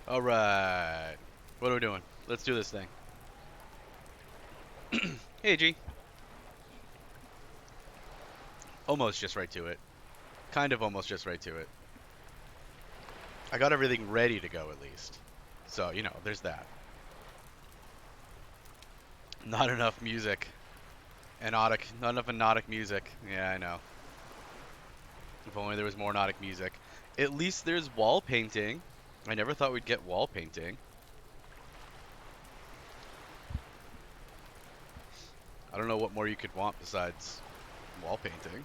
Alright. What are we doing? Let's do this thing. Hey, G. Almost just right to it. Kind of almost just right to it. I got everything ready to go, at least. So, you know, there's that. Not enough music. Not enough anodic music. Yeah, I know. If only there was more anodic music. At least there's wall painting. I never thought we'd get wall painting. I don't know what more you could want besides wall painting.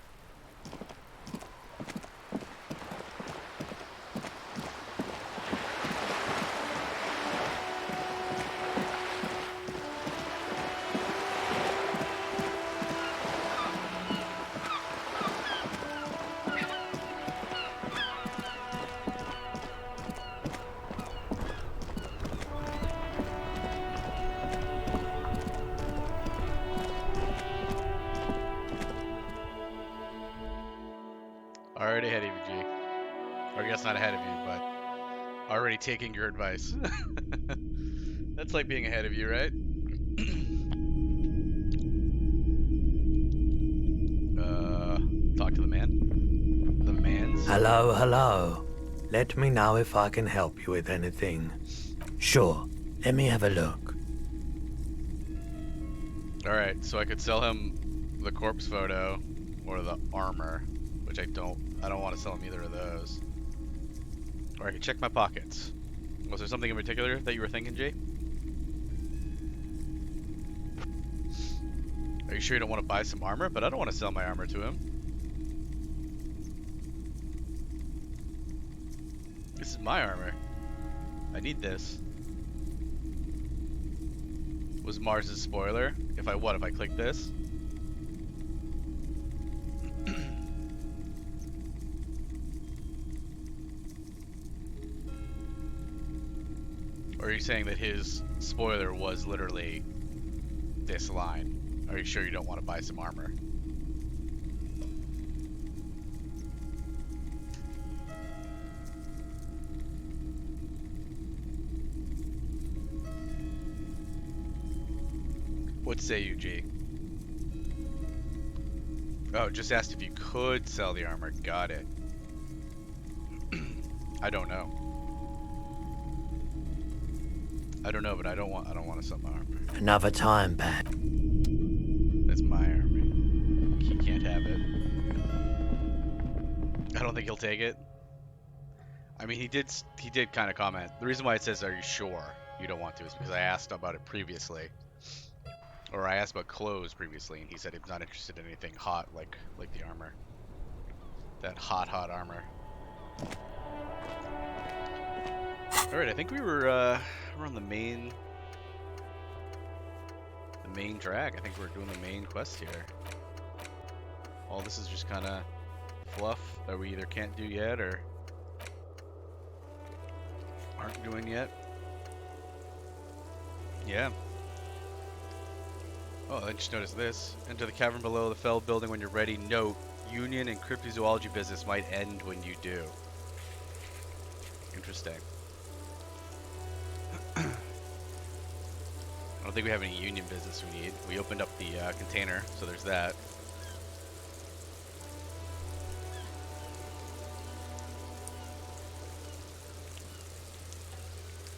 Already ahead of you, G. Or I guess not ahead of you, but already taking your advice. That's like being ahead of you, right? Talk to the man. The man's. Hello, hello. Let me know if I can help you with anything. Sure, let me have a look. Alright, so I could sell him the corpse photo or the armor, which I don't want to sell him either of those. Or I could check my pockets. Was there something in particular that you were thinking, Jay? Are you sure you don't want to buy some armor? But I don't want to sell my armor to him. This is my armor. I need this. Was Mars's spoiler? If I click this? Or are you saying that his spoiler was literally this line? Are you sure you don't want to buy some armor? What say you, G? Oh, just asked if you could sell the armor. Got it. I don't know. I don't know, but I don't want to sell my armor. Another time, Pat. That's my armor. He can't have it. I don't think he'll take it. I mean, he did kind of comment. The reason why it says, "Are you sure you don't want to?" is because I asked about it previously, or I asked about clothes previously, and he said he's not interested in anything hot like the armor. That hot armor. All right, I think we're on the main track. I think we're doing the main quest here. All this is just kind of fluff that we either can't do yet or aren't doing yet. Yeah. Oh, I just noticed this. Enter the cavern below the felled building when you're ready. Note, Union and cryptozoology business might end when you do. Interesting. I don't think we have any union business we need. We opened up the container, so there's that.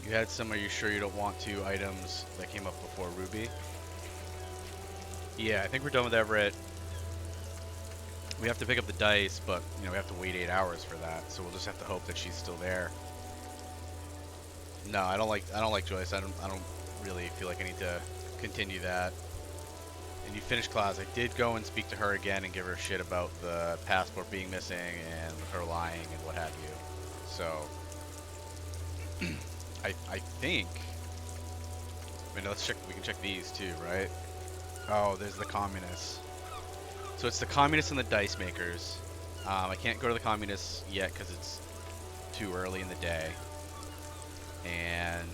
You had some, are you sure you don't want to, items that came up before Ruby? Yeah, I think we're done with Everett. We have to pick up the dice, but you know we have to wait 8 hours for that, so we'll just have to hope that she's still there. No, I don't like Joyce. I don't really feel like I need to continue that. And you finished class. I did go and speak to her again and give her shit about the passport being missing and her lying and what have you. So I think. I mean, let's check. We can check these too, right? Oh, there's the communists. So it's the communists and the dice makers. I can't go to the communists yet because it's too early in the day. And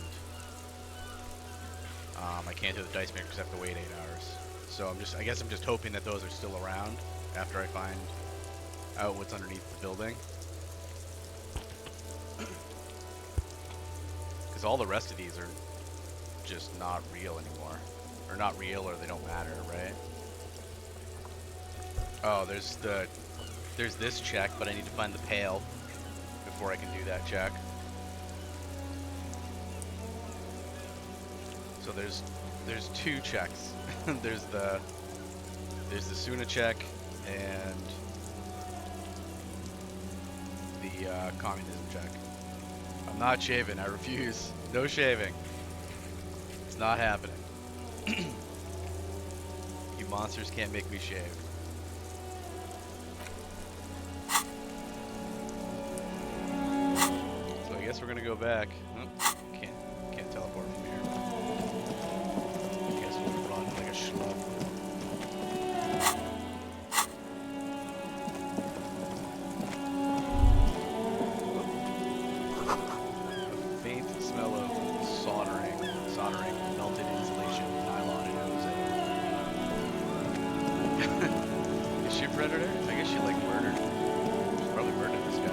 I can't do the dice makers. I have to wait 8 hours. So I guess I'm just hoping that those are still around after I find out what's underneath the building. Because all the rest of these are just not real anymore. Or not real, or they don't matter, right? Oh, there's this check, but I need to find the pail before I can do that check. So there's two checks. there's the Suna check and the communism check. I'm not shaving. I refuse. No shaving. It's not happening. You monsters can't make me shave. So I guess we're gonna go back. Oh, can't teleport from here. I guess we'll run like a schlub. A faint smell of soldering, melted insulation, nylon, and ozone. Is she a predator? I guess she like murdered. She probably murdered this guy.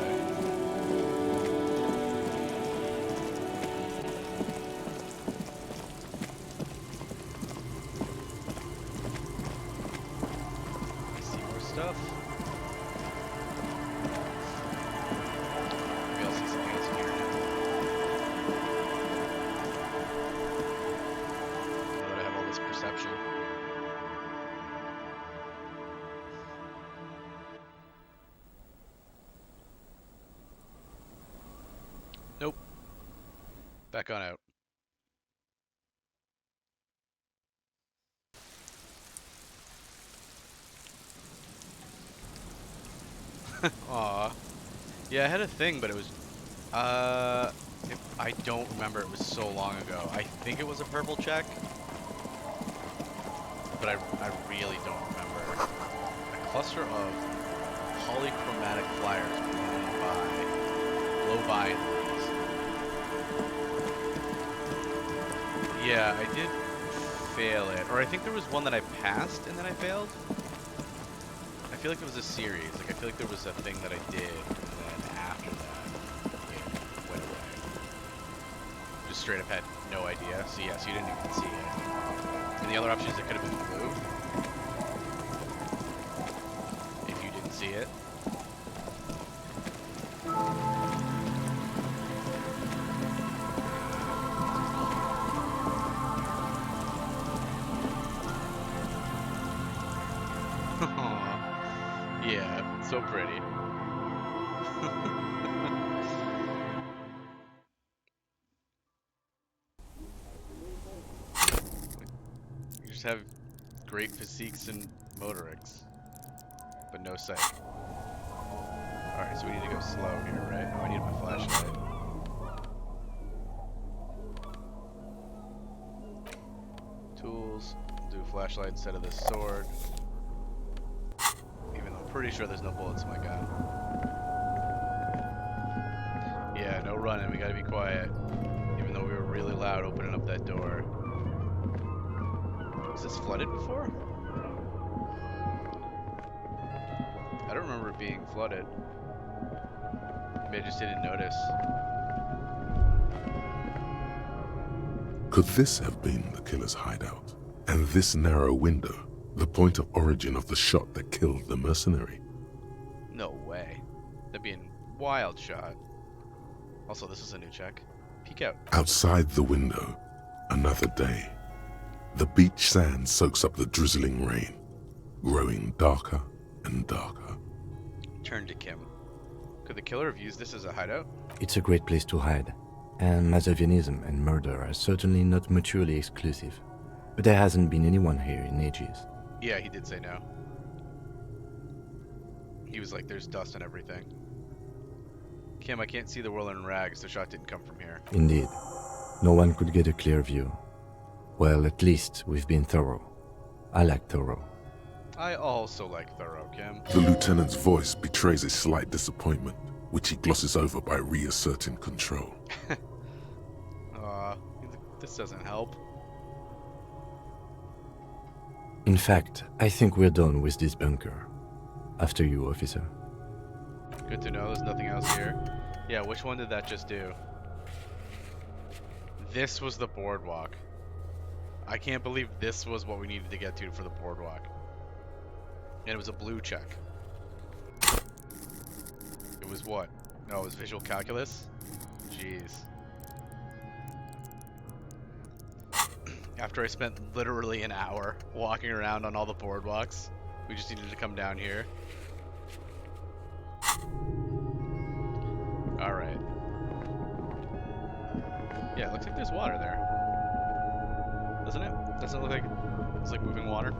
See more stuff. Maybe I'll see something else in here now. Now that I have all this perception. Nope. Back on out. Aw. Yeah, I had a thing, but it was, I don't remember. It was so long ago. I think it was a purple check, but I really don't remember. A cluster of polychromatic flyers blow by in the breeze. Yeah, I did fail it, or I think there was one that I passed and then I failed. I feel like it was a series. Like I feel like there was a thing that I did, and then after that, it went away. Just straight up had no idea. So yes, you didn't even see it. And the other option is it could have been blue. If you didn't see it. Yeah, so pretty. You just have great physiques and motorics, but no sight. Alright, so we need to go slow here, right? Oh, I need my flashlight. Tools. Do a flashlight instead of the sword. Even though I'm pretty sure there's no bullets in my gun. Yeah, no running. We gotta be quiet. Even though we were really loud opening up that door. Was this flooded before? I don't remember it being flooded. Maybe I just didn't notice. Could this have been the killer's hideout? And this narrow window, the point of origin of the shot that killed the mercenary? No way. That'd be a wild shot. Also, this is a new check. Peek out. Outside the window, another day. The beach sand soaks up the drizzling rain, growing darker and darker. Turn to Kim. Could the killer have used this as a hideout? It's a great place to hide, and Masovianism and murder are certainly not mutually exclusive. But there hasn't been anyone here in ages. Yeah, he did say no. He was like, there's dust and everything. Kim, I can't see the whirling rags. The shot didn't come from here. Indeed. No one could get a clear view. Well, at least we've been thorough. I like thorough. I also like thorough, Kim. The lieutenant's voice betrays a slight disappointment, which he glosses over by reasserting control. This doesn't help. In fact, I think we're done with this bunker. After you, officer. Good to know there's nothing else here. Yeah, which one did that just do? this was the boardwalk. I can't believe this was what we needed to get to for the boardwalk. And it was a blue check. It was what? No, it was visual calculus? Jeez. After I spent literally an hour walking around on all the boardwalks, we just needed to come down here. Alright. Yeah, it looks like there's water there. Doesn't it? Doesn't it look like it's like moving water?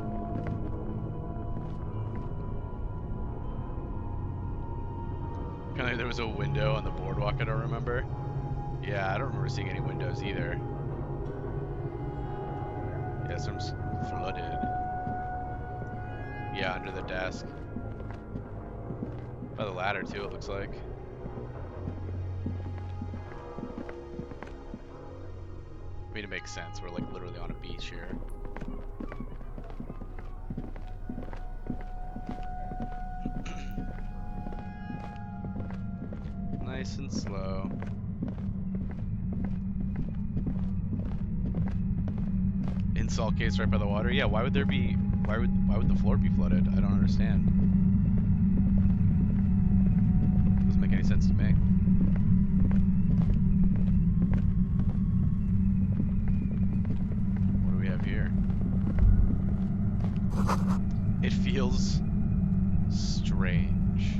Kind of like there was a window on the boardwalk, I don't remember. Yeah, I don't remember seeing any windows either. Yeah, some flooded. Yeah, under the desk. By the ladder too, it looks like. I mean, it makes sense. We're like literally on a beach here. Nice and slow. Insult case right by the water. Yeah, why would there be? Why would the floor be flooded? I don't understand. Doesn't make any sense to me. What do we have here? It feels strange.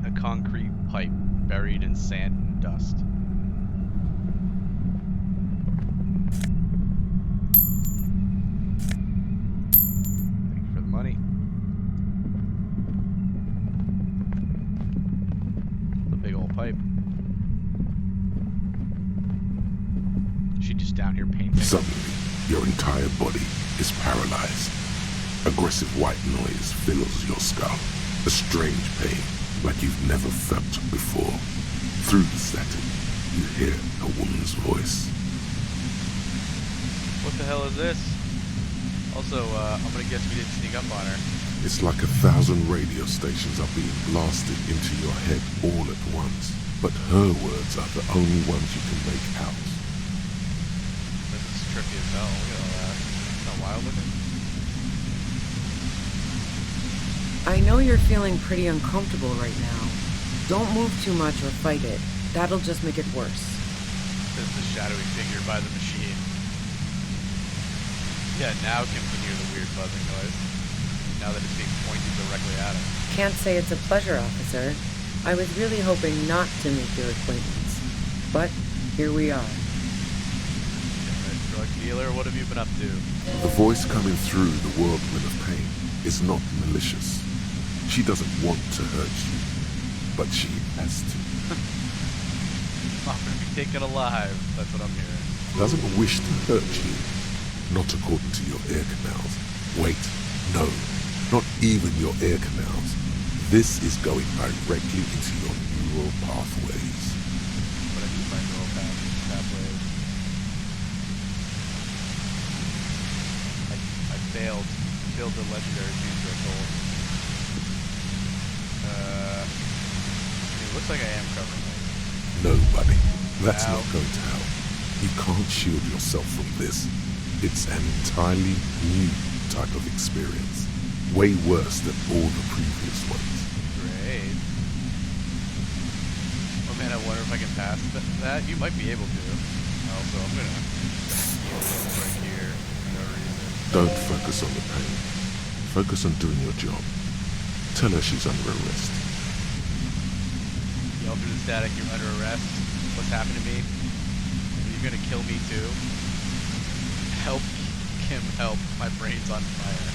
A concrete pipe buried in sand and dust. Thank you for the money. The big old pipe. Is she just down here painting? Suddenly, your entire body is paralyzed. Aggressive white noise fills your skull. A strange pain, like you've never felt before. Through the static, you hear a woman's voice. What the hell is this? Also, I'm gonna guess we didn't sneak up on her. It's like 1,000 radio stations are being blasted into your head all at once. But her words are the only ones you can make out. This is trippy as hell. Look at all that. Isn't that wild looking? I know you're feeling pretty uncomfortable right now. Don't move too much or fight it. That'll just make it worse. This is the shadowy figure by the machine. Yeah, now Kim can hear the weird buzzing noise. Now that it's being pointed directly at him. Can't say it's a pleasure, officer. I was really hoping not to make your acquaintance. But here we are. Damn it, drug dealer, what have you been up to? The voice coming through the whirlwind of pain is not malicious. She doesn't want to hurt you, but she has to. I'm gonna be taken alive. That's what I'm hearing. Doesn't wish to hurt you, not according to your ear canals. Wait, no, not even your ear canals. This is going directly into your neural pathways. What I mean by neural pathways. I failed the legendary feature I told. It looks like I am covering it. No, buddy, that's Ow. not going to help. You can't shield yourself from this. It's an entirely new type of experience. Way worse than all the previous ones. Great. Oh man, I wonder if I can pass that. You might be able to. Also, I'm gonna heal this right here for no reason. Don't focus on the pain. Focus on doing your job. Tell her she's under arrest. Yell through the static, you're under arrest. What's happened to me? Are you gonna kill me too? Help, Kim, help. My brain's on fire.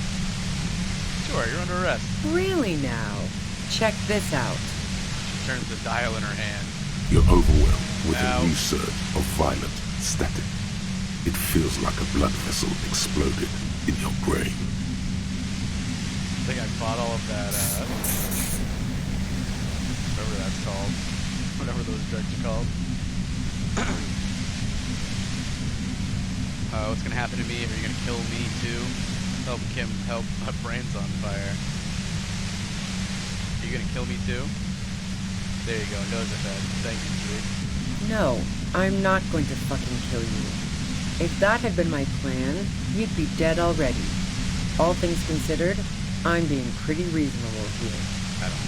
Sure, you're under arrest. Really now? Check this out. She turns the dial in her hand. You're overwhelmed with Ow. a new surge of violent static. It feels like a blood vessel exploded in your brain. I think I fought all of that, whatever that's called. Whatever those drugs are called. What's gonna happen to me? Are you gonna kill me too? Help, Kim, help. My brain's on fire. Are you gonna kill me too? There you go, nose ahead. Thank you, Julie. No, I'm not going to fucking kill you. If that had been my plan, you'd be dead already. All things considered, I'm being pretty reasonable here. I don't.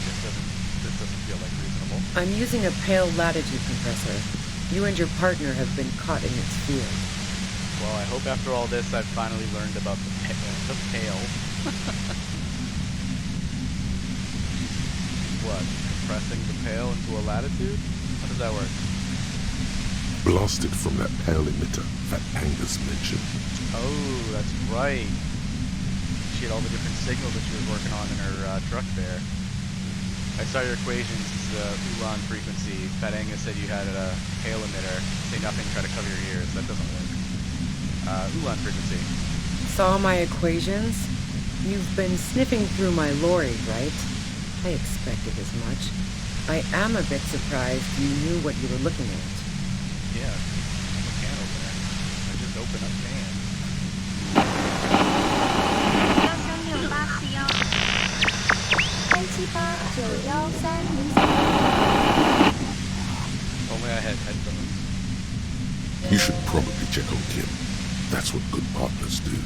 This doesn't feel like reasonable. I'm using a pale latitude compressor. You and your partner have been caught in its field. Well, I hope after all this I've finally learned about the pale. What? Compressing the pale into a latitude? How does that work? Blasted from that pale emitter that Angus mentioned. Oh, that's right. She had all the different signals that she was working on in her truck there. I saw your equations. This is Ulan frequency. Pat Angus said you had a pale emitter. Say nothing, try to cover your ears. That doesn't work. Ulan frequency. Saw my equations? You've been sniffing through my lorry, right? I expected as much. I am a bit surprised you knew what you were looking at. Yeah, I'm a can opener. I just open up cans. Only I had headphones. You should probably check on Kim. That's what good partners do.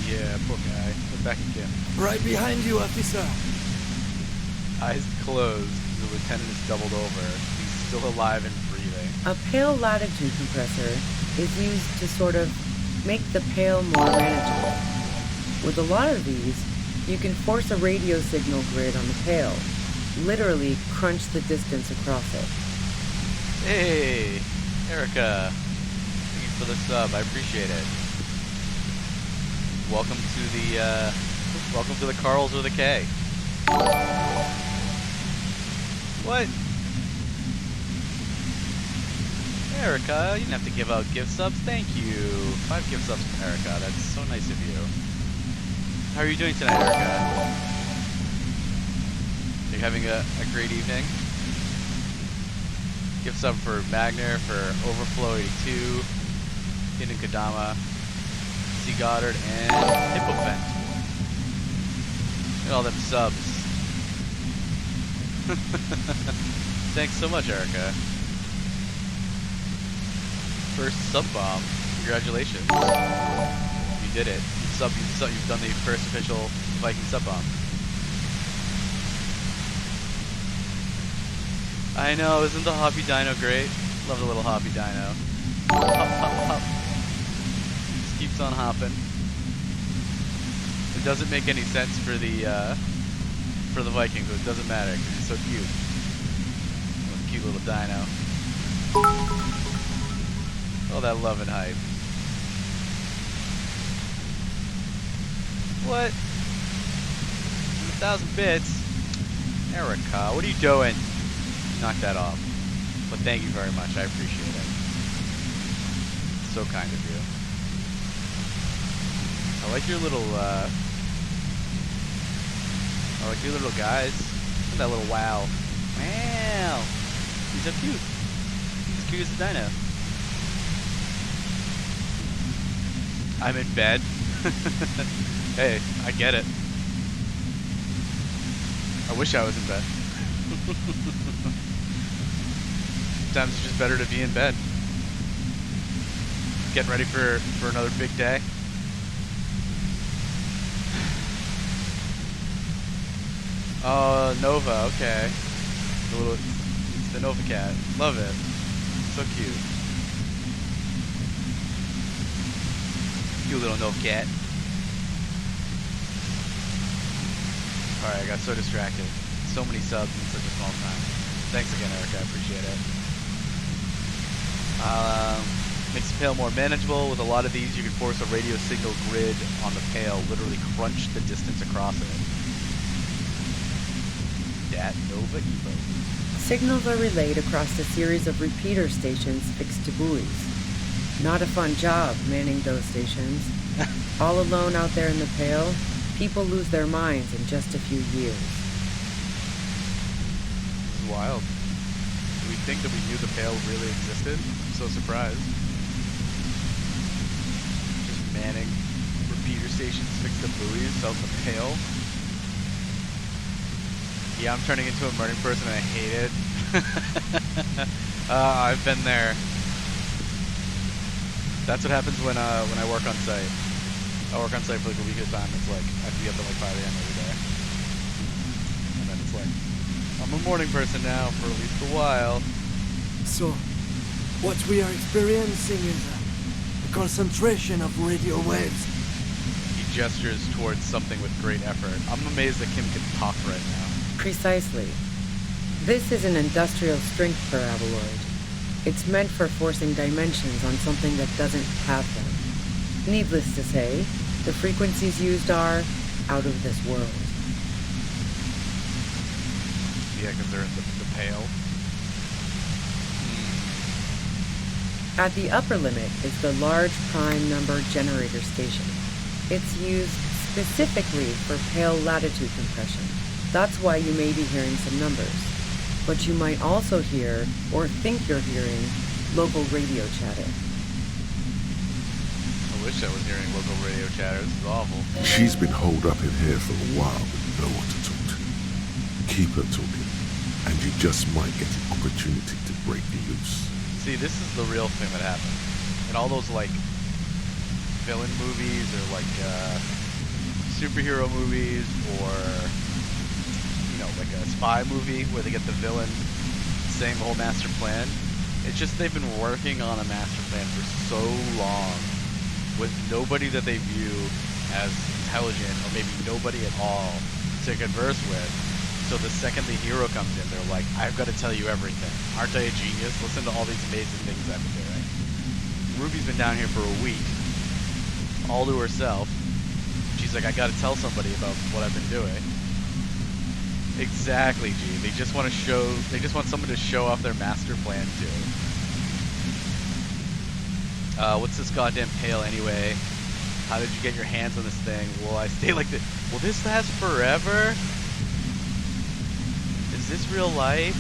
Yeah, poor guy. Look back at Kim. Right behind you, officer. Eyes closed. The lieutenant is doubled over. He's still alive and breathing. A pale latitude compressor is used to sort of make the pale more manageable. With a lot of these, you can force a radio signal grid on the pale, literally crunch the distance across it. Hey, Erica. Thank you for the sub. I appreciate it. Welcome to the Carls with a K. What? Erica, you didn't have to give out gift subs. Thank you. 5 gift subs from Erica. That's so nice of you. How are you doing tonight, Erica? Are you having a great evening? Gift sub for Magner, for Overflow 82, Hidden Kadama, C. Goddard, and Hippofent. Look at all them subs. Thanks so much, Erica. First sub bomb. Congratulations. You did it. You've done the first official Viking sub bomb. I know, isn't the Hoppy Dino great? Love the little Hoppy Dino. Hop, hop, hop. Just keeps on hopping. It doesn't make any sense for the Vikings, but it doesn't matter because he's so cute. What a cute little dino. Oh, that love and hype. What? 1,000 bits? Erica, what are you doing? Knock that off. But thank you very much. I appreciate it. So kind of you. I like your little guys. Look at that little wow. Wow. He's so cute. He's cute as a dino. I'm in bed. Hey, I get it. I wish I was in bed. Sometimes it's just better to be in bed. Getting ready for another big day. Oh, Nova, okay. It's the Nova cat. Love it. So cute. Cute little Nova cat. Alright, I got so distracted. So many subs in such a small time. Thanks again, Erica. I appreciate it. Makes the pale more manageable. With a lot of these, you can force a radio signal grid on the pale, literally crunch the distance across it. Dat Nova Evo. Signals are relayed across a series of repeater stations fixed to buoys. Not a fun job manning those stations. All alone out there in the pale, people lose their minds in just a few years. This is wild. Do we think that we knew the pale really existed? I'm so surprised. Just manning repeater stations fixed to buoys out in the pale. Yeah, I'm turning into a morning person and I hate it. I've been there. That's what happens when I work on site. I work on site for like a week at a time. It's like I have to be up at like 5 a.m. every day. And then it's like, I'm a morning person now for at least a while. So, what we are experiencing is a concentration of radio waves. He gestures towards something with great effort. I'm amazed that Kim can talk right now. Precisely. This is an industrial strength paraboloid. It's meant for forcing dimensions on something that doesn't have them. Needless to say, the frequencies used are out of this world. Yeah, because they're in the pale. At the upper limit is the large prime number generator station. It's used specifically for pale latitude compression. That's why you may be hearing some numbers. But you might also hear, or think you're hearing, local radio chatter. I wish I was hearing local radio chatter. This is awful. She's been holed up in here for a while with no one to talk to. Keep her talking, and you just might get an opportunity to break loose. See, this is the real thing that happens. In all those, like, villain movies or, like, superhero movies or, you know, like a spy movie where they get the villain saying the whole master plan. It's just they've been working on a master plan for so long with nobody that they view as intelligent or maybe nobody at all to converse with. So the second the hero comes in, they're like, I've got to tell you everything. Aren't I a genius? Listen to all these amazing things I've been doing. Ruby's been down here for a week, all to herself. She's like, I got to tell somebody about what I've been doing. Exactly, G. They just want someone to show off their master plan too. What's this goddamn pail anyway? How did you get your hands on this thing? Will I stay like this? Will this last forever? Is this real life?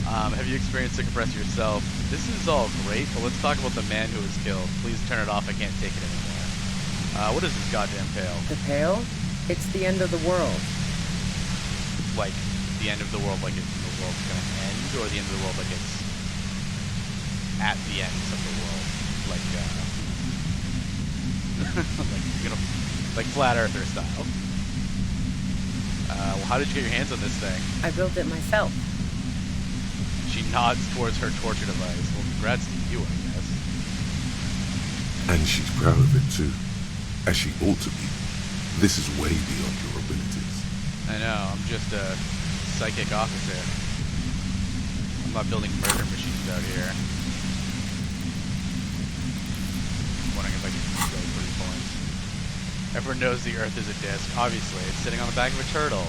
Have you experienced a compressor yourself? This is all great, but let's talk about the man who was killed. Please turn it off. I can't take it anymore. What is this goddamn pail? The pail? It's the end of the world. Like, the end of the world, like the world's gonna end, or the end of the world, like it's at the end of the world, like, like, you know, like flat earther style. Well, how did you get your hands on this thing? I built it myself. She nods towards her torture device. Well, congrats to you, I guess. And she's proud of it too, as she ought to be. This is way beyond your abilities. I know, I'm just a psychic officer. I'm not building murder machines out here. I'm wondering if I can go 3 points. Everyone knows the Earth is a disc. Obviously, it's sitting on the back of a turtle.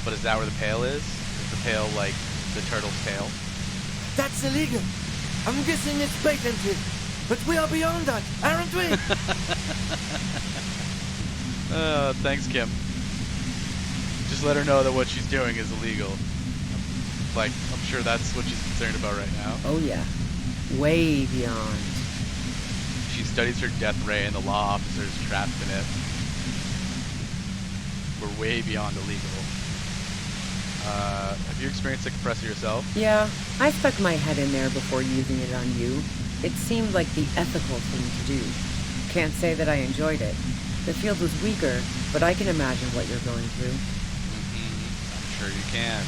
But is that where the pail is? Is the pail like the turtle's tail? That's illegal. I'm guessing it's patented. But we are beyond that, aren't we? Thanks, Kim. Just let her know that what she's doing is illegal. Like, I'm sure that's what she's concerned about right now. Oh yeah. Way beyond. She studies her death ray and the law officers trapped in it. We're way beyond illegal. Have you experienced a compressor yourself? Yeah, I stuck my head in there before using it on you. It seemed like the ethical thing to do. Can't say that I enjoyed it. The field was weaker, but I can imagine what you're going through. I'm sure you can.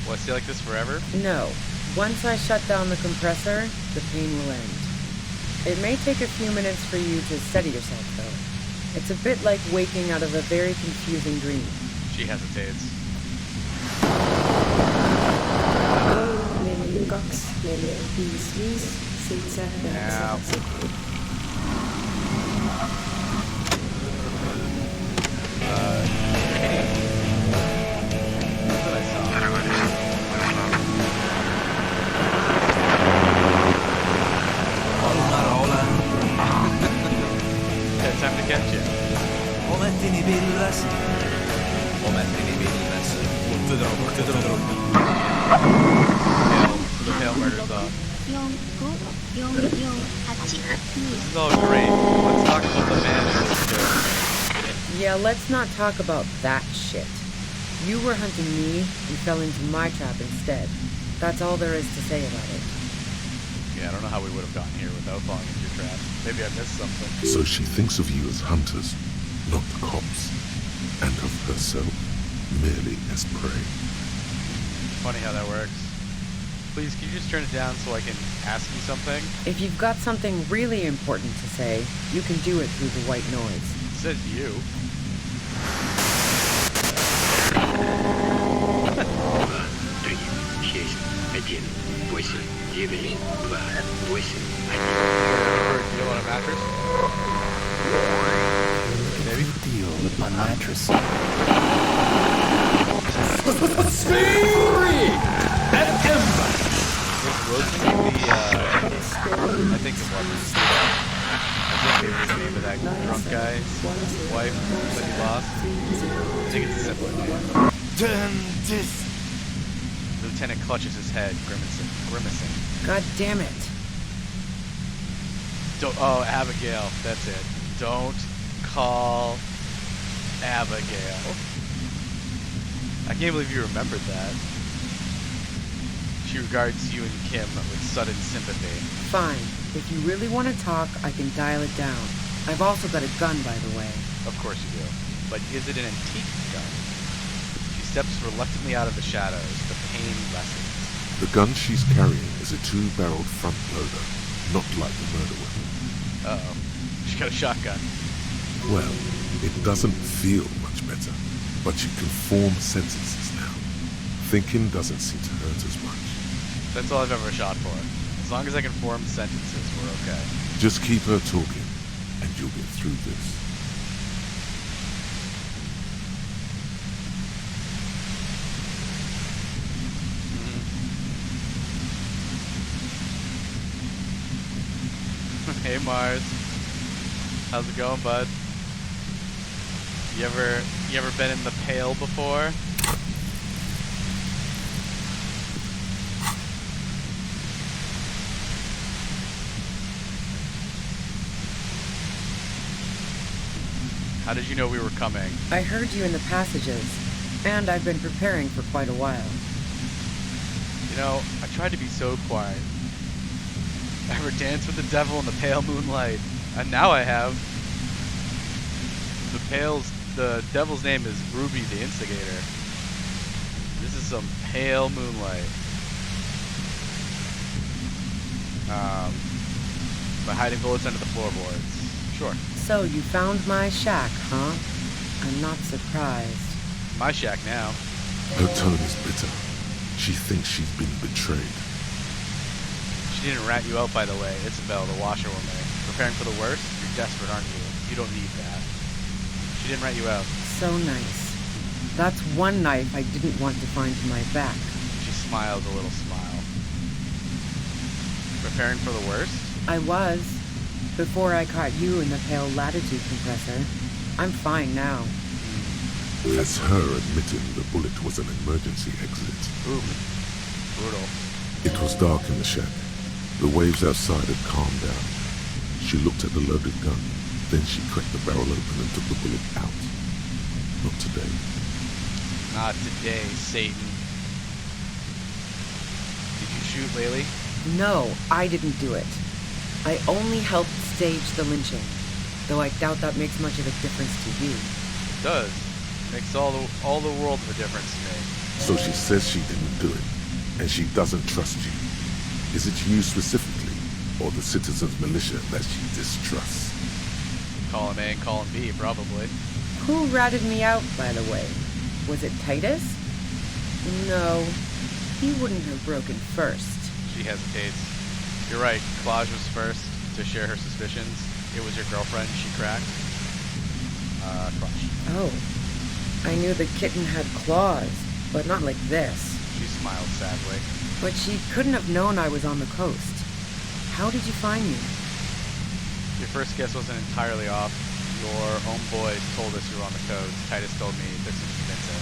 Will I stay like this forever? No. Once I shut down the compressor, the pain will end. It may take a few minutes for you to steady yourself, though. It's a bit like waking out of a very confusing dream. She hesitates. 4, 4, 4. Time to catch you. Omettimi pillas. The pale murders off. This is all great. Let's talk about the man who was killed. Yeah, let's not talk about that shit. You were hunting me and fell into my trap instead. That's all there is to say about it. Yeah, I don't know how we would have gotten here without falling into your trap. Maybe I missed something. So she thinks of you as hunters, not the cops, and of herself merely as prey. Funny how that works. Please, can you just turn it down so I can ask you something? If you've got something really important to say, you can do it through the white noise. It says you. For a deal on a mattress? Maybe? Deal on mattress. Was Rosemary I think it was. I think it was the name of that drunk guy's wife that he lost. I think it's a similar name. Turn this. The lieutenant clutches his head, grimacing. God damn it. Oh, Abigail. That's it. Don't call Abigail. I can't believe you remembered that. She regards you and Kim with sudden sympathy. Fine. If you really want to talk, I can dial it down. I've also got a gun, by the way. Of course you do. But is it an antique gun? She steps reluctantly out of the shadows. The pain lessens. The gun she's carrying is a two-barreled front loader, not like the murder weapon. Uh-oh. She got a shotgun. Well, it doesn't feel much better, but you can form sentences now. Thinking doesn't seem to hurt as much. That's all I've ever shot for. As long as I can form sentences, we're okay. Just keep her talking, and you'll get through this. Hey Mars. How's it going, bud? You ever been in the Pale before? How did you know we were coming? I heard you in the passages, and I've been preparing for quite a while. You know, I tried to be so quiet. I ever danced with the devil in the pale moonlight, and now I have. The devil's name is Ruby the Instigator. This is some pale moonlight. By hiding bullets under the floorboards. Sure. So you found my shack, huh? I'm not surprised. My shack now. Her tone is bitter. She thinks she's been betrayed. She didn't rat you out, by the way, Isabel, the washerwoman. Preparing for the worst? You're desperate, aren't you? You don't need that. She didn't rat you out. So nice. That's one knife I didn't want to find in my back. She smiled a little smile. Preparing for the worst? I was. Before I caught you in the pale latitude compressor. I'm fine now. That's her admitting the bullet was an emergency exit. Ooh. Brutal. It was dark in the shack. The waves outside had calmed down. She looked at the loaded gun. Then she cracked the barrel open and took the bullet out. Not today. Not today, Satan. Did you shoot Laylee? No, I didn't do it. I only helped stage the lynching, though I doubt that makes much of a difference to you. It does. Makes all the world of a difference to me. So she says she didn't do it, and she doesn't trust you. Is it you specifically, or the citizens' militia that she distrusts? Column A and column B, probably. Who ratted me out, by the way? Was it Titus? No, he wouldn't have broken first. She hesitates. You're right, Claude was first to share her suspicions. It was your girlfriend she cracked. Crush. Oh, I knew the kitten had claws, but not like this. She smiled sadly. But she couldn't have known I was on the coast. How did you find me? Your first guess wasn't entirely off. Your own boys told us you were on the coast. Titus told me this is Vincent.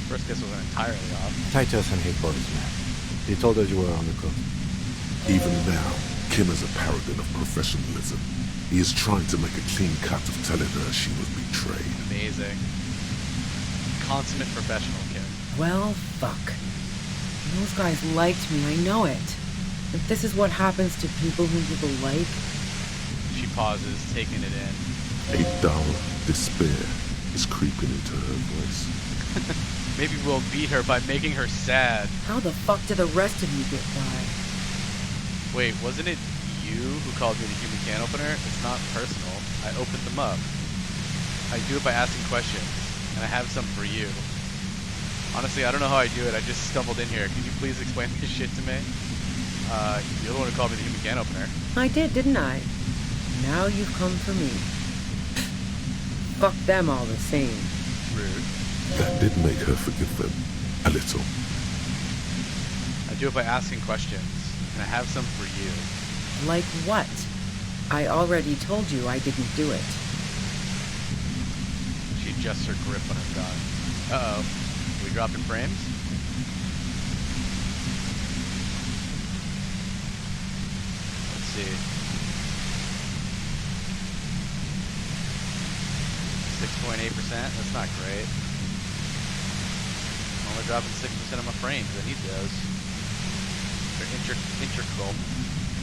First guess wasn't entirely off. Titus and his boys, man. They told us you were on the coast. Even now, Kim is a paragon of professionalism. He is trying to make a clean cut of telling her she was betrayed. Amazing. Consummate professional, kid. Well, fuck. Those guys liked me, I know it. If this is what happens to people whom people like... She pauses, taking it in. A dull despair is creeping into her voice. Maybe we'll beat her by making her sad. How the fuck do the rest of you get by? Wait, wasn't it you who called me the human can opener? It's not personal. I opened them up. I do it by asking questions, and I have some for you. Honestly, I don't know how I do it. I just stumbled in here. Can you please explain this shit to me? You're the one who called me the human can opener. I did, didn't I? Now you've come for me. Fuck them all the same. Rude. That did make her forgive them a little. I do it by asking questions, and I have some for you. Like what? I already told you I didn't do it. She adjusts her grip on her gun. Uh-oh. We dropped in frames? Let's see. 6.8%? That's not great. I'm only dropping 6% of my frames. I need those. They're integral.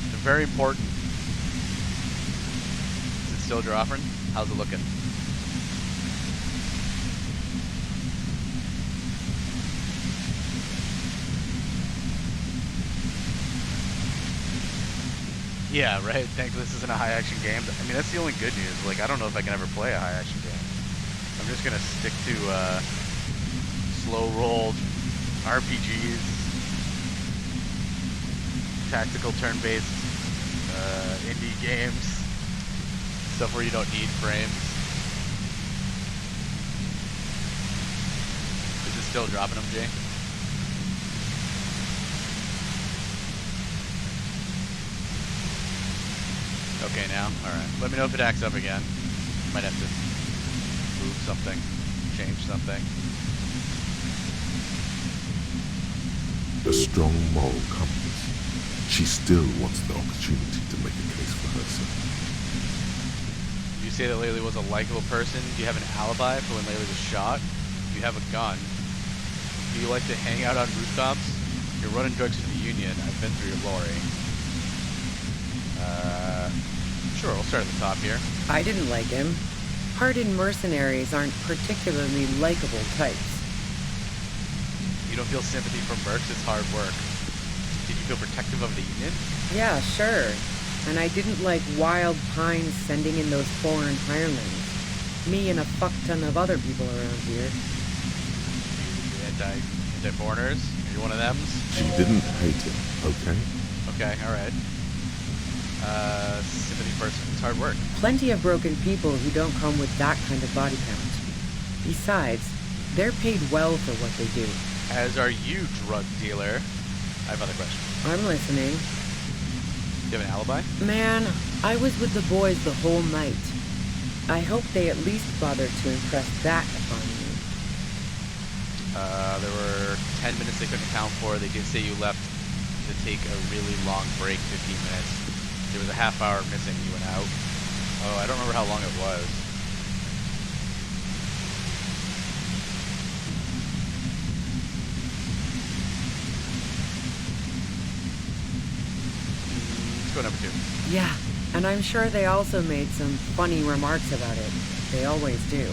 They're very important. Is it still dropping? How's it looking? Yeah, right. Thankfully this isn't a high action game. I mean, that's the only good news. Like, I don't know if I can ever play a high action game. I'm just gonna stick to slow rolled RPGs, tactical turn-based indie games, stuff where you don't need frames. Is it still dropping them, Jay? Okay, now? Alright. Let me know if it acts up again. Might have to move something, change something. A strong moral compass. She still wants the opportunity to make a case for herself. Did you say that Laylee was a likable person? Do you have an alibi for when Laylee was shot? Do you have a gun? Do you like to hang out on rooftops? You're running drugs for the Union. I've been through your lorry. Sure, we'll start at the top here. I didn't like him. Hardened mercenaries aren't particularly likable types. You don't feel sympathy for mercs? It's hard work. Did you feel protective of the Union? Yeah, sure. And I didn't like Wild Pines sending in those foreign hirelings. Me and a fuck ton of other people around here. You anti-foreigners? Are you one of them? She didn't hate him, okay? Okay, alright. Sympathy person. It's hard work. Plenty of broken people who don't come with that kind of body count. Besides, they're paid well for what they do. As are you, drug dealer. I have other questions. I'm listening. Do you have an alibi? Man, I was with the boys the whole night. I hope they at least bothered to impress that upon me. There were 10 minutes they couldn't account for. They did say you left to take a really long break, 15 minutes. There was a half hour missing. You went out. Oh, I don't remember how long it was. Let's go number 2. Yeah, and I'm sure they also made some funny remarks about it. They always do.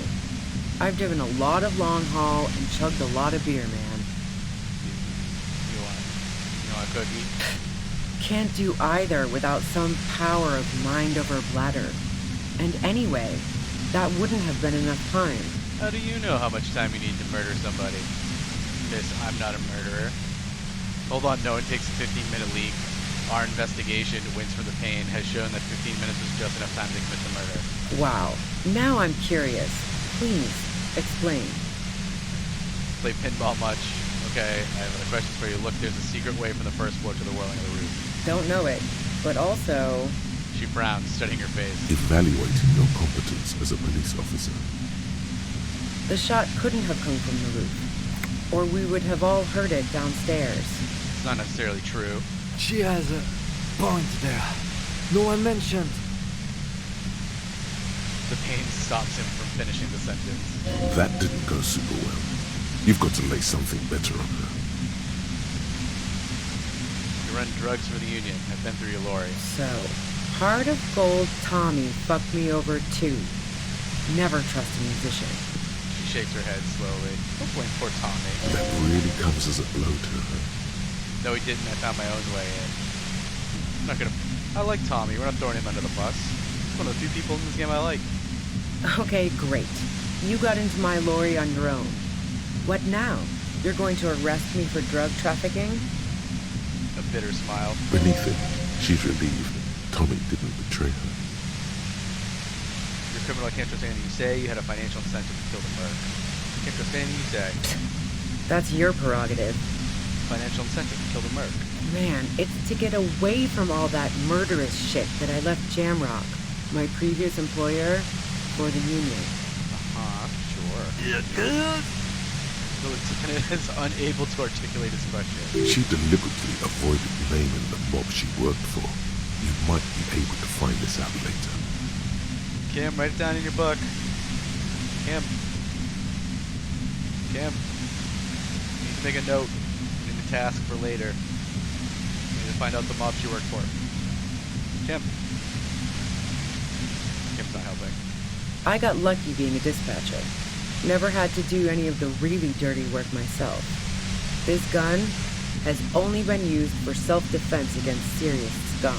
I've driven a lot of long haul and chugged a lot of beer, man. You want a cookie? Can't do either without some power of mind over bladder. And anyway, that wouldn't have been enough time. How do you know how much time you need to murder somebody? Miss, I'm not a murderer. Hold on, no, it takes a 15-minute leak. Our investigation, Wins for the Pain, has shown that 15 minutes was just enough time to commit the murder. Wow. Now I'm curious. Please, explain. Play pinball much? Okay, I have other questions for you. Look, there's a secret way from the first floor to the whirling of the roof. Don't know it, but also... She frowns, studying her face. Evaluating your competence as a police officer. The shot couldn't have come from the roof, or we would have all heard it downstairs. It's not necessarily true. She has a point there. No one mentioned. The pain stops him from finishing the sentence. That didn't go super well. You've got to lay something better on her. You run drugs for the Union. I've been through your lorry. So, Heart of Gold Tommy fucked me over too. Never trust a musician. She shakes her head slowly. Don't blame poor Tommy. That really comes as a blow to her. No, he didn't. I found my own way in. I'm not gonna... I like Tommy. We're not throwing him under the bus. He's one of the few people in this game I like. Okay, great. You got into my lorry on your own. What now? You're going to arrest me for drug trafficking? A bitter smile. Beneath it, she's relieved Tommy didn't betray her. You're a criminal. I can't trust anything you say. You had a financial incentive to kill the merc. I can't trust anything you say. That's your prerogative. Financial incentive to kill the merc. Man, it's to get away from all that murderous shit that I left Jamrock, my previous employer, for the Union. Sure. The lieutenant is unable to articulate his question. She deliberately avoided naming the mob she worked for. You might be able to find this out later. Cam, write it down in your book. Cam. You need to make a note. You need a task for later. You need to find out the mob you work for. Cam. Cam's not helping. I got lucky being a dispatcher. Never had to do any of the really dirty work myself. This gun has only been used for self-defense against serious scum.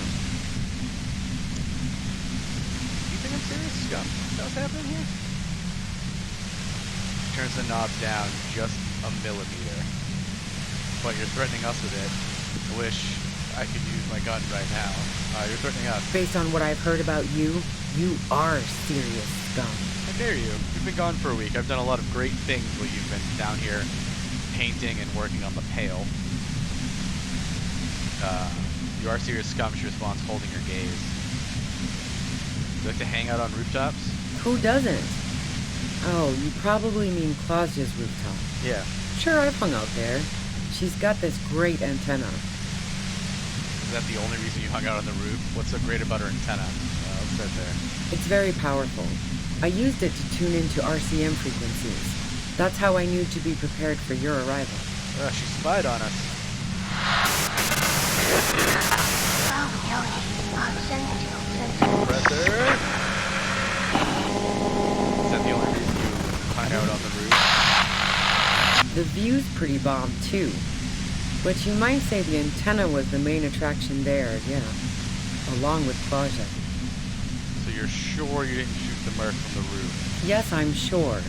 You think I'm serious, scum? Is that what's happening here? Turns the knob down just a millimeter. But you're threatening us with it. I wish I could use my gun right now. You're threatening us. Based on what I've heard about you, you are serious scum. How dare you? You've been gone for a week. I've done a lot of great things while you've been down here painting and working on the pail. You are serious scum, she responds, holding her gaze. Would you like to hang out on rooftops? Who doesn't? Oh, you probably mean Claudia's rooftop. Yeah. Sure, I've hung out there. She's got this great antenna. Is that the only reason you hung out on the roof? What's so great about her antenna? Let's start there. It's very powerful. I used it to tune into RCM frequencies. That's how I knew to be prepared for your arrival. She spied on us. Compressor! Is that the only reason you hung out on the roof? The view's pretty bomb, too. But you might say the antenna was the main attraction there, yeah. Along with Claudia. So you're sure you didn't shoot the merc from the roof? Yes, I'm sure.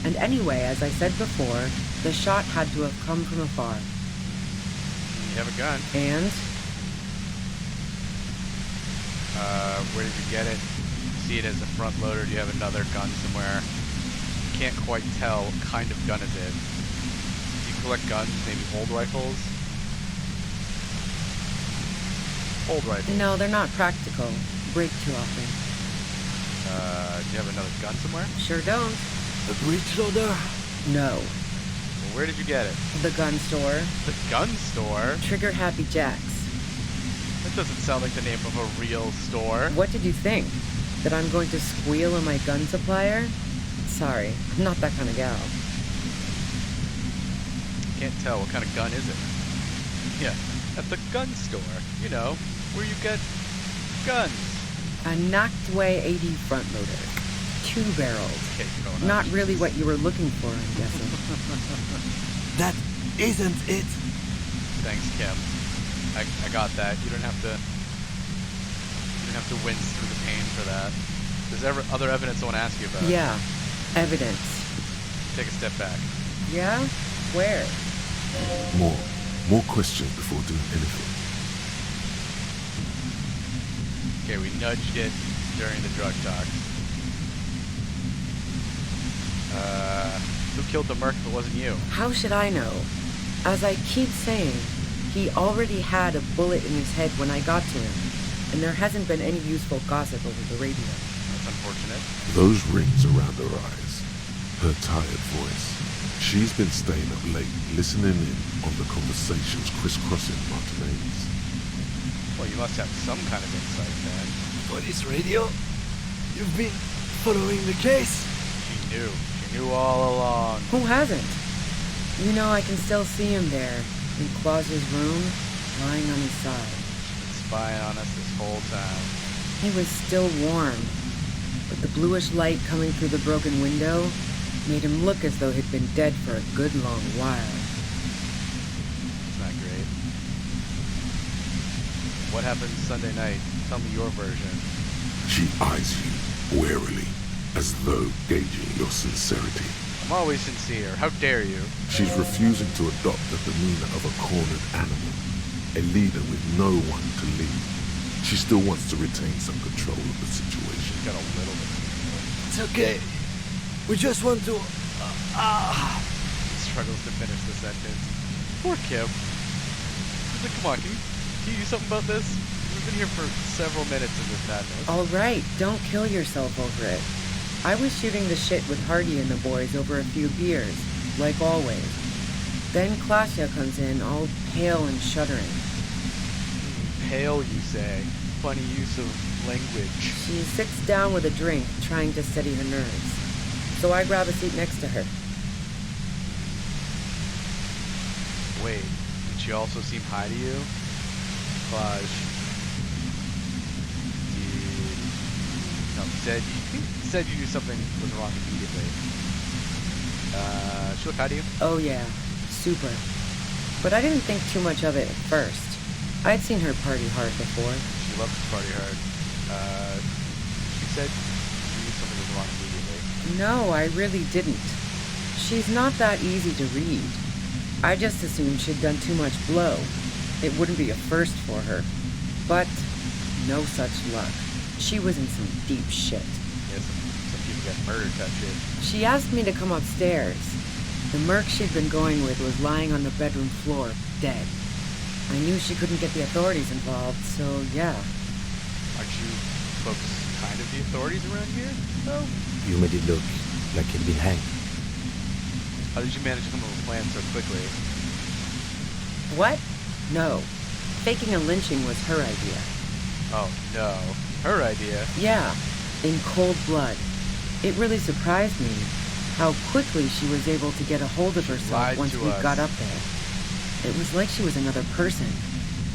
And anyway, as I said before, the shot had to have come from afar. You have a gun. And? Where did you get it? See it as a front loader? Do you have another gun somewhere? Can't quite tell what kind of gun is it. Do you collect guns? Maybe old rifles? Old rifles. No, they're not practical. Break too often. Do you have another gun somewhere? Sure don't. A breech loader? No. Well, where did you get it? The gun store. The gun store? Trigger Happy Jacks. That doesn't sound like the name of a real store. What did you think? That I'm going to squeal on my gun supplier? Sorry, I'm not that kind of gal. Can't tell. What kind of gun is it? Yeah, at the gun store. You know, where you get guns. A Noctway 80 front loader. 2 barrels. Okay, you know what? Not really what you were looking for, I'm guessing. That isn't it. Thanks, Kim. I got that. You don't have to wince through the pain for that. There's other evidence I want to ask you about. Yeah, evidence. Take a step back. Yeah? Where? More questions before doing anything. Okay, we nudged it during the drug talk. Who killed the merc if it wasn't you? How should I know? As I keep saying, he already had a bullet in his head when I got to him, and there hasn't been any useful gossip over the radio. That's unfortunate. Those rings around her eyes, her tired voice. She's been staying up late, listening in on the conversations crisscrossing Martinez. Well, you must have some kind of insight then. Police radio? You've been following the case? She knew. She knew all along. Who hasn't? You know, I can still see him there, in Claus's room, lying on his side. Been spying on us this whole time. He was still warm, but the bluish light coming through the broken window made him look as though he'd been dead for a good long while. It's not great. What happened Sunday night? Tell me your version. She eyes you warily, as though gauging your sincerity. I'm always sincere. How dare you? She's refusing to adopt the demeanor of a cornered animal, a leader with no one to lead. She still wants to retain some control of the situation. She's got a little bit. It's okay. We just want to... Struggles to finish the sentence. Poor Kim. She's like, come on, can you do something about this? We've been here for several minutes in this madness. All right, don't kill yourself over it. I was shooting the shit with Hardy and the boys over a few beers, like always. Then Klasia comes in, all pale and shuddering. Pale, you say? Funny use of language. She sits down with a drink, trying to steady her nerves. So I grab a seat next to her. Wait, did she also seem high to you? Klaj. No, you said you knew something was wrong immediately. She looked high to you? Oh yeah, super. But I didn't think too much of it at first. I'd seen her party hard before. She loves to party hard. She said you knew something was wrong immediately. No, I really didn't. She's not that easy to read. I just assumed she'd done too much blow. It wouldn't be a first for her. But no such luck. She was in some deep shit. Yeah, some people get murdered type shit. She asked me to come upstairs. The merc she'd been going with was lying on the bedroom floor, dead. I knew she couldn't get the authorities involved, so yeah. Aren't you folks kind of the authorities around here, though? You made it look like he'd been hanged. How did you manage to come up with a plan so quickly? What? No. Faking a lynching was her idea. Oh, no. Her idea? Yeah, in cold blood. It really surprised me how quickly she was able to get a hold of herself Lied once to we us. got up there. It was like she was another person.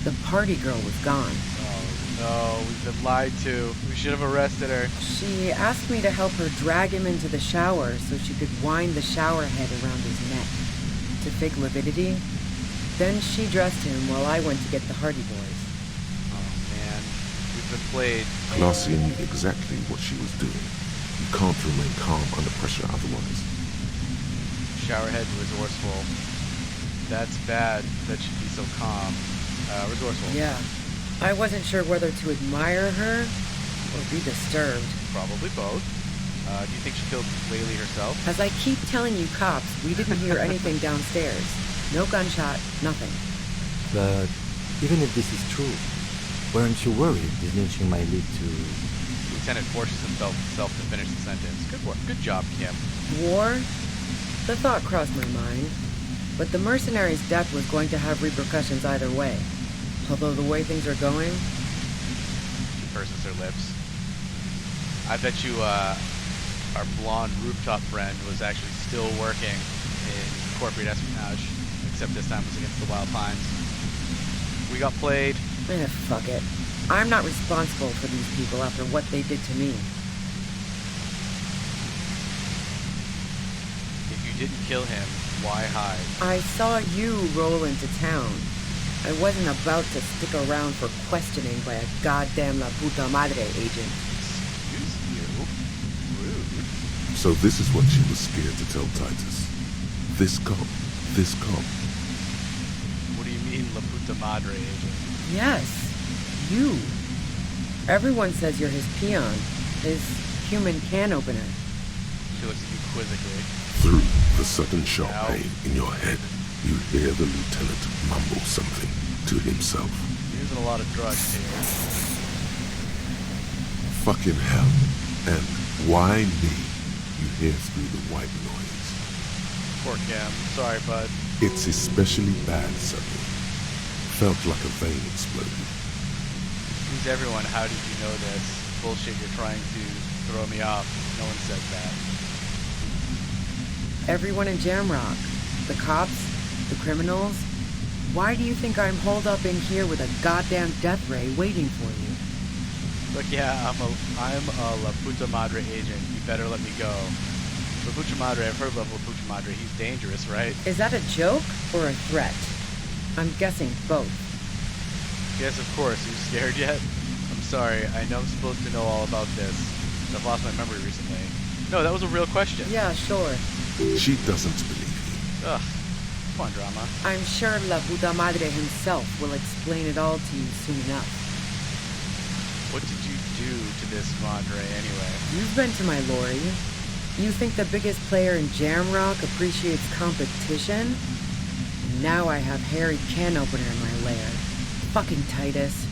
The party girl was gone. Oh, no. We've been lied to. We should have arrested her. She asked me to help her drag him into the shower so she could wind the shower head around his neck to fake lividity. Then she dressed him while I went to get the Hardy Boys. Oh, man. We've been played. Glacia knew exactly what she was doing. You can't remain calm under pressure otherwise. Showerhead resourceful. That's bad that she'd be so calm. Resourceful. Yeah. I wasn't sure whether to admire her or be disturbed. Probably both. Do you think she killed Laylee herself? As I keep telling you cops, we didn't hear anything downstairs. No gunshot, nothing. But even if this is true, weren't you worried this lynching might lead to... Lieutenant forces himself to finish the sentence. Good work. Good job, Kim. War? The thought crossed my mind. But the mercenary's death was going to have repercussions either way. Although the way things are going... She purses her lips. I bet you, our blonde rooftop friend was actually still working in corporate espionage, except this time it was against the Wild Pines. We got played. Fuck it. I'm not responsible for these people after what they did to me. If you didn't kill him, why hide? I saw you roll into town. I wasn't about to stick around for questioning by a goddamn La Puta Madre agent. Excuse you? Rude. So this is what she was scared to tell Titus. This cop. What do you mean, La Puta Madre agent? Yes, you. Everyone says you're his peon, his human can opener. She looks at you quizzically. Through the sudden sharp Ow. pain in your head, you hear the lieutenant mumble something to himself. You're using a lot of drugs here. Fucking hell. And why me? You hear through the white noise. Poor Kim. Sorry, bud. It's especially bad suddenly. Felt like a vein exploded. Who's everyone? How did you know this? Bullshit, you're trying to throw me off. No one said that. Everyone in Jamrock. The cops, the criminals. Why do you think I'm holed up in here with a goddamn death ray waiting for you? Look, yeah, I'm a La Puta Madre agent. You better let me go. La Puta Madre, I've heard of La Puta Madre. He's dangerous, right? Is that a joke or a threat? I'm guessing both. Yes, of course. Are you scared yet? I'm sorry. I know I'm supposed to know all about this. I've lost my memory recently. No, that was a real question. Yeah, sure. She doesn't believe you. Ugh. Come on, drama. I'm sure La Puta Madre himself will explain it all to you soon enough. What did you do to this Madre anyway? You've been to my lorry. You think the biggest player in Jamrock appreciates competition? Now I have hairy can opener in my lair. Fucking Titus.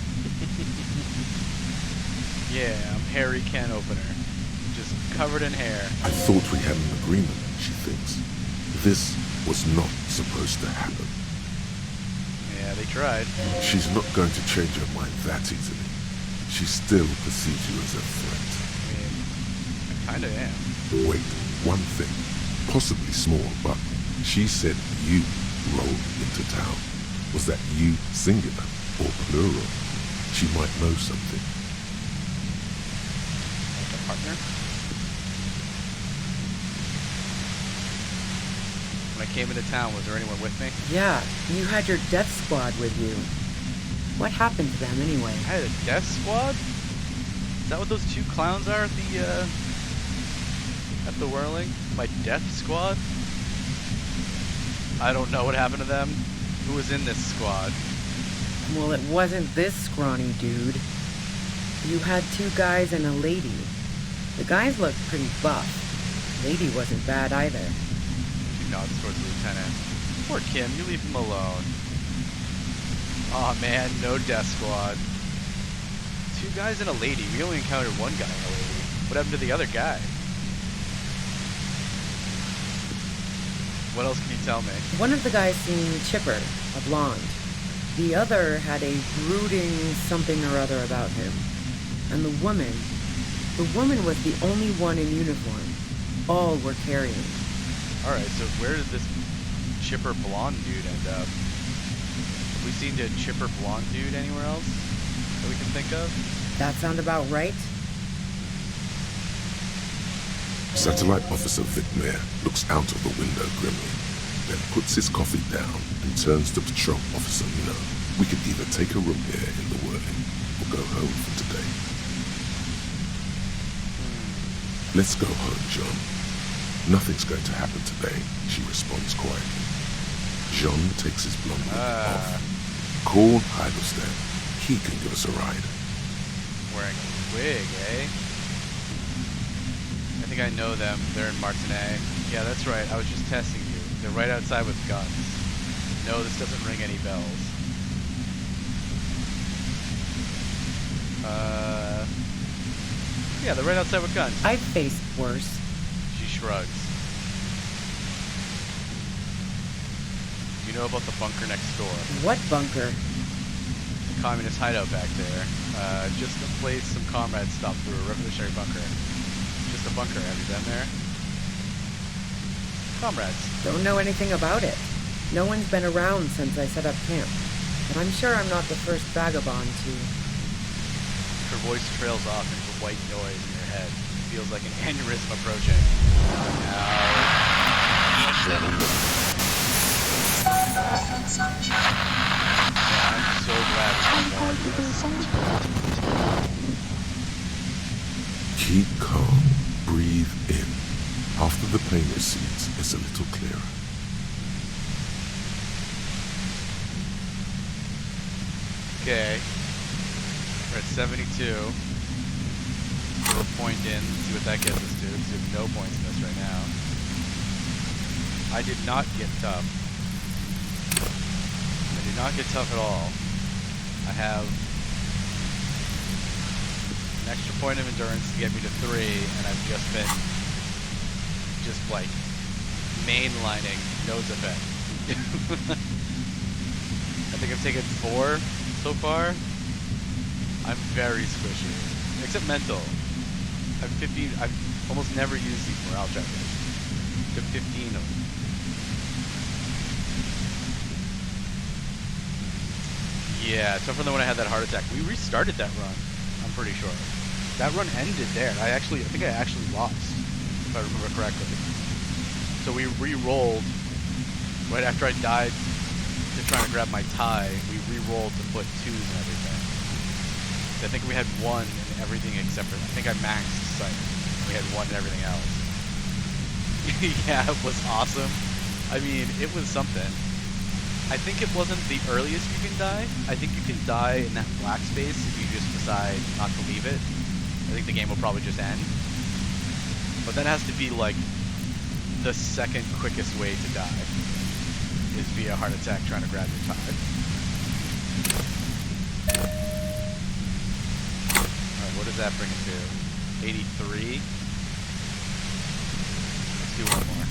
Yeah, I'm Harry Can Opener. Just covered in hair. I thought we had an agreement, she thinks. This was not supposed to happen. Yeah, they tried. She's not going to change her mind that easily. She still perceives you as a threat. I mean, I kinda am. Wait, one thing, possibly small, but she said you rolled into town. Was that you singular or plural? She might know something. Like a partner? When I came into town, was there anyone with me? Yeah, you had your death squad with you. What happened to them anyway? I had a death squad? Is that what those two clowns are at the whirling? My death squad? I don't know what happened to them. Who was in this squad? Well, it wasn't this scrawny dude. You had two guys and a lady. The guys looked pretty buff. Lady wasn't bad either. She nods towards the lieutenant. Poor Kim, you leave him alone. Aw man, no death squad. Two guys and a lady. We only encountered one guy and a lady. What happened to the other guy? What else can you tell me? One of the guys seemed chipper, a blonde. The other had a brooding something or other about him. And the woman was the only one in uniform. All were carrying. Alright, so where did this chipper blonde dude end up? Have we seen a chipper blonde dude anywhere else that we can think of? That sound about right? Satellite Officer Vicmere looks out of the window grimly, then puts his coffee down and turns to Patrol Officer Minot. We could either take a room here in the whirling or go home for today. Let's go home, John. Nothing's going to happen today, she responds quietly. John takes his blonde wig off. Call Heidelstein. He can give us a ride. Wearing a wig, eh? I think I know them. They're in Martinet. Yeah, that's right. I was just testing you. They're right outside with guns. No, this doesn't ring any bells. Yeah, they're right outside with guns. I've faced worse. She shrugs. You know about the bunker next door? What bunker? The communist hideout back there. Just a place some comrades stopped through, a revolutionary bunker. Just a bunker. Have you been there? Comrades. Don't know anything about it. No one's been around since I set up camp. But I'm sure I'm not the first vagabond to... Her voice trails off into white noise in your head. It feels like an aneurysm approaching. I'm so glad Keep calm. Breathe in. After the pain recedes, it's a little clearer. Okay. We're at 72. Throw a point in, see what that gets us to, because we have no points in this right now. I did not get tough. I did not get tough at all. I have an extra point of endurance to get me to 3, and I've just been like mainlining nose effect. I think I've taken 4 so far. I'm very squishy. Except mental. I'm Almost never use these morale checkers. Took 15 of them. Yeah, except for the when I had that heart attack. We restarted that run, I'm pretty sure. That run ended there. I think I actually lost, if I remember correctly. So we re-rolled right after I died to try to grab my tie. We re-rolled to put 2s and everything. I think we had 1 and everything except for, I think I maxed sight. We had 1 and everything else. Yeah, it was awesome. I mean, it was something. I think it wasn't the earliest you can die. I think you can die in that black space if you just decide not to leave it. I think the game will probably just end. But that has to be like the second quickest way to die, is via heart attack trying to grab your tie. Alright, what does that bring it to? 83? Let's do one more.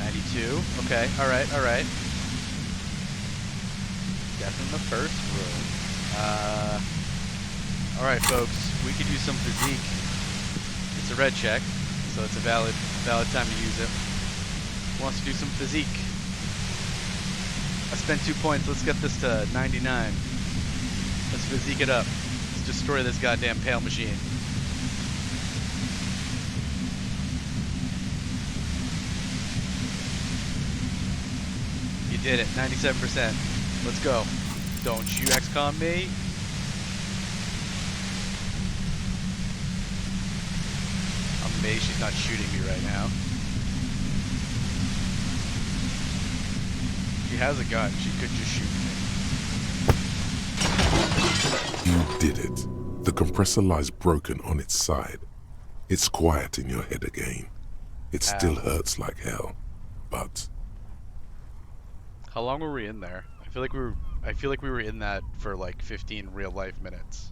92. Okay, alright, alright. Death in the first room. Alright folks, we could use some physique. It's a red check, so it's a valid time to use it. Who wants to do some physique? I spent 2 points, let's get this to 99. Let's physique it up. Let's destroy this goddamn pale machine. You did it, 97%. Let's go. Don't you XCOM me. I'm amazed she's not shooting me right now. She has a gun, she could just shoot me. You did it. The compressor lies broken on its side. It's quiet in your head again. It still hurts like hell, but... How long were we in there? I feel like we were in that for like 15 real life minutes.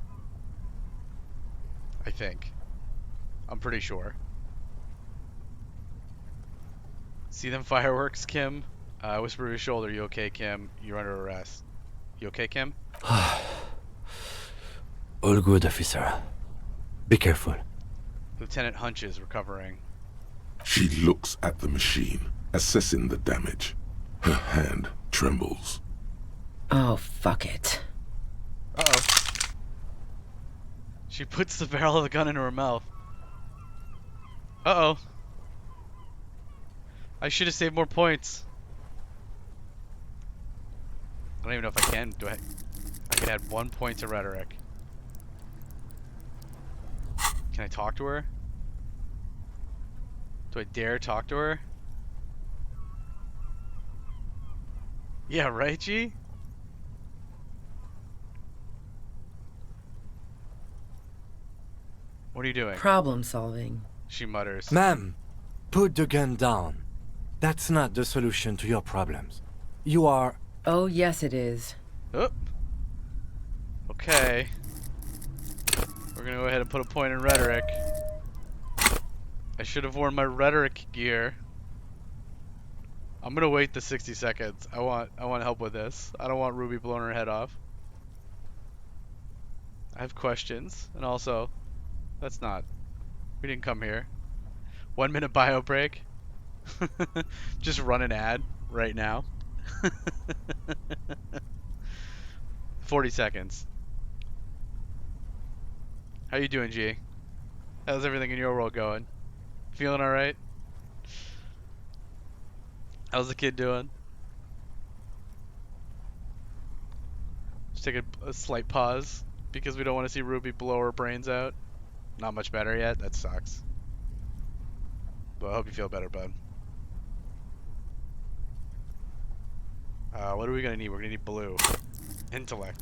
I think. I'm pretty sure. See them fireworks, Kim? Whisper to his shoulder, you okay, Kim? You're under arrest. You okay, Kim? All good, officer. Be careful. Lieutenant Hunch is recovering. She looks at the machine, assessing the damage. Her hand trembles. Oh, fuck it. Uh-oh. She puts the barrel of the gun into her mouth. Uh-oh. I should have saved more points. I don't even know if I can. I can add 1 point to rhetoric. Can I talk to her? Do I dare talk to her? Yeah, right, G? What are you doing? Problem solving. She mutters. Ma'am, put the gun down. That's not the solution to your problems. You are... Oh, yes, it is. Oh. Okay. We're gonna go ahead and put a point in rhetoric. I should have worn my rhetoric gear. I'm gonna wait the 60 seconds. I want help with this. I don't want Ruby blowing her head off. I have questions, and also, that's not. We didn't come here. 1 minute bio break. Just run an ad right now. 40 seconds. How you doing, G? How's everything in your world going? Feeling alright? How's the kid doing? Just take a slight pause because we don't want to see Ruby blow her brains out. Not much better yet? That sucks. But I hope you feel better, bud. What are we gonna need? We're gonna need blue. Intellect.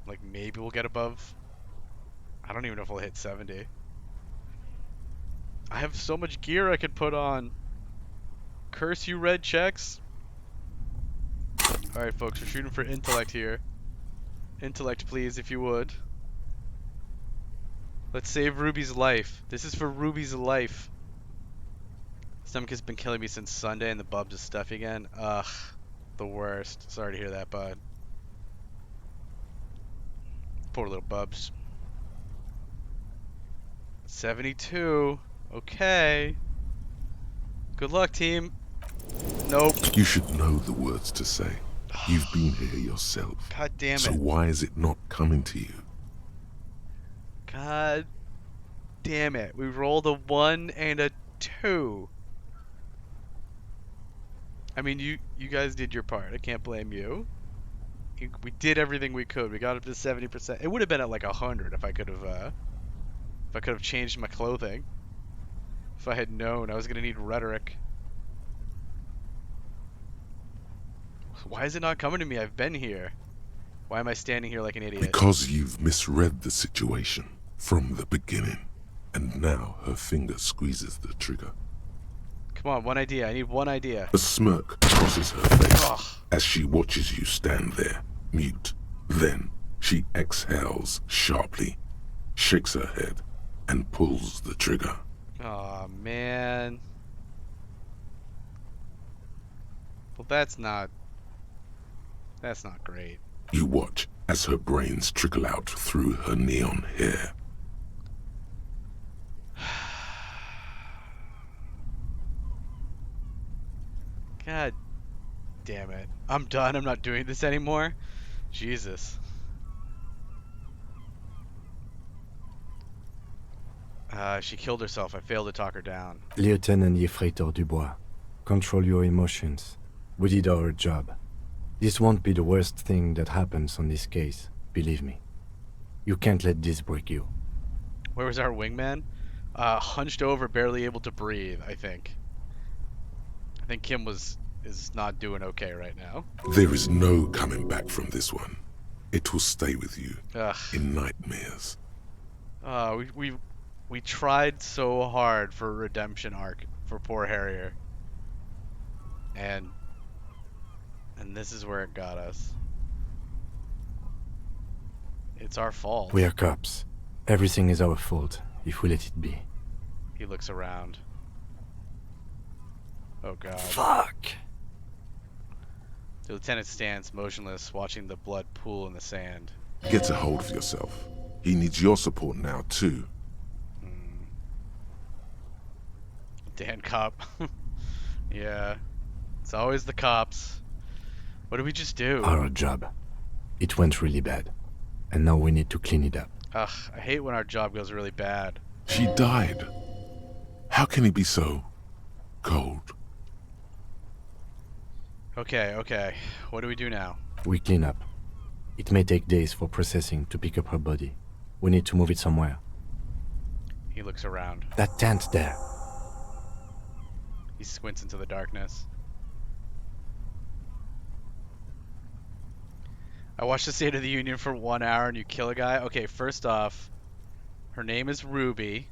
Like maybe we'll get above. I don't even know if we'll hit 70. I have so much gear I could put on. Curse you, red checks. Alright folks, we're shooting for intellect here. Intellect please, if you would. Let's save Ruby's life. This is for Ruby's life. Stomach has been killing me since Sunday and the bubs is stuffy again. Ugh, the worst. Sorry to hear that, bud. Poor little bubs. 72. Okay. Good luck, team. Nope. You should know the words to say. You've been here yourself. God damn So it. why is it not coming to you? God damn it. We rolled a 1 and a 2. I mean, you guys did your part. I can't blame you. We did everything we could. We got up to 70%. It would have been at like 100 if I could have changed my clothing. If I had known I was gonna need rhetoric. Why is it not coming to me? I've been here. Why am I standing here like an idiot? Because you've misread the situation from the beginning. And now her finger squeezes the trigger. Come on, one idea. I need one idea. A smirk crosses her face Ugh. as she watches you stand there, mute. Then she exhales sharply, shakes her head, and pulls the trigger. Aw, man. Well, that's not great. You watch as her brains trickle out through her neon hair. God damn it. I'm done. I'm not doing this anymore. Jesus. She killed herself. I failed to talk her down. Lieutenant Yefreitor Dubois, control your emotions. We did our job. This won't be the worst thing that happens on this case, believe me. You can't let this break you. Where was our wingman? Hunched over, barely able to breathe, I think. I think Kim is not doing okay right now. There is no coming back from this one. It will stay with you Ugh. in nightmares. We tried so hard for a redemption arc for poor Harrier. And this is where it got us. It's our fault. We are cops. Everything is our fault, if we let it be. He looks around. Oh god. Fuck. The lieutenant stands motionless, watching the blood pool in the sand. Get a hold of yourself. He needs your support now, too. Dan cop. Yeah. It's always the cops. What did we just do? Our job. It went really bad. And now we need to clean it up. Ugh, I hate when our job goes really bad. She died. How can he be so cold? Okay. What do we do now? We clean up. It may take days for processing to pick up her body. We need to move it somewhere. He looks around. That tent there. He squints into the darkness. I watched the State of the Union for 1 hour and you kill a guy? Okay, first off, her name is Ruby.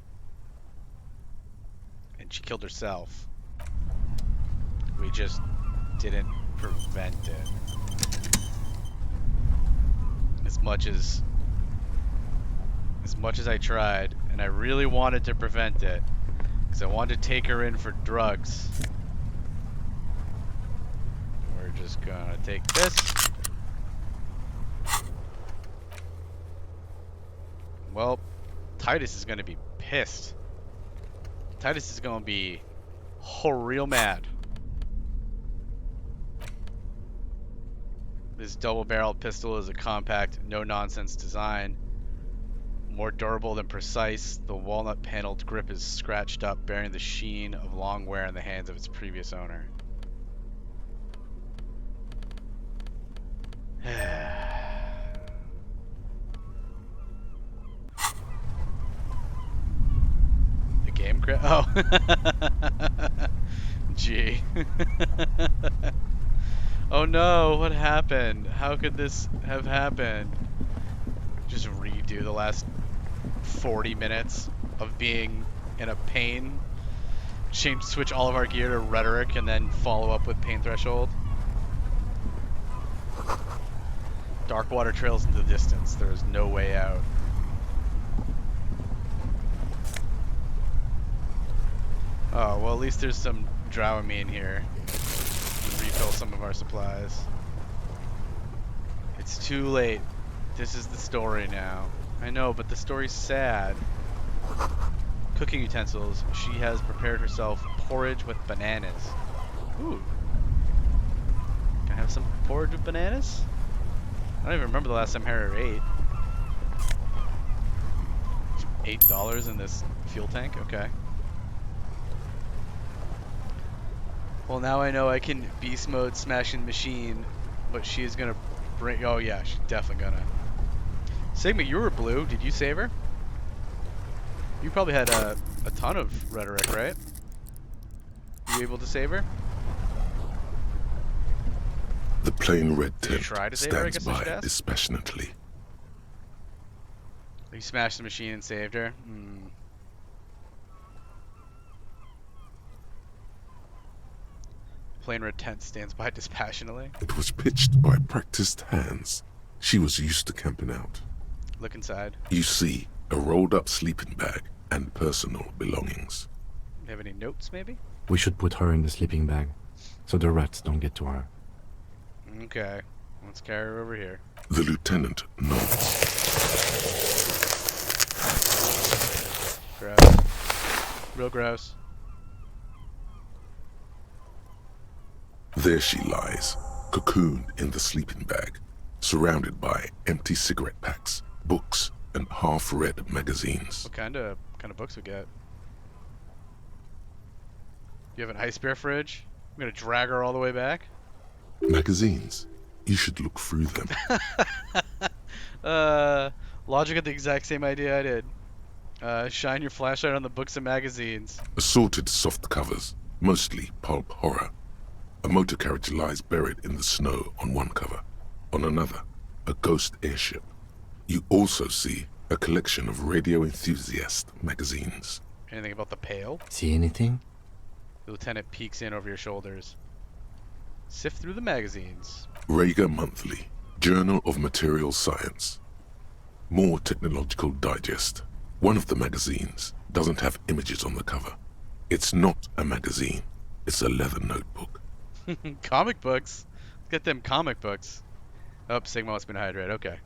And she killed herself. We just didn't prevent it. As much as I tried, and I really wanted to prevent it, because I wanted to take her in for drugs. We're just gonna take this. Well, Titus is gonna be pissed. Titus is gonna be real mad. This double-barreled pistol is a compact, no-nonsense design. More durable than precise, the walnut-paneled grip is scratched up, bearing the sheen of long wear in the hands of its previous owner. The game crash? Oh. Gee. Oh no, what happened? How could this have happened? Just redo the last 40 minutes of being in a pain. Switch all of our gear to rhetoric and then follow up with pain threshold. Dark water trails into the distance. There is no way out. Oh, well at least there's some Dramamine here. Refill some of our supplies. It's too late. This is the story now. I know, but the story's sad. Cooking utensils. She has prepared herself porridge with bananas. Ooh. Can I have some porridge with bananas? I don't even remember the last time Harrier ate. $8 in this fuel tank? Okay. Well, now I know I can beast mode smashing machine, but she is gonna bring. Oh yeah, she's definitely gonna. Sigma, you were blue. Did you save her? You probably had a ton of rhetoric, right? You able to save her? The plain red Did you tent try to save her, I stands guess I should by ask? dispassionately. You smashed the machine and saved her? Hmm. Plain red tent stands by dispassionately. It was pitched by practiced hands. She was used to camping out. Look inside. You see a rolled up sleeping bag and personal belongings. You have any notes, maybe? We should put her in the sleeping bag, so the rats don't get to her. Okay. Let's carry her over here. The lieutenant nods. Gross. Real gross. There she lies, cocooned in the sleeping bag, surrounded by empty cigarette packs, books, and half-read magazines. What kind of books we get? You have an ice bear fridge? I'm gonna drag her all the way back? Magazines. You should look through them. Logic had the exact same idea I did. Shine your flashlight on the books and magazines. Assorted soft covers, mostly pulp horror. A motor carriage lies buried in the snow on one cover. On another, a ghost airship. You also see a collection of radio enthusiast magazines. Anything about the pail? See anything? The lieutenant peeks in over your shoulders. Sift through the magazines. Rager Monthly, Journal of Material Science. More Technological Digest. One of the magazines doesn't have images on the cover. It's not a magazine. It's a leather notebook. Comic books? Let's get them comic books. Oh, Sigma must have been hydrated. Okay.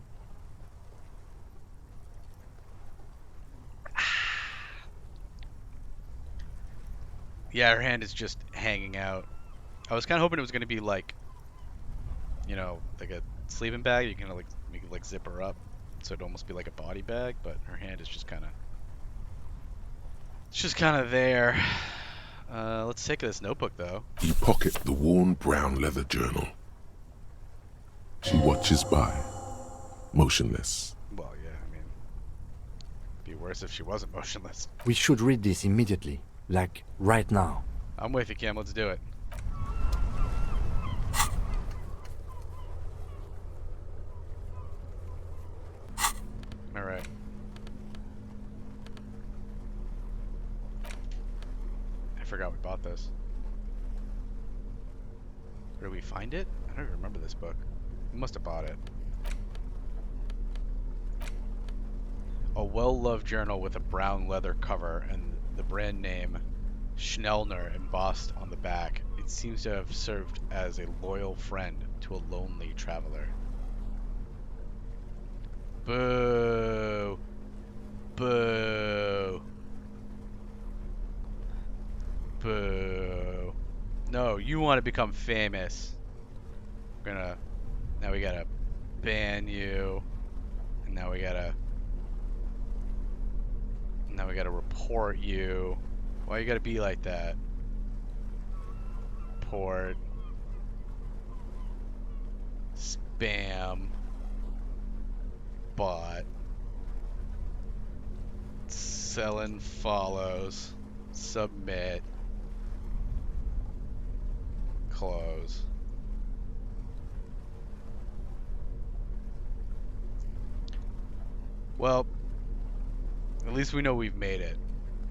Yeah, her hand is just hanging out. I was kind of hoping it was going to be like, you know, like a sleeping bag. You can like zip her up, so it'd almost be like a body bag. But her hand is just kind of, it's just kind of there. Let's take this notebook though. You pocket the worn brown leather journal. She watches by, motionless. Well, yeah, I mean, it'd be worse if she wasn't motionless. We should read this immediately, like right now. I'm with you, Cam. Let's do it. All right. I forgot we bought this. Where did we find it? I don't even remember this book. We must have bought it. A well-loved journal with a brown leather cover and the brand name Schnellner embossed on the back. It seems to have served as a loyal friend to a lonely traveler. Boo! Boo! Boo! No, you want to become famous. Now we gotta ban you, and now we gotta report you. Why you gotta be like that? Report. Spam. Bot. Selling follows. Submit. Close. Well, at least we know we've made it.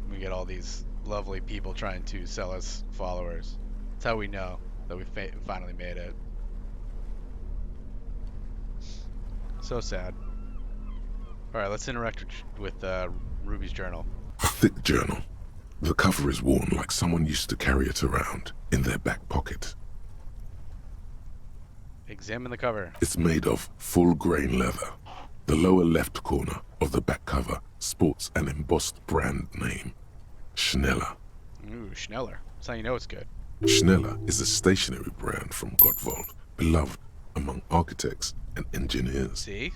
We get all these lovely people trying to sell us followers. That's how we know that we finally made it. So sad. Alright, let's interact with Ruby's journal. A thick journal. The cover is worn like someone used to carry it around in their back pocket. Examine the cover. It's made of full-grain leather, The lower left corner of the back cover sports an embossed brand name, Schneller. Ooh, Schneller. That's how you know it's good. Schneller is a stationery brand from Gottwald, beloved among architects and engineers. See?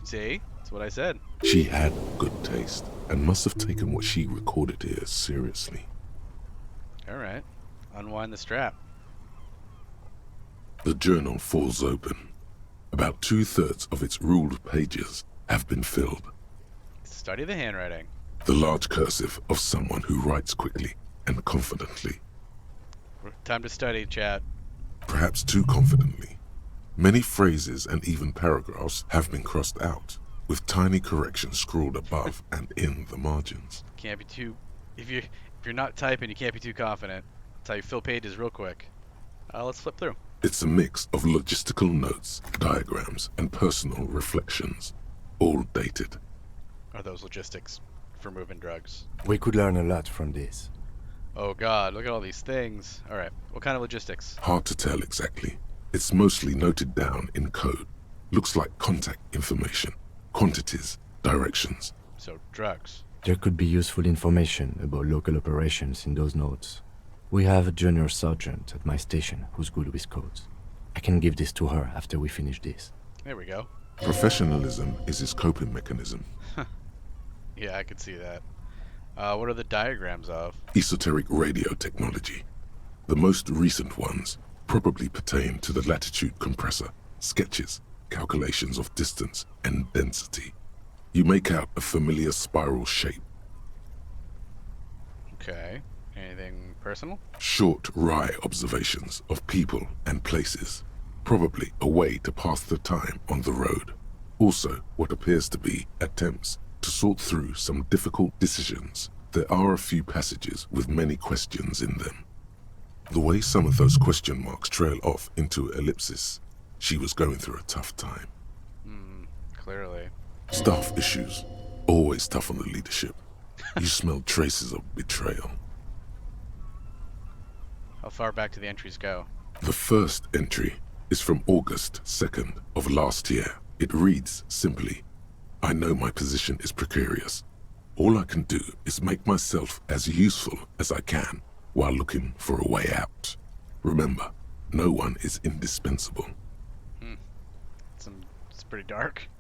That's what I said. She had good taste and must have taken what she recorded here seriously. All right. Unwind the strap. The journal falls open. About 2/3 of its ruled pages have been filled. Study the handwriting. The large cursive of someone who writes quickly and confidently. Time to study, chat. Perhaps too confidently. Many phrases and even paragraphs have been crossed out, with tiny corrections scrawled above and in the margins. Can't be too... If you're not typing, you can't be too confident. That's how you fill pages real quick. Let's flip through. It's a mix of logistical notes, diagrams, and personal reflections, all dated. Are those logistics for moving drugs? We could learn a lot from this. Oh god, look at all these things. Alright, what kind of logistics? Hard to tell exactly. It's mostly noted down in code. Looks like contact information, quantities, directions. So, drugs. There could be useful information about local operations in those notes. We have a junior sergeant at my station who's good with codes. I can give this to her after we finish this. There we go. Professionalism is his coping mechanism. Yeah, I could see that. What are the diagrams of? Esoteric radio technology. The most recent ones probably pertain to the latitude compressor, sketches, calculations of distance and density. You make out a familiar spiral shape. Okay. Anything personal? Short, wry observations of people and places. Probably a way to pass the time on the road. Also, what appears to be attempts to sort through some difficult decisions. There are a few passages with many questions in them. The way some of those question marks trail off into ellipsis, she was going through a tough time. Clearly. Staff issues. Always tough on the leadership. You smell traces of betrayal. How far back do the entries go? The first entry is from August 2nd of last year. It reads simply, I know my position is precarious. All I can do is make myself as useful as I can while looking for a way out. Remember, no one is indispensable. It's pretty dark.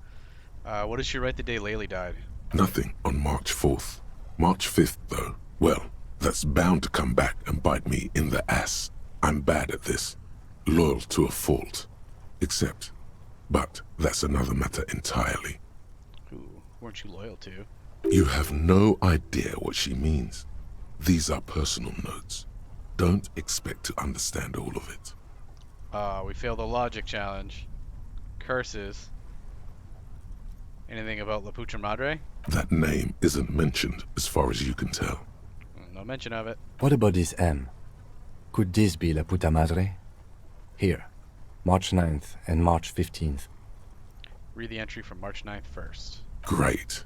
What did she write the day Laylee died? Nothing on March 4th. March 5th, though, well, that's bound to come back and bite me in the ass. I'm bad at this. Loyal to a fault. But that's another matter entirely. Who weren't you loyal to? You have no idea what she means. These are personal notes. Don't expect to understand all of it. We failed the logic challenge. Curses. Anything about La Pucha Madre? That name isn't mentioned as far as you can tell. No mention of it. What about this M? Could this be La Puta Madre? Here, March 9th and March 15th. Read the entry from March 9th first. Great.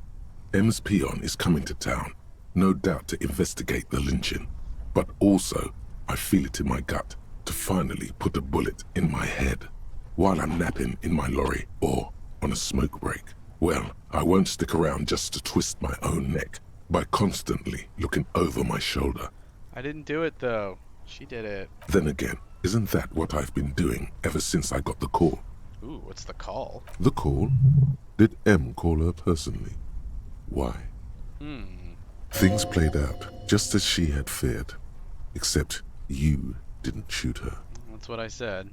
M's peon is coming to town, no doubt to investigate the lynching. But also, I feel it in my gut to finally put a bullet in my head while I'm napping in my lorry or on a smoke break. Well, I won't stick around just to twist my own neck by constantly looking over my shoulder. I didn't do it, though. She did it. Then again, isn't that what I've been doing ever since I got the call? Ooh, what's the call? The call? Did M call her personally? Why? Things played out just as she had feared. Except you didn't shoot her. That's what I said.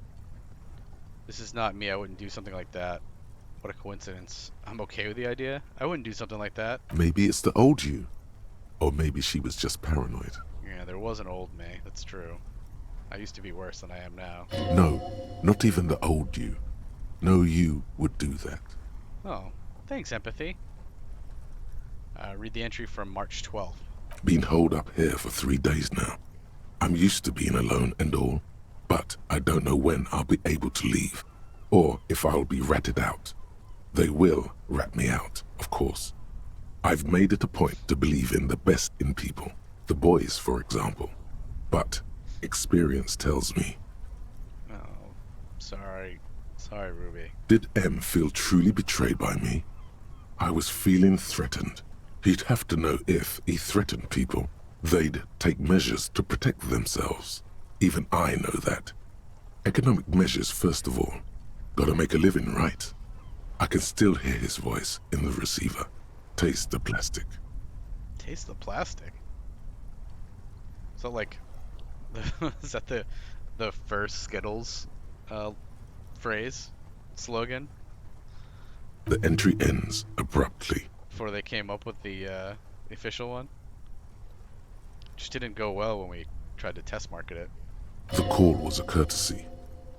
This is not me. I wouldn't do something like that. What a coincidence. I'm okay with the idea. I wouldn't do something like that. Maybe it's the old you. Or maybe she was just paranoid. Yeah, there was an old me. That's true. I used to be worse than I am now. No, not even the old you. No you would do that. Oh, thanks, empathy. Read the entry from March 12th. Been holed up here for 3 days now. I'm used to being alone and all, but I don't know when I'll be able to leave, or if I'll be ratted out. They will rat me out, of course. I've made it a point to believe in the best in people, the boys, for example. But experience tells me. Oh, sorry. Sorry, Ruby. Did M feel truly betrayed by me? I was feeling threatened. He'd have to know if he threatened people, they'd take measures to protect themselves. Even I know that. Economic measures, first of all. Gotta make a living, right? I can still hear his voice in the receiver. Taste the plastic. Taste the plastic. Is that like, is that the first Skittles phrase, slogan, The entry ends abruptly. before they came up with the official one? Just didn't go well when we tried to test market it. The call was a courtesy.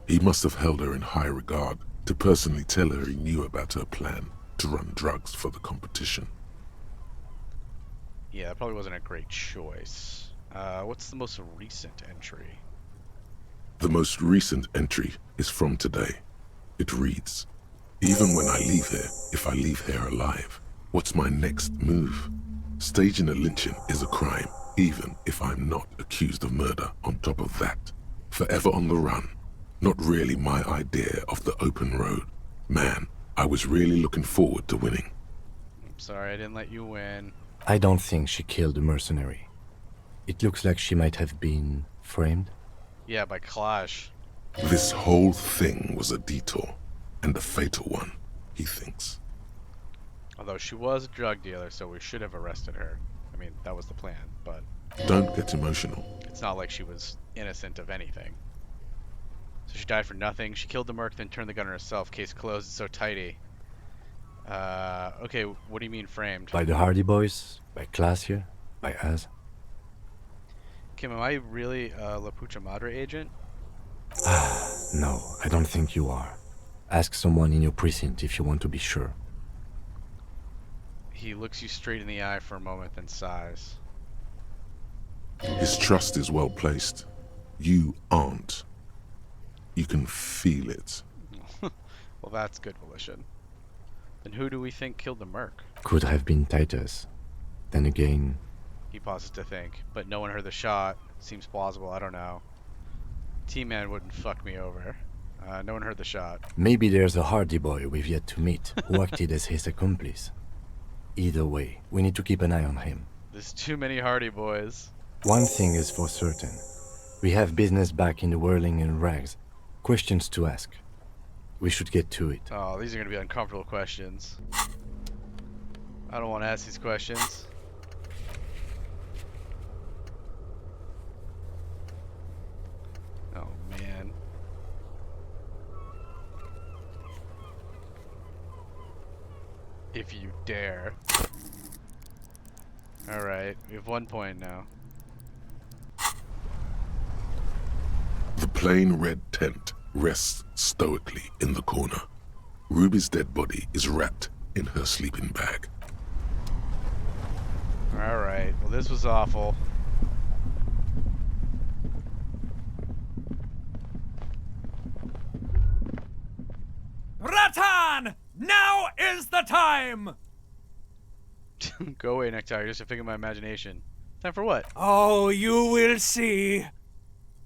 He must have held her in high regard to personally tell her he knew about her plan to run drugs for the competition. Yeah, that probably wasn't a great choice. What's the most recent entry? The most recent entry is from today. It reads, "Even when I leave here, if I leave here alive, what's my next move? Staging a lynching is a crime, even if I'm not accused of murder on top of that. Forever on the run. Not really my idea of the open road. Man, I was really looking forward to winning." I'm sorry I didn't let you win. I don't think she killed the mercenary. It looks like she might have been framed. Yeah, by Clash. This whole thing was a detour, and a fatal one, he thinks. Although she was a drug dealer, so we should have arrested her. I mean, that was the plan, but Don't get emotional. it's not like she was innocent of anything. So she died for nothing. She killed the merc, then turned the gun on herself. Case closed. It's so tidy. Okay, what do you mean framed? By the Hardy Boys? By Classier? By us? Kim, am I really a La Pucha Madre agent? No, I don't think you are. Ask someone in your precinct if you want to be sure. He looks you straight in the eye for a moment, then sighs. His trust is well placed. You aren't. You can feel it. Well, that's good volition. Then who do we think killed the merc? Could have been Titus. Then again, He pauses to think, but no one heard the shot. Seems plausible, I don't know. T-Man wouldn't fuck me over. No one heard the shot. maybe there's a Hardy Boy we've yet to meet who acted as his accomplice. Either way, we need to keep an eye on him. There's too many Hardy Boys. One thing is for certain. We have business back in the whirling and rags. Questions to ask. We should get to it. Oh, these are gonna be uncomfortable questions. I don't want to ask these questions. Oh man. If you dare. Alright, we have 1 point now. The plain red tent rests stoically in the corner. Ruby's dead body is wrapped in her sleeping bag. Alright, well this was awful. Ratan! Now is the time! Go away, Nectar, just a figure of my imagination. Time for what? Oh, you will see.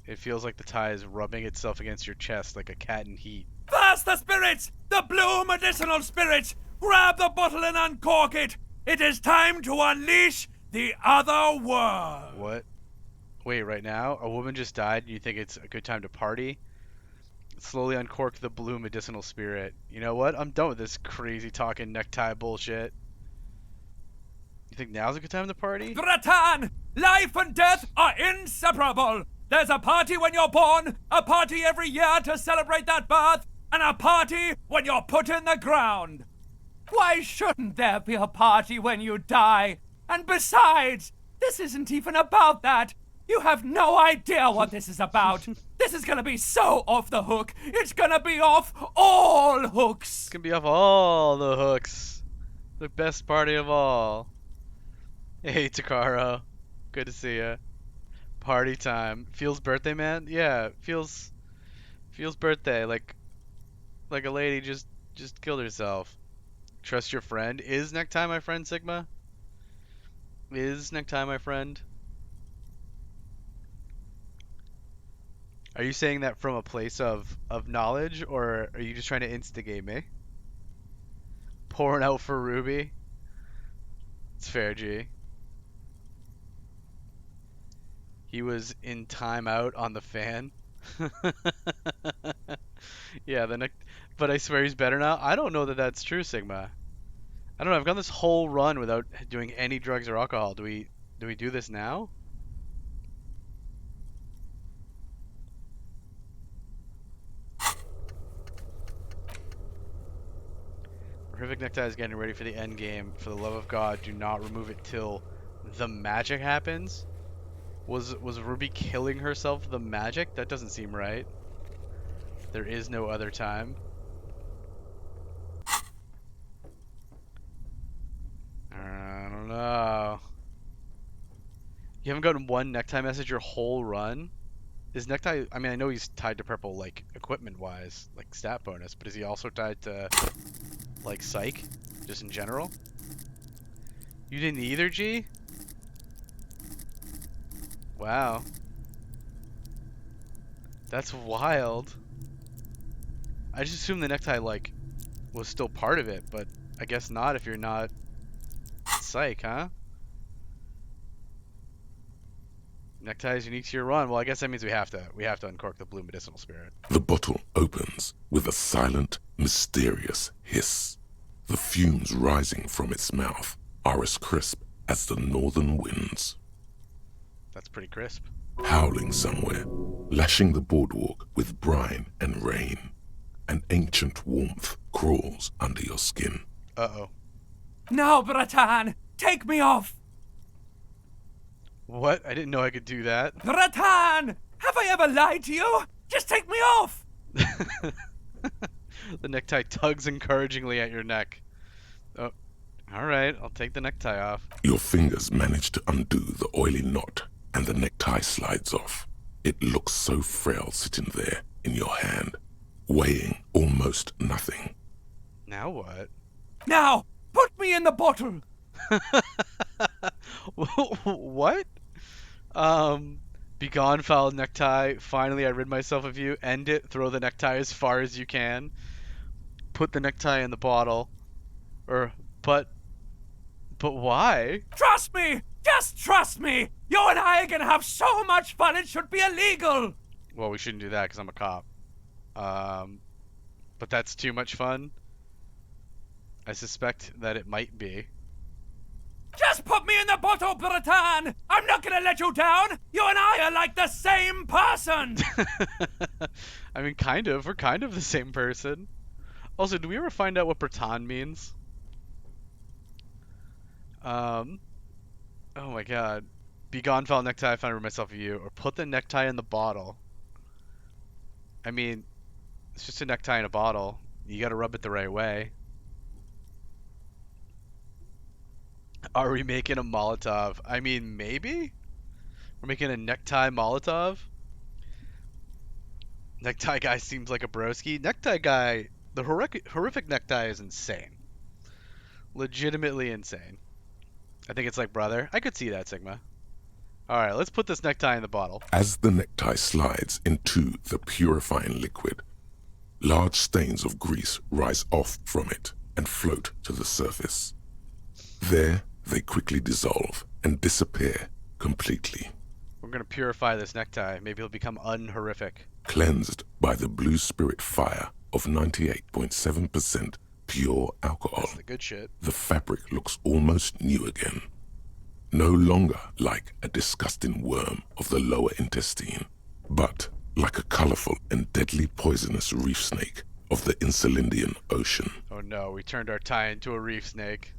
It feels like the tie is rubbing itself against your chest like a cat in heat. Fast the spirits! The blue medicinal spirits! Grab the bottle and uncork it! It is time to unleash the other world! What? Wait, right now? A woman just died and you think it's a good time to party? Slowly uncork the blue medicinal spirit. You know what? I'm done with this crazy talking necktie bullshit. You think now's a good time to party? Ratan! Life and death are inseparable! There's a party when you're born, a party every year to celebrate that birth, and a party when you're put in the ground. Why shouldn't there be a party when you die? And besides, this isn't even about that. You have no idea what this is about. This is gonna be so off the hook. It's gonna be off all hooks. It's gonna be off all the hooks. The best party of all. Hey, Takaro. Good to see ya. Party time. Feels birthday, man? Yeah, feels birthday. Like a lady just killed herself. Trust your friend. Is necktie my friend, Sigma? Is necktie my friend? Are you saying that from a place of knowledge, or are you just trying to instigate me? Pouring out for Ruby. It's fair, G. He was in timeout on the fan. Yeah, but I swear he's better now. I don't know that that's true, Sigma. I don't know. I've gone this whole run without doing any drugs or alcohol. Do we do this now? Horrific Necktie is getting ready for the end game. For the love of God, do not remove it till the magic happens. Was Ruby killing herself the magic? That doesn't seem right. There is no other time. I don't know. You haven't gotten one necktie message your whole run? Is necktie? I mean, I know he's tied to purple, like equipment-wise, like stat bonus, but is he also tied to like psych, just in general? You didn't either, G? Wow. That's wild. I just assumed the necktie like was still part of it, but I guess not if you're not psych, huh? Necktie is unique to your run. Well, I guess that means we have to uncork the blue medicinal spirit. The bottle opens with a silent, mysterious hiss. The fumes rising from its mouth are as crisp as the northern winds. That's pretty crisp. Howling somewhere, lashing the boardwalk with brine and rain. An ancient warmth crawls under your skin. Uh-oh. Now, Bratan, take me off! What? I didn't know I could do that. Bratan! Have I ever lied to you? Just take me off! The necktie tugs encouragingly at your neck. Oh, alright, I'll take the necktie off. Your fingers manage to undo the oily knot, and the necktie slides off. It looks so frail sitting there in your hand, weighing almost nothing. Now what? Now, put me in the bottle! What? Be gone, foul necktie. Finally, I rid myself of you. End it. Throw the necktie as far as you can. Put the necktie in the bottle. But why? Trust me! Just trust me! You and I are gonna have so much fun it should be illegal! Well, we shouldn't do that because I'm a cop. But that's too much fun. I suspect that it might be. Just put me in the bottle, Bratan! I'm not gonna let you down! You and I are like the same person! I mean, kind of. We're kind of the same person. Also, do we ever find out what Breton means? Oh my god. Be gone, foul necktie, I found rid myself of you. Or put the necktie in the bottle. I mean, it's just a necktie in a bottle. You gotta rub it the right way. Are we making a Molotov? I mean, maybe? We're making a necktie Molotov? Necktie guy seems like a broski. Necktie guy, the horrific necktie is insane. Legitimately insane. I think it's like brother. I could see that, Sigma. Alright, let's put this necktie in the bottle. As the necktie slides into the purifying liquid, large stains of grease rise off from it and float to the surface. There, they quickly dissolve and disappear completely. We're gonna purify this necktie. Maybe he'll become unhorrific. Cleansed by the blue spirit fire of 98.7% pure alcohol, That's the good shit. the fabric looks almost new again. No longer like a disgusting worm of the lower intestine, but like a colorful and deadly poisonous reef snake of the Insulindian Ocean. Oh no, we turned our tie into a reef snake.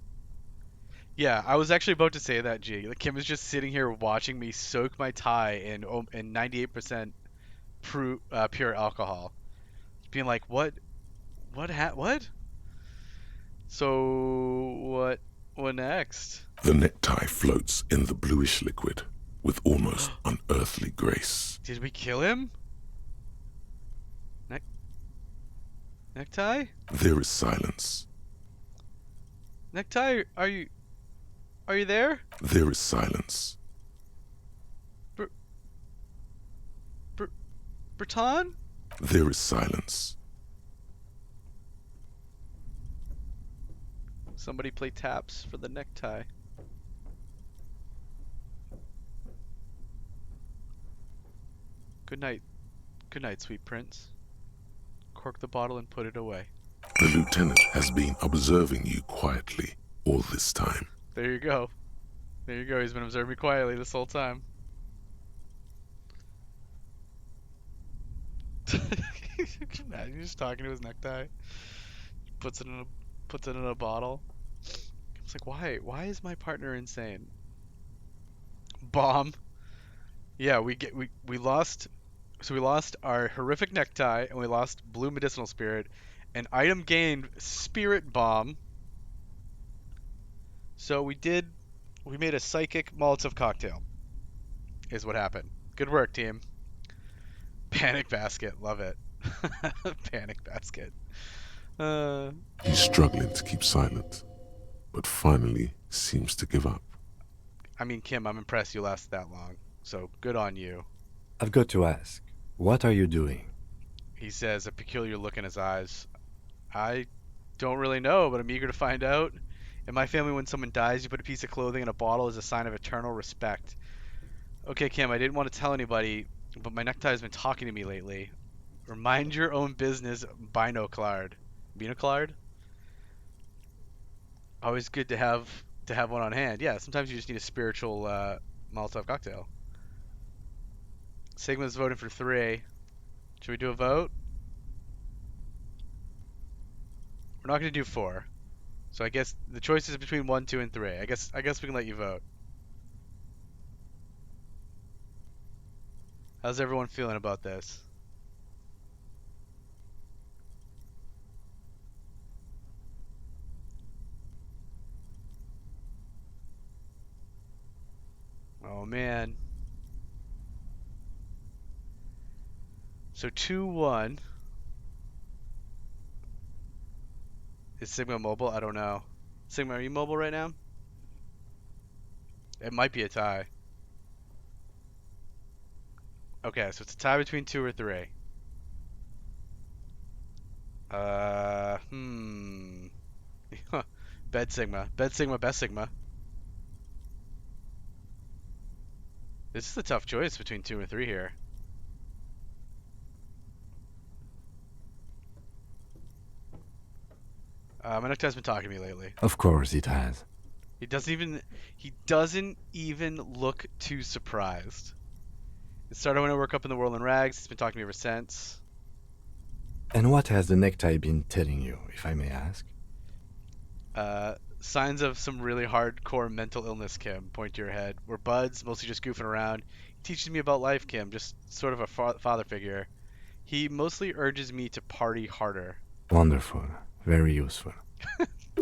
Yeah, I was actually about to say that, G. Like, Kim was just sitting here watching me soak my tie in 98% pure alcohol. Being like, what? What? So, what next? The necktie floats in the bluish liquid with almost unearthly grace. Did we kill him? Necktie? There is silence. Necktie, are you there? There is silence. Breton? There is silence. Somebody play taps for the necktie. Good night. Good night, sweet prince. Cork the bottle and put it away. The lieutenant has been observing you quietly all this time. There you go. There you go. He's been observing me quietly this whole time. Imagine just talking to his necktie. Puts it in a bottle. It's like, why? Why is my partner insane? Bomb. Yeah, we lost. So we lost our horrific necktie, and we lost blue medicinal spirit. An item gained spirit bomb. So we made a psychic Molotov cocktail. Is what happened. Good work, team. Panic basket, love it. Panic basket. He's struggling to keep silent, but finally seems to give up. I mean, Kim, I'm impressed you lasted that long. So good on you. I've got to ask, what are you doing? He says, a peculiar look in his eyes. I don't really know, but I'm eager to find out. In my family, when someone dies, you put a piece of clothing in a bottle as a sign of eternal respect. Okay, Kim, I didn't want to tell anybody, but my necktie has been talking to me lately. Mind your own business, Binoclard. Binoclard? Always good to have one on hand. Yeah, sometimes you just need a spiritual Molotov cocktail. Sigma's voting for 3. Should we do a vote? We're not going to do 4. So I guess the choice is between 1, 2, and 3. I guess we can let you vote. How's everyone feeling about this? Oh man. So 2-1. Is Sigma mobile? I don't know. Sigma, are you mobile right now? It might be a tie. Okay, so it's a tie between 2 or 3. Bed Sigma. Bed Sigma, best Sigma. This is a tough choice between 2 and 3 here. My necktie been talking to me lately. Of course it has. He doesn't even look too surprised. It started when I woke up in the world in rags. He's been talking to me ever since. And what has the necktie been telling you, if I may ask? Signs of some really hardcore mental illness, Kim. Point to your head. We're buds, mostly just goofing around. He teaches me about life, Kim, just sort of a father figure. He mostly urges me to party harder. Wonderful. Very useful.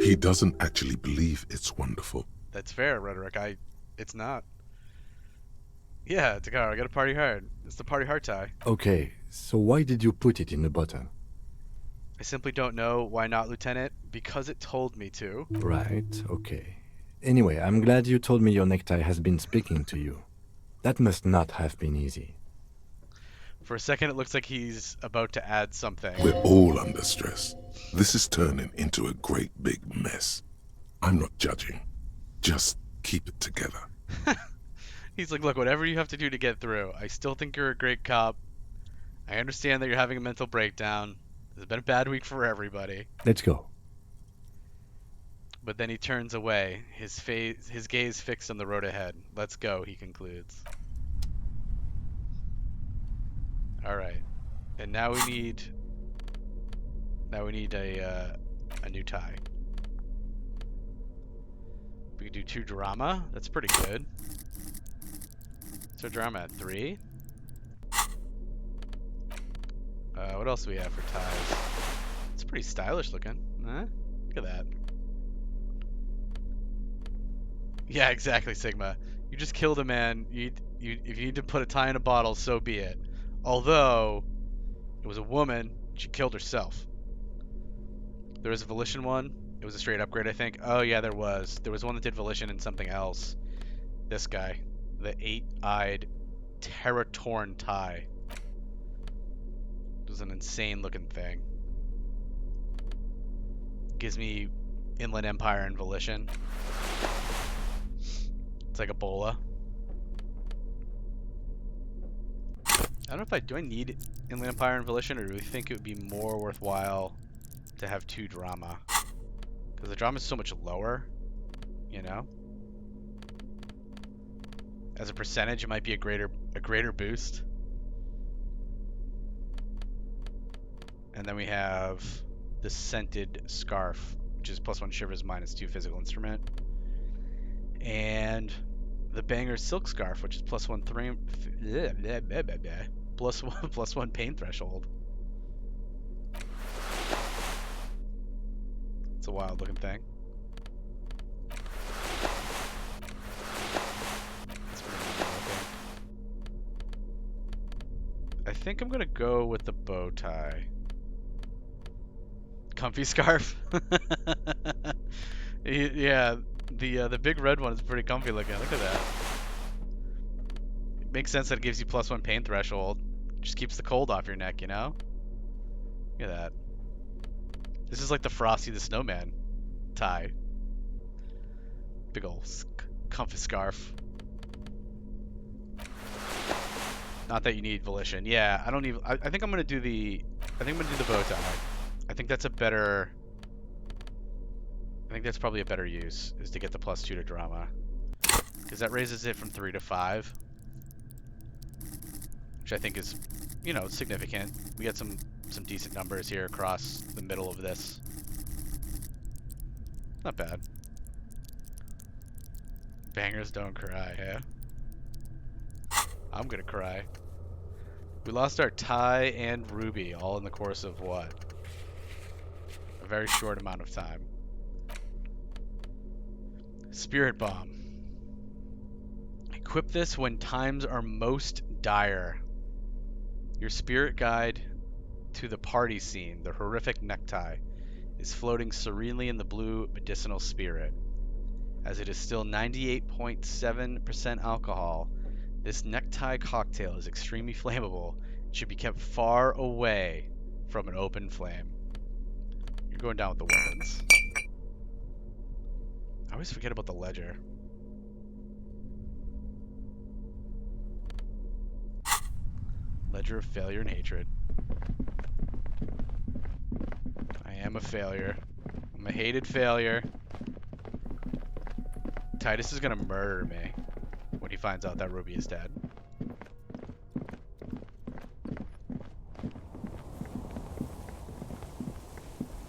He doesn't actually believe it's wonderful. That's fair, Rhetoric. It's not. Yeah, Takara, I gotta party hard. It's the party hard tie. Okay, so why did you put it in the bottle? I simply don't know. Why not, Lieutenant? Because it told me to. Right, okay. Anyway, I'm glad you told me your necktie has been speaking to you. That must not have been easy. For a second, it looks like he's about to add something. We're all under stress. This is turning into a great big mess. I'm not judging. Just keep it together. He's like, look, whatever you have to do to get through. I still think you're a great cop. I understand that you're having a mental breakdown. It's been a bad week for everybody. Let's go. But then he turns away, his gaze fixed on the road ahead. Let's go, he concludes. All right, and now we need a new tie. We can do 2 drama. That's pretty good. So drama at 3. What else do we have for ties? It's pretty stylish looking. Huh? Look at that. Yeah, exactly, Sigma. You just killed a man. If you need to put a tie in a bottle, so be it. Although, it was a woman, she killed herself. There was a Volition one. It was a straight upgrade, I think. Oh, yeah, there was. There was one that did Volition and something else. This guy. The 8-eyed Terratorn tie. It was an insane looking thing. Gives me Inland Empire and Volition. It's like Ebola. I don't know if do I need Inland Empire and Volition, or do we think it would be more worthwhile to have 2 drama? Because the drama is so much lower, you know? As a percentage, it might be a greater boost. And then we have the Scented Scarf, which is +1 Shivers, -2 physical instrument. And the Banger Silk Scarf, which is +1 +1 pain threshold. It's a wild looking thing. It's pretty wild looking. I think I'm gonna go with the bow tie. Comfy scarf. Yeah, the big red one is pretty comfy looking. Look at that. It makes sense that it gives you +1 pain threshold. Just keeps the cold off your neck, you know? Look at that. This is like the Frosty the Snowman tie. Big ol' comfy scarf. Not that you need Volition. Yeah, I don't need. I think I'm gonna do the. I think I'm gonna do the bow tie. I think that's a better. I think that's probably a better use, is to get the +2 to drama, because that raises it from 3 to 5, which I think is, you know, significant. We got some decent numbers here across the middle of this. Not bad. Bangers don't cry, yeah. I'm gonna cry. We lost our Ty and Ruby all in the course of what? A very short amount of time. Spirit Bomb. Equip this when times are most dire. Your spirit guide to the party scene, the horrific necktie, is floating serenely in the blue medicinal spirit. As it is still 98.7% alcohol, this necktie cocktail is extremely flammable and should be kept far away from an open flame. You're going down with the weapons. I always forget about the ledger. Ledger of failure and hatred. I am a failure. I'm a hated failure. Titus is gonna murder me when he finds out that Ruby is dead.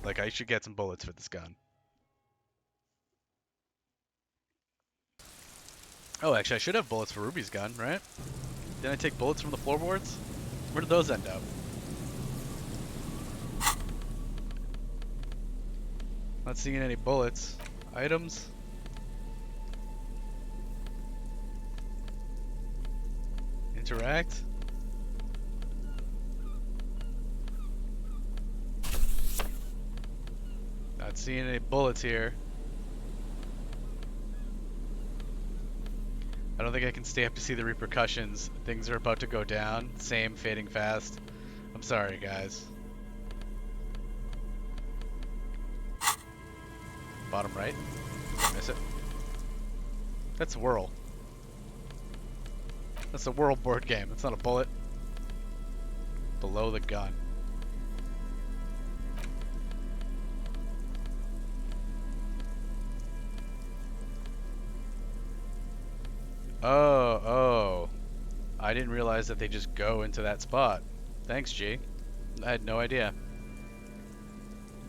Like, I should get some bullets for this gun. Oh, actually, I should have bullets for Ruby's gun, right? Didn't I take bullets from the floorboards? Where did those end up? Not seeing any bullets. Items? Interact? Not seeing any bullets here. I don't think I can stay up to see the repercussions. Things are about to go down. Same, fading fast. I'm sorry, guys. Bottom right. Did I miss it? That's Whirl. That's a Whirl board game. That's not a bullet. Below the gun. Oh. I didn't realize that they just go into that spot. Thanks, G. I had no idea.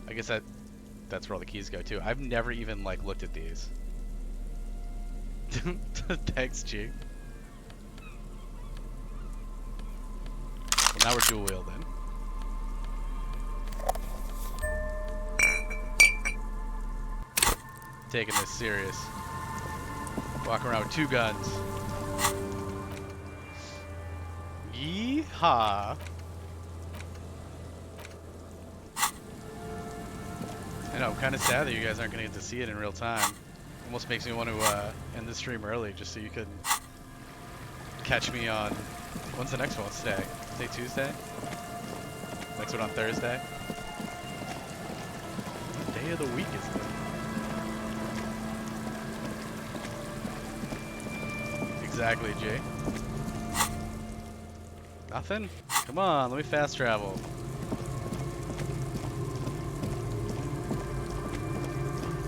I guess that's where all the keys go too. I've never even like looked at these. Thanks, G. Well, now we're dual wielding. Taking this serious. Walking around with 2 guns. Yeehaw! I know, I'm kind of sad that you guys aren't going to get to see it in real time. Almost makes me want to end the stream early just so you could catch me on... When's the next one? Today? Today Tuesday? Next one on Thursday? What day of the week is it? Exactly, Jay. Nothing? Come on, let me fast travel.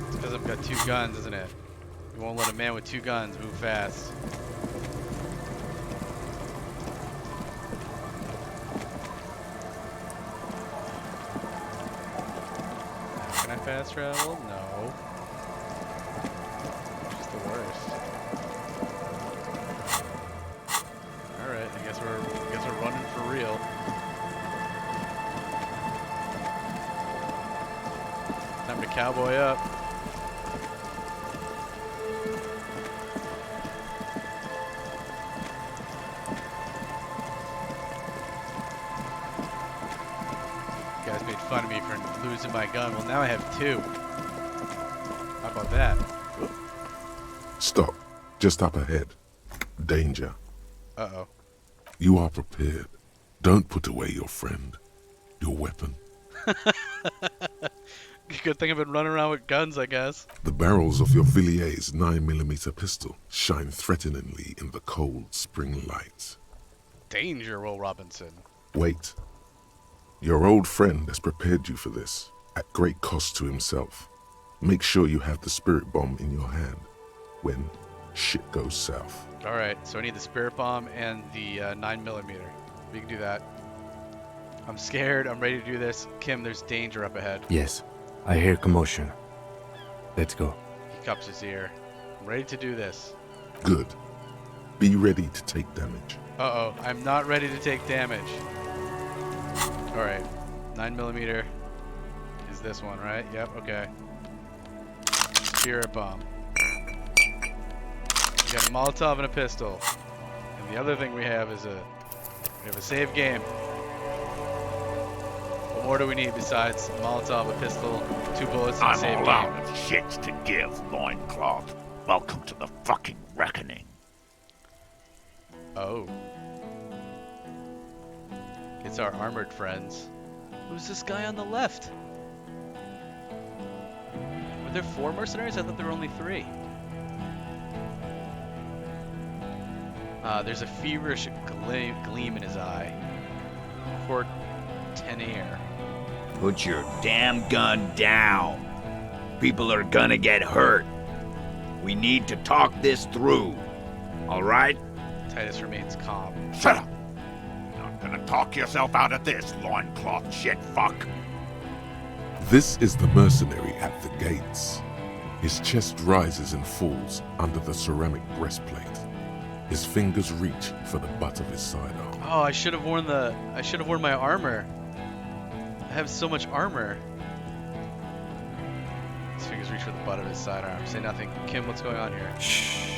It's because I've got 2 guns, isn't it? You won't let a man with 2 guns move fast. Can I fast travel? No. Just the worst. Alright, I guess we're running for real. Time to cowboy up. You guys made fun of me for losing my gun. Well, now I have 2. How about that? Stop. Just up ahead. Danger. Uh-oh. You are prepared. Don't put away your friend. Your weapon. Good thing I've been running around with guns, I guess. The barrels of your Villiers 9mm pistol shine threateningly in the cold spring light. Danger, Will Robinson. Wait. Your old friend has prepared you for this, at great cost to himself. Make sure you have the spirit bomb in your hand when shit goes south. Alright, so I need the spirit bomb and the 9mm. We can do that. I'm scared. I'm ready to do this. Kim, there's danger up ahead. Yes, I hear commotion. Let's go. He cups his ear. I'm ready to do this. Good. Be ready to take damage. Uh-oh, I'm not ready to take damage. Alright, 9mm is this one, right? Yep, okay. Spirit bomb. We got a Molotov and a pistol. And the other thing we have is we have a save game. What more do we need besides a Molotov, a pistol, 2 bullets, and a save I'm game? all out of shit to give, loincloth. Welcome to the fucking reckoning. Oh. It's our armored friends. Who's this guy on the left? Were there 4 mercenaries? I thought there were only 3. There's a feverish gleam in his eye. Court tenere. Put your damn gun down. People are gonna get hurt. We need to talk this through. All right? Titus remains calm. Shut up. Not gonna talk yourself out of this, loincloth shit fuck. This is the mercenary at the gates. His chest rises and falls under the ceramic breastplate. His fingers reach for the butt of his sidearm. Oh, I should have worn my armor. I have so much armor. His fingers reach for the butt of his sidearm. Say nothing. Kim, what's going on here? Shh.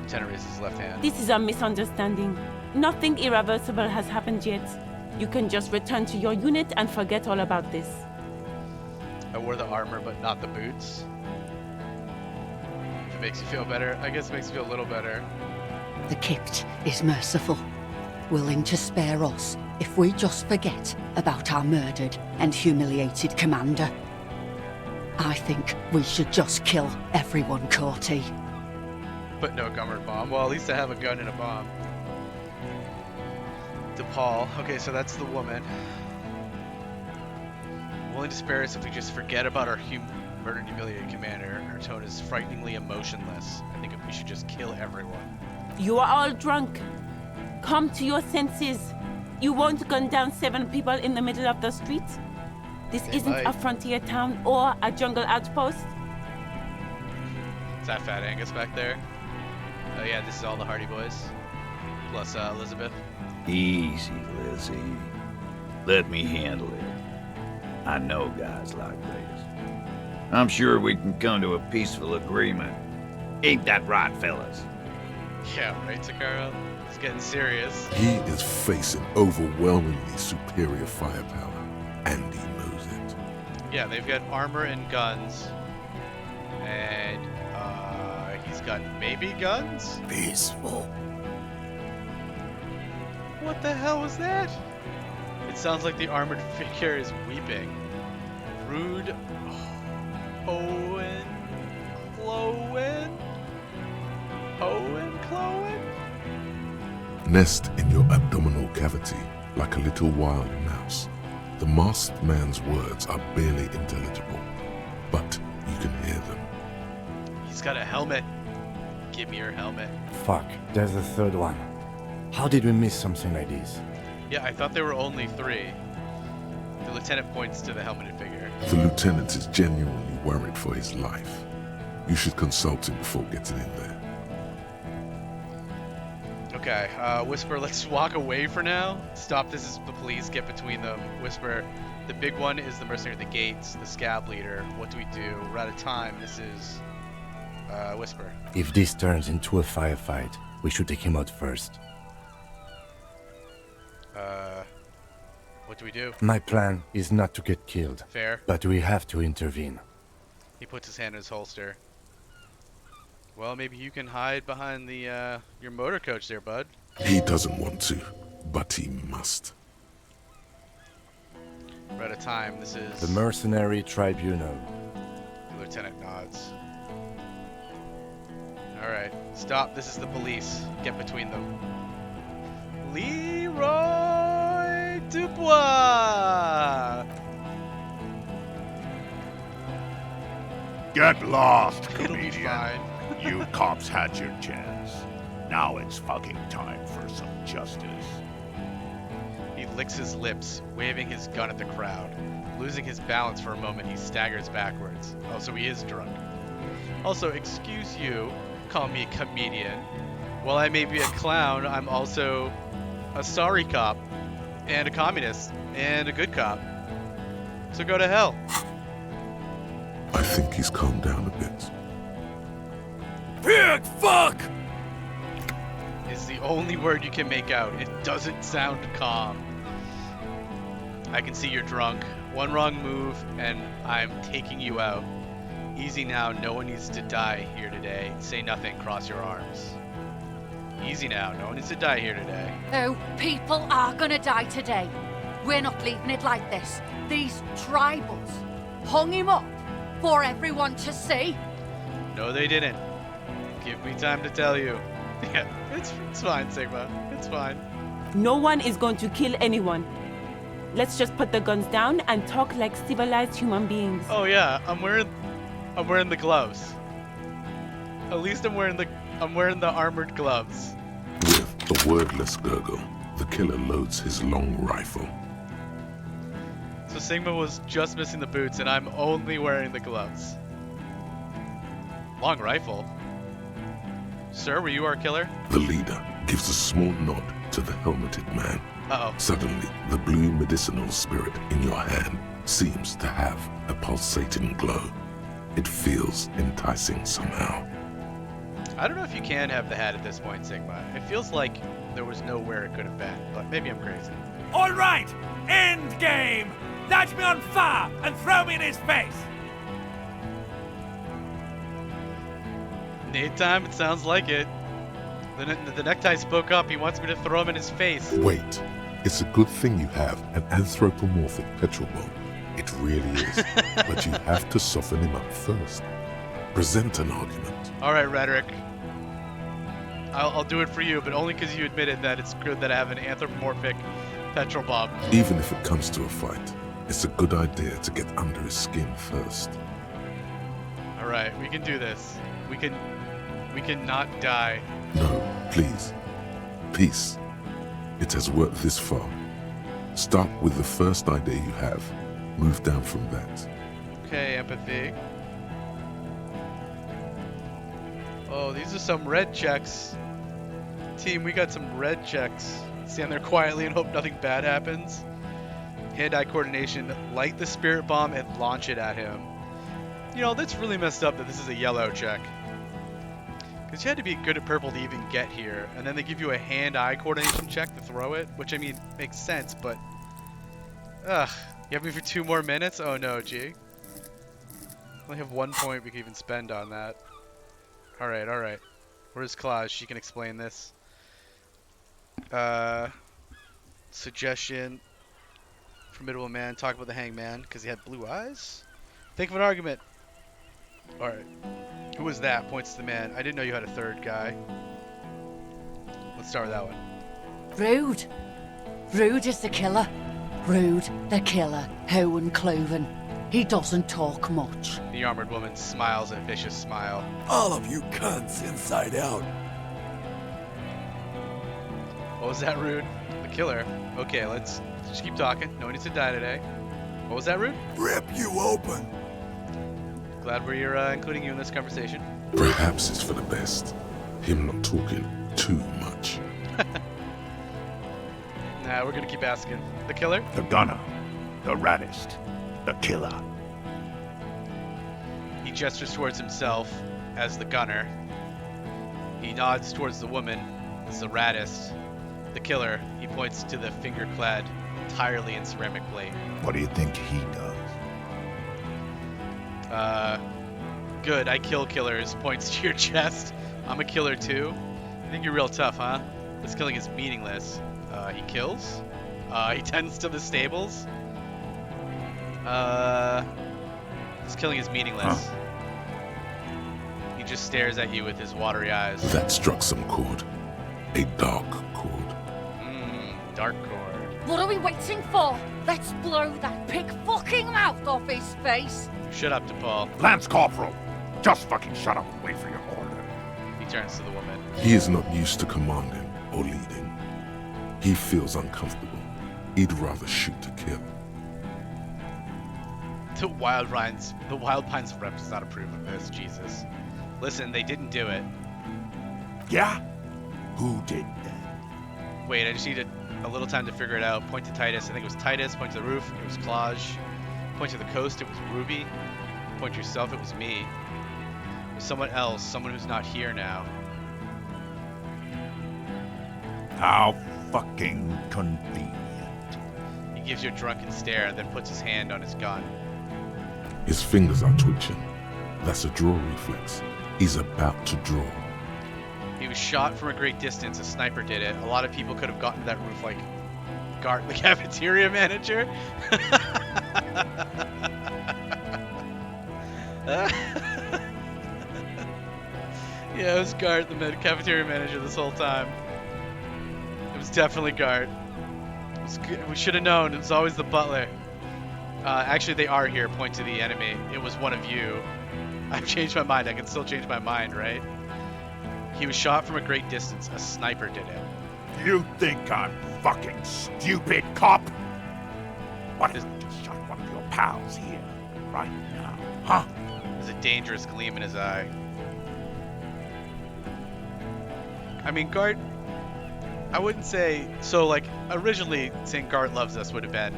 Lieutenant raises his left hand. This is a misunderstanding. Nothing irreversible has happened yet. You can just return to your unit and forget all about this. I wore the armor, but not the boots. If it makes you feel better, I guess it makes you feel a little better. The Kipt is merciful, willing to spare us if we just forget about our murdered and humiliated commander. I think we should just kill everyone, Corty. But no gun or bomb. Well, at least I have a gun and a bomb. DePaul. Okay, so that's the woman. Willing to spare us if we just forget about our murdered and humiliated commander. Her tone is frighteningly emotionless. I think we should just kill everyone. You are all drunk. Come to your senses. You won't gun down 7 people in the middle of the street. This They isn't might. a frontier town or a jungle outpost. Is that Fat Angus back there? Oh yeah, this is all the Hardy Boys. Plus Elizabeth. Easy, Lizzie. Let me handle it. I know guys like this. I'm sure we can come to a peaceful agreement. Ain't that right, fellas? Yeah, right, Takaro? It's getting serious. He is facing overwhelmingly superior firepower, and he knows it. Yeah, they've got armor and guns. And he's got maybe guns? Peaceful. What the hell was that? It sounds like the armored figure is weeping. Rude Owen Clowen? Hoeing, cloeing? Nest in your abdominal cavity like a little wild mouse. The masked man's words are barely intelligible, but you can hear them. He's got a helmet. Give me your helmet. Fuck, there's a third one. How did we miss something like this? Yeah, I thought there were only 3. The lieutenant points to the helmeted figure. The lieutenant is genuinely worried for his life. You should consult him before getting in there. Okay, Whisper, let's walk away for now. Stop, this is the police, get between them. Whisper, the big one is the mercenary at the gates, the scab leader. What do we do? We're out of time. This is, Whisper. If this turns into a firefight, we should take him out first. What do we do? My plan is not to get killed, Fair. but we have to intervene. He puts his hand in his holster. Well, maybe you can hide behind the, your motor coach there, bud. He doesn't want to, but he must. We're out of time. This is... The Mercenary Tribunal. The lieutenant nods. Alright, stop. This is the police. Get between them. Leroy Dubois! Get lost, It'll be comedian. fine. You cops had your chance. Now it's fucking time for some justice. He licks his lips, waving his gun at the crowd. Losing his balance for a moment, he staggers backwards. Oh, so he is drunk. Also, excuse you, call me a comedian. While I may be a clown, I'm also a sorry cop, and a communist, and a good cop. So go to hell. I think he's calmed down a bit. Big fuck! Is the only word you can make out. It doesn't sound calm. I can see you're drunk. One wrong move, and I'm taking you out. Easy now, no one needs to die here today. Say nothing, cross your arms. Easy now, no one needs to die here today. Oh, people are gonna die today. We're not leaving it like this. These tribals hung him up for everyone to see. No, they didn't. Give me time to tell you. Yeah, it's fine, Sigma. It's fine. No one is going to kill anyone. Let's just put the guns down and talk like civilized human beings. Oh yeah, I'm wearing the gloves. At least I'm wearing the armored gloves. With a wordless gurgle, the killer loads his long rifle. So Sigma was just missing the boots, and I'm only wearing the gloves. Long rifle. Sir, were you our killer? The leader gives a small nod to the helmeted man. Uh-oh. Suddenly, the blue medicinal spirit in your hand seems to have a pulsating glow. It feels enticing somehow. I don't know if you can have the hat at this point, Sigma. It feels like there was nowhere it could have been, but maybe I'm crazy. All right, end game. Light me on fire and throw me in his face. Nade time, it sounds like it. The necktie spoke up. He wants me to throw him in his face. Wait, it's a good thing you have an anthropomorphic petrol bomb. It really is. But you have to soften him up first. Present an argument. All right, Rhetoric. I'll do it for you, but only because you admitted that it's good that I have an anthropomorphic petrol bomb. Even if it comes to a fight, it's a good idea to get under his skin first. All right, we can do this. We can not die. No, please. Peace. It has worked this far. Start with the first idea you have. Move down from that. Okay, empathy. Oh, these are some red checks. Team, we got some red checks. Stand there quietly and hope nothing bad happens. Hand-eye coordination. Light the spirit bomb and launch it at him. You know, that's really messed up that this is a yellow check. Because you had to be good at purple to even get here. And then they give you a hand-eye coordination check to throw it. Which, I mean, makes sense, but... Ugh. You have me for 2 more minutes? Oh no, G. I only have 1 point we can even spend on that. Alright, alright. Where's Claus? She can explain this. Suggestion. Formidable man. Talk about the hangman because he had blue eyes? Think of an argument. Alright. Who was that? Points to the man. I didn't know you had a third guy. Let's start with that one. Rude. Rude is the killer. Rude, the killer, Howen Cloven. He doesn't talk much. The armored woman smiles a vicious smile. All of you cunts inside out. What was that, Rude? The killer. Okay, let's just keep talking. No one needs to die today. What was that, Rude? Rip you open. Glad we're including you in this conversation. Perhaps it's for the best. Him not talking too much. Nah, we're gonna keep asking. The killer? The gunner. The raddest. The killer. He gestures towards himself as the gunner. He nods towards the woman as the raddest. The killer, he points to the finger clad entirely in ceramic plate. What do you think he does? Good, I kill killers, points to your chest. I'm a killer too. I think you're real tough, huh? This killing is meaningless. He kills. He tends to the stables. This killing is meaningless. Huh. He just stares at you with his watery eyes. That struck some chord. A dark chord. Dark chord. What are we waiting for? Let's blow that pig fucking mouth off his face. Shut up, DePaul. Lance Corporal, just fucking shut up and wait for your order. He turns to the woman. He is not used to commanding or leading. He feels uncomfortable. He'd rather shoot to kill. The Wild Pines rep does not approve of this, Jesus. Listen, they didn't do it. Yeah? Who did that? Wait, I just need a little time to figure it out. Point to Titus. I think it was Titus. Point to the roof. It was Klaj. Point to the coast. It was Ruby. Point to yourself. It was me. It was someone else. Someone who's not here now. How fucking convenient. He gives you a drunken stare and then puts his hand on his gun. His fingers are twitching. That's a draw reflex. He's about to draw. He was shot from a great distance. A sniper did it. A lot of people could have gotten to that roof like Gart, the cafeteria manager. Yeah, it was Gart, the cafeteria manager this whole time. It was definitely Gart. We should have known. It was always the butler. Actually, they are here. Point to the enemy. It was one of you. I've changed my mind. I can still change my mind, right? He was shot from a great distance. A sniper did it. You think I'm fucking stupid, cop? What if you just shot one of your pals here, right now, huh? There's a dangerous gleam in his eye. I mean, Gart, I wouldn't say... So, like, originally saying Gart loves us would have been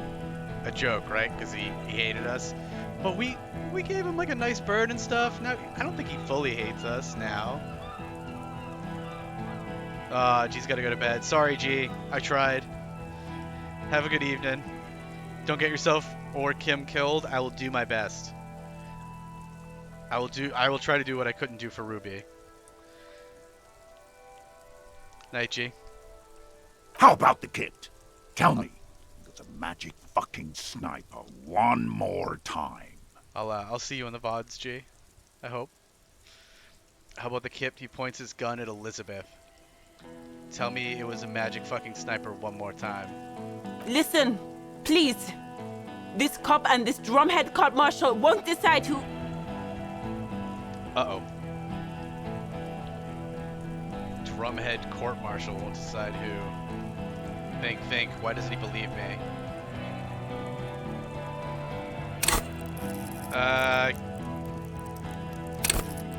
a joke, right? Because he hated us. But we gave him, like, a nice bird and stuff. Now, I don't think he fully hates us now. G's gotta go to bed. Sorry, G. I tried. Have a good evening. Don't get yourself or Kim killed. I will do my best. I will try to do what I couldn't do for Ruby. Night, G. How about the kid? Tell me, there's a magic fucking sniper one more time. I'll see you in the VODs, G. I hope. How about the kip? He points his gun at Elizabeth. Tell me it was a magic fucking sniper one more time. Listen, please. This cop and this drumhead court marshal won't decide who... Uh-oh. Drumhead court marshal won't decide who. Think. Why doesn't he believe me?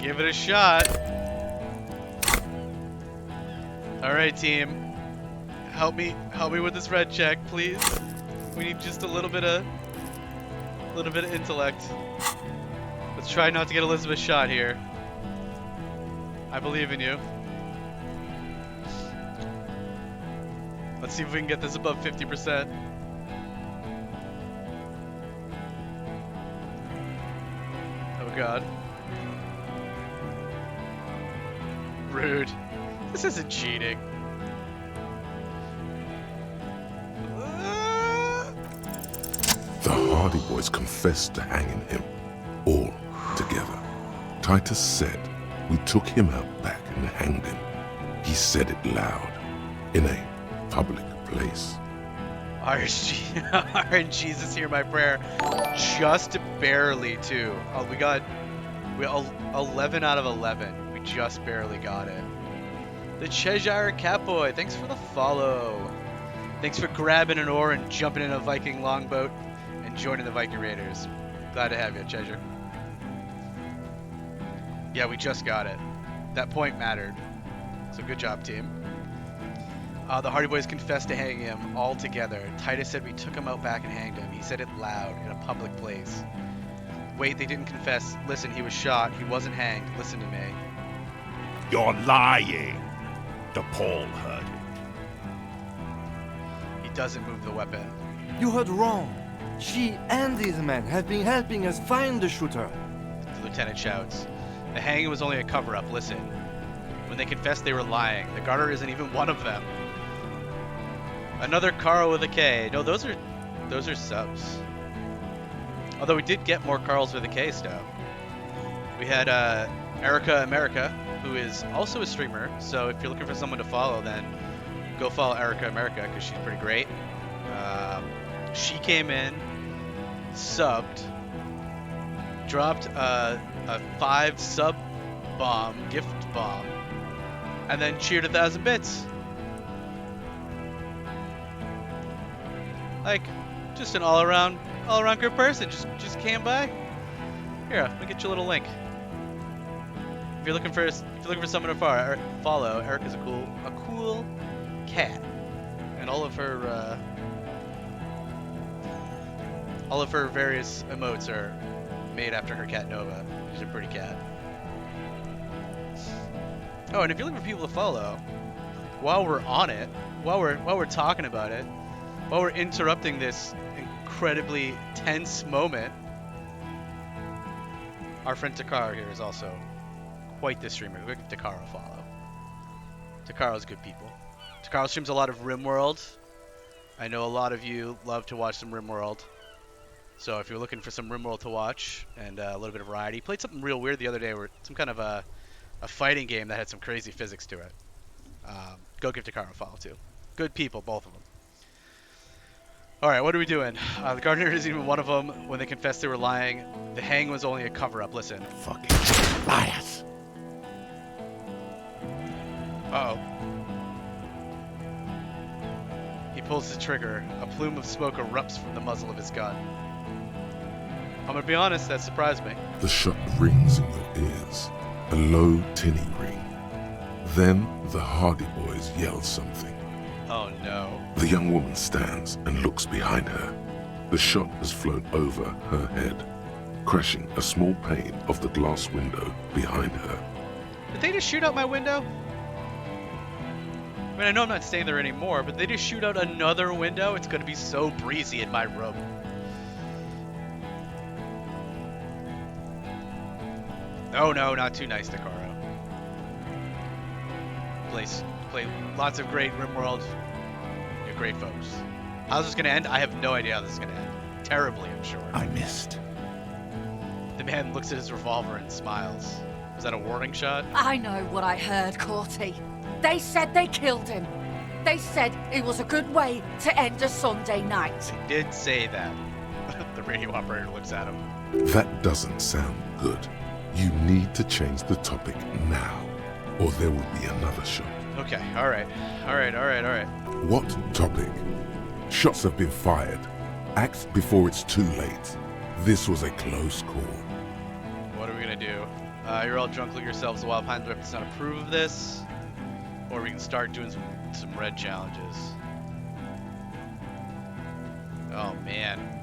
Give it a shot. All right, team. Help me with this red check, please. We need just a little bit of intellect. Let's try not to get Elizabeth shot here. I believe in you. Let's see if we can get this above 50%. Oh god. Rude. This isn't cheating. The Hardy Boys confessed to hanging him, all together. Titus said We took him out back and hanged him. He said it loud, in a public place. RNG's is here, my prayer. Just barely, too. We 11 out of 11. We just barely got it. The Cheshire Catboy, thanks for the follow. Thanks for grabbing an oar and jumping in a Viking longboat and joining the Viking Raiders. Glad to have you, Cheshire. Yeah, we just got it. That point mattered. So good job, team. The Hardy Boys confessed to hanging him all together. Titus said we took him out back and hanged him. He said it loud in a public place. Wait, they didn't confess. Listen, he was shot. He wasn't hanged. Listen to me. You're lying. DePaul heard it. He doesn't move the weapon. You heard wrong. She and these men have been helping us find the shooter. The lieutenant shouts. The hanging was only a cover-up. Listen. When they confessed, they were lying. The garter isn't even one of them. Another Carl with a K. No, those are subs. Although we did get more Carls with a K stuff. We had Erica America, who is also a streamer. So if you're looking for someone to follow, then go follow Erica America because she's pretty great. She came in, subbed, dropped a 5 sub bomb, gift bomb, and then cheered 1,000 bits. Like, just an all-around good person. Just came by. Here, let me get you a little link. If you're looking for someone to follow, Erica's a cool cat, and all of her various emotes are made after her cat Nova. She's a pretty cat. Oh, and if you're looking for people to follow, while we're on it, while we're talking about it, while we're interrupting this incredibly tense moment, our friend Takara here is also quite the streamer. Go give Takara a follow. Takara's good people. Takara streams a lot of RimWorld. I know a lot of you love to watch some RimWorld. So if you're looking for some RimWorld to watch and a little bit of variety, he played something real weird the other day, where some kind of a fighting game that had some crazy physics to it. Go give Takara a follow too. Good people, both of them. All right, what are we doing? The gardener isn't even one of them. When they confessed they were lying, the hang was only a cover-up. Listen. Fucking liars. Uh-oh. He pulls the trigger. A plume of smoke erupts from the muzzle of his gun. I'm gonna be honest, that surprised me. The shot rings in your ears, a low, tinny ring. Then the Hardy Boys yell something. Oh no. The young woman stands and looks behind her. The shot has flown over her head, crashing a small pane of the glass window behind her. Did they just shoot out my window? I mean, I know I'm not staying there anymore, but they just shoot out another window? It's gonna be so breezy in my room. Oh no, not too nice, Takaro. Play lots of great RimWorld. You're great folks. How's this gonna end? I have no idea how this is gonna end. Terribly, I'm sure. I missed. The man looks at his revolver and smiles. Was that a warning shot? I know what I heard, Corty. They said they killed him. They said it was a good way to end a Sunday night. They did say that. The radio operator looks at him. That doesn't sound good. You need to change the topic now, or there will be another shot. Okay, alright. What topic? Shots have been fired. Act before it's too late. This was a close call. What are we gonna do? You're all drunk, look yourselves. The Wild Pines Rep does not approve of this. Or we can start doing some red challenges. Oh man.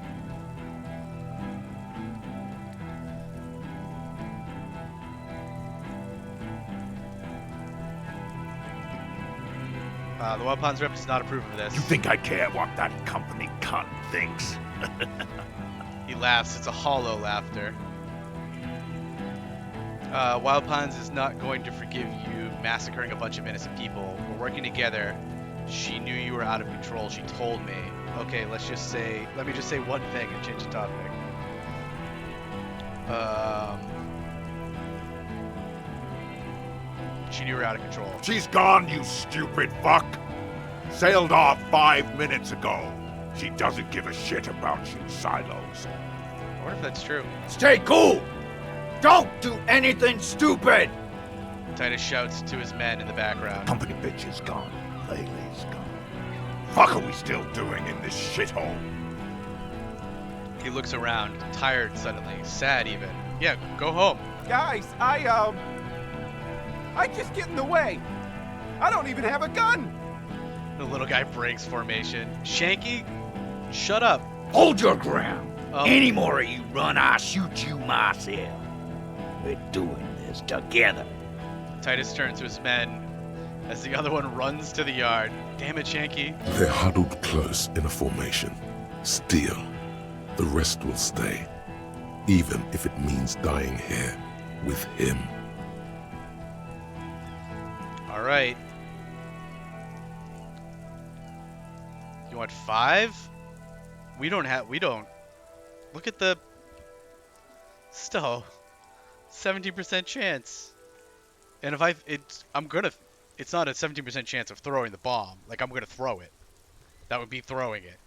The Wild Pines Rep does not approve of this. You think I care what that company cunt thinks? He laughs. It's a hollow laughter. Wild Pines is not going to forgive you massacring a bunch of innocent people. We're working together. She knew you were out of control. She told me. Okay, let me just say one thing and change the topic. She knew we were out of control. She's gone, you stupid fuck. Sailed off 5 minutes ago. She doesn't give a shit about you, Silos. I wonder if that's true. Stay cool! Don't do anything stupid! Titus shouts to his men in the background. Company bitch is gone. Laylee's gone. Fuck are we still doing in this shithole? He looks around, tired suddenly, sad even. Yeah, go home. Guys, I just get in the way. I don't even have a gun. The little guy breaks formation. Shanky, shut up. Hold your ground. Oh. Any more of you run, I'll shoot you myself. We're doing this together. Titus turns to his men as the other one runs to the yard. Damn it, Shanky. They're huddled close in a formation. Still, the rest will stay, even if it means dying here with him. All right. You want 5? We don't. Look at the... Still, 17% chance. And if it's not a 17% chance of throwing the bomb. Like, I'm gonna throw it. That would be throwing it.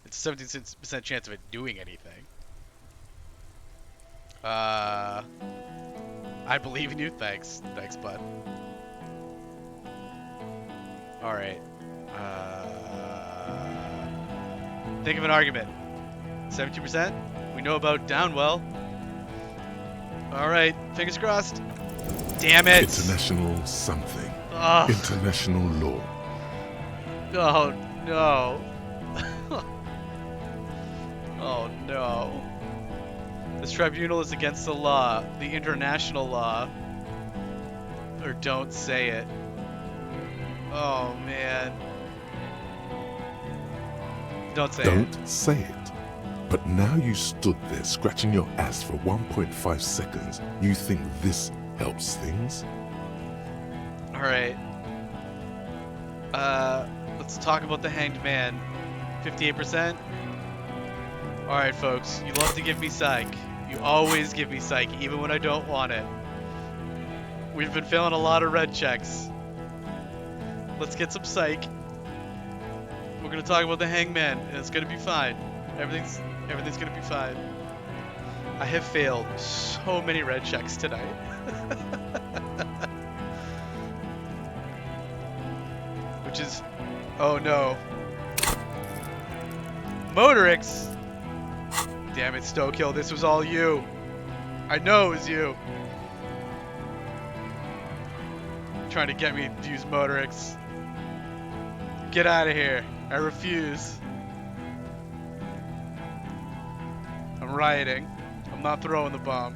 It's a 17% chance of it doing anything. I believe in you. Thanks, bud. All right. Think of an argument. 17%. We know about Downwell. All right. Fingers crossed. Damn it. International something. Ugh. International law. Oh no. Oh no. This tribunal is against the law, the international law. Or don't say it. Oh man. Don't say it. Don't say it. But now you stood there scratching your ass for 1.5 seconds. You think this helps things? Alright. Let's talk about the Hanged Man. 58%? Alright folks, you love to give me psych. You always give me psych, even when I don't want it. We've been failing a lot of red checks. Let's get some psych. We're gonna talk about the Hangman, and it's gonna be fine. Everything's gonna be fine. I have failed so many red checks tonight. Which is... Oh no. Motorix! Damn it, Stokill, this was all you. I know it was you. Trying to get me to use Motorix. Get out of here. I refuse. I'm rioting. I'm not throwing the bomb.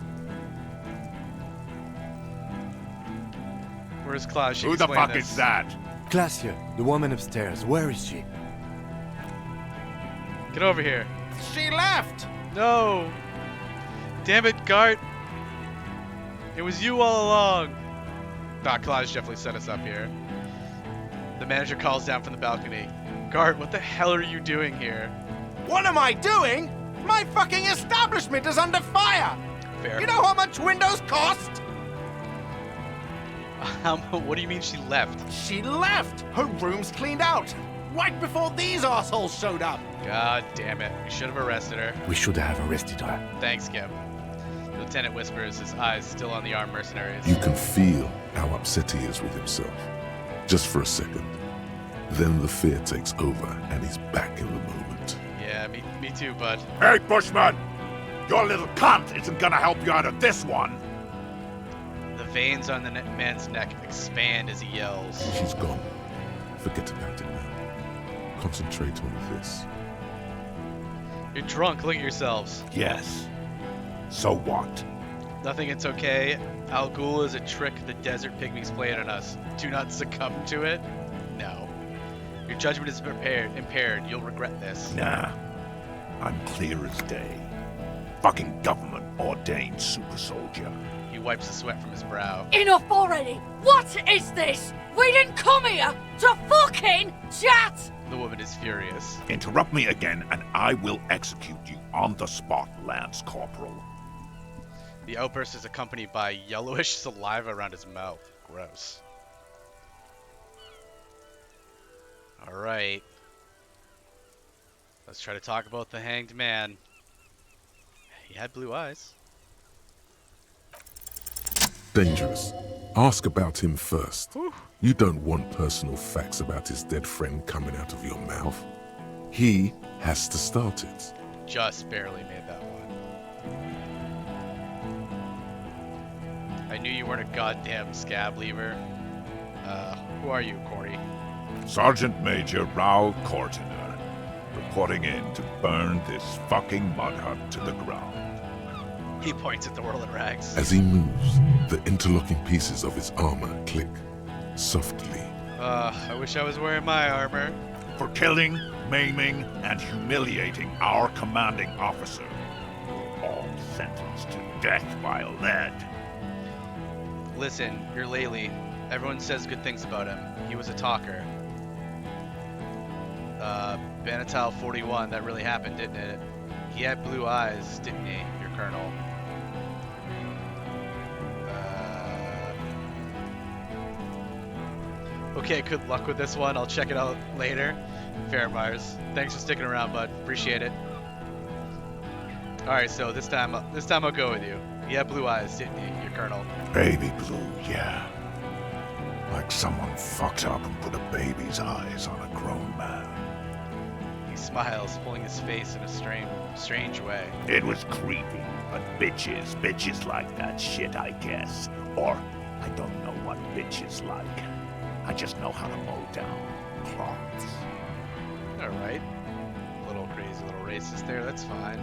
Where's Klaus? Who the fuck is that? Glacia, the woman upstairs. Where is she? Get over here. She left. No! Damn it, Gart! It was you all along! Nah, Klaus definitely set us up here. The manager calls down from the balcony. Gart, what the hell are you doing here? What am I doing? My fucking establishment is under fire! Fair. You know how much windows cost? What do you mean she left? She left! Her room's cleaned out! Right before these assholes showed up! God damn it. We should have arrested her. We should have arrested her. Thanks, Kim. The lieutenant whispers, his eyes still on the armed mercenaries. You can feel how upset he is with himself. Just for a second. Then the fear takes over and he's back in the moment. Yeah, me too, bud. Hey, Bushman! Your little cunt isn't gonna help you out of this one! The veins on the man's neck expand as he yells. She's gone. Forget about it now. Concentrate on this. You're drunk, look at yourselves. Yes. So what? Nothing, it's okay. Al Ghul is a trick the desert pygmies played on us. Do not succumb to it. No. Your judgment is impaired. You'll regret this. Nah. I'm clear as day. Fucking government ordained super soldier. He wipes the sweat from his brow. Enough already! What is this? We didn't come here to fucking chat! The woman is furious. Interrupt me again and I will execute you on the spot, Lance Corporal. The outburst is accompanied by yellowish saliva around his mouth. Gross. Alright. Let's try to talk about the hanged man. He had blue eyes. Dangerous. Ask about him first. You don't want personal facts about his dead friend coming out of your mouth. He has to start it. Just barely made that one. I knew you weren't a goddamn scab lever. Who are you, Corey? Sergeant Major Rao Cortiner, reporting in to burn this fucking mud hut to the ground. He points at the whirl and rags. As he moves, the interlocking pieces of his armor click softly. I wish I was wearing my armor. For killing, maiming, and humiliating our commanding officer. All sentenced to death by lead. Listen, you're Laylee. Everyone says good things about him. He was a talker. Benatal 41, that really happened, didn't it? He had blue eyes, didn't he, your colonel? Okay, good luck with this one. I'll check it out later. Fair Mars. Thanks for sticking around, bud. Appreciate it. Alright, so this time I'll go with you. He had blue eyes, didn't he, your colonel? Baby blue, yeah. Like someone fucked up and put a baby's eyes on a grown man. He smiles, pulling his face in a strange way. It was creepy, but bitches like that shit, I guess. Or, I don't know what bitches like. I just know how to mow down cloths. Alright. A little crazy, a little racist there, that's fine.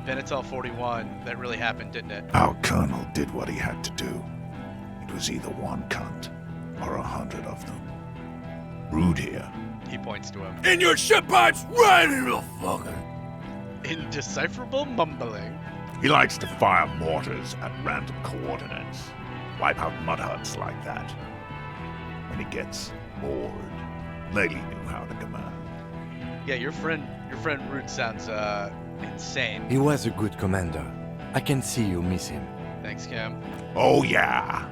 Benatal 41, that really happened, didn't it? Our colonel did what he had to do. It was either one cunt or 100 of them. Rude here. He points to him. In your shit pipes, right in the fucking... Indecipherable mumbling. He likes to fire mortars at random coordinates. Wipe out mud huts like that. When he gets bored, Lady knew how to command. Yeah, your friend Rude sounds insane. He was a good commander. I can see you miss him. Thanks, Cam. Oh yeah,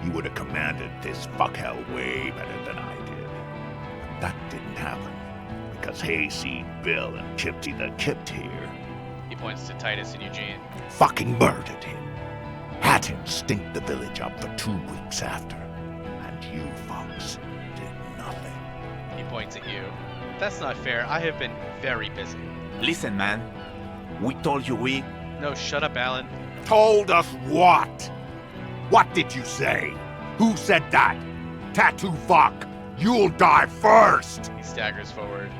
he would have commanded this fuckhell way better than I did. But that didn't happen, because Hayseed Bill and Kipty the Kipt here He points to Titus and Eugene. fucking murdered him. Had him stink the village up for 2 weeks after. And you fucks did nothing. He points at you. That's not fair. I have been very busy. Listen, man. We told you we... No, shut up, Alan. Told us what? What did you say? Who said that? Tattoo fuck! You'll die first! He staggers forward.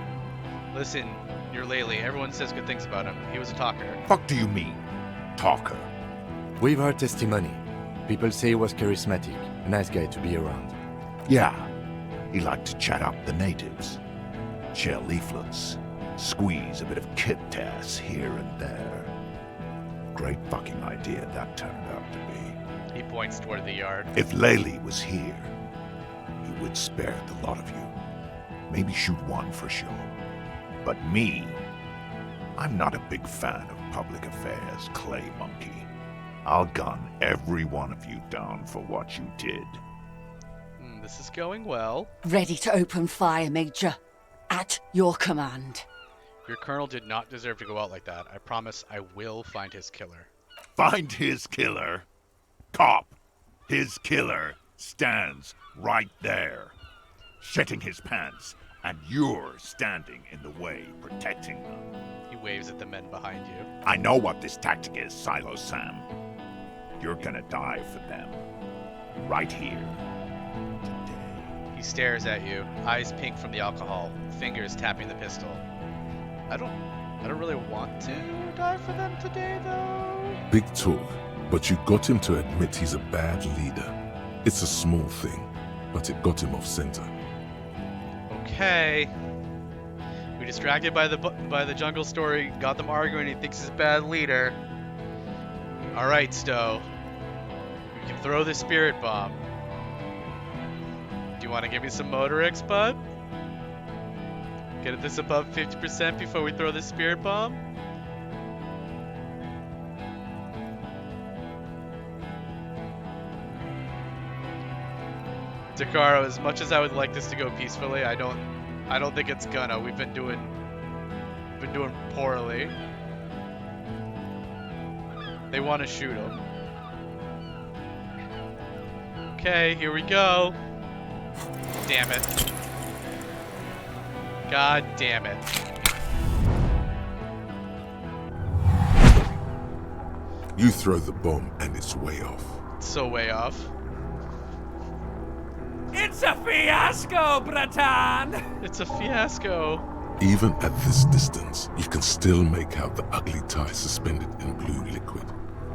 Listen, you're Laylee. Everyone says good things about him. He was a talker. Fuck do you mean? Talker? We've heard testimony. People say he was charismatic, a nice guy to be around. Yeah. He liked to chat up the natives. Share leaflets. Squeeze a bit of kip-tass here and there. Great fucking idea that turned out to be. He points toward the yard. If Laylee was here, he would spare the lot of you. Maybe shoot one for show. But me, I'm not a big fan of public affairs, clay monkey. I'll gun every one of you down for what you did. This is going well. Ready to open fire, Major. At your command. Your colonel did not deserve to go out like that. I promise I will find his killer. Find his killer? Cop, his killer stands right there, shitting his pants, and you're standing in the way, protecting them. He waves at the men behind you. I know what this tactic is, Silo Sam. You're gonna die for them. Right here. He stares at you, eyes pink from the alcohol, fingers tapping the pistol. I don't really want to die for them today, though. Big talk, but you got him to admit he's a bad leader. It's a small thing, but it got him off center. Okay. We distracted by the jungle story, got them arguing. He thinks he's a bad leader. All right, Stowe. We can throw the spirit bomb. Do you want to give me some Motorix, bud? Get this above 50% before we throw the spirit bomb? Takaro, as much as I would like this to go peacefully, I don't think it's gonna. We've been doing poorly. They want to shoot him. Okay, here we go. Damn it. God damn it. You throw the bomb and it's way off. It's so way off. It's a fiasco, Bratan! It's a fiasco. Even at this distance, you can still make out the ugly tie suspended in blue liquid.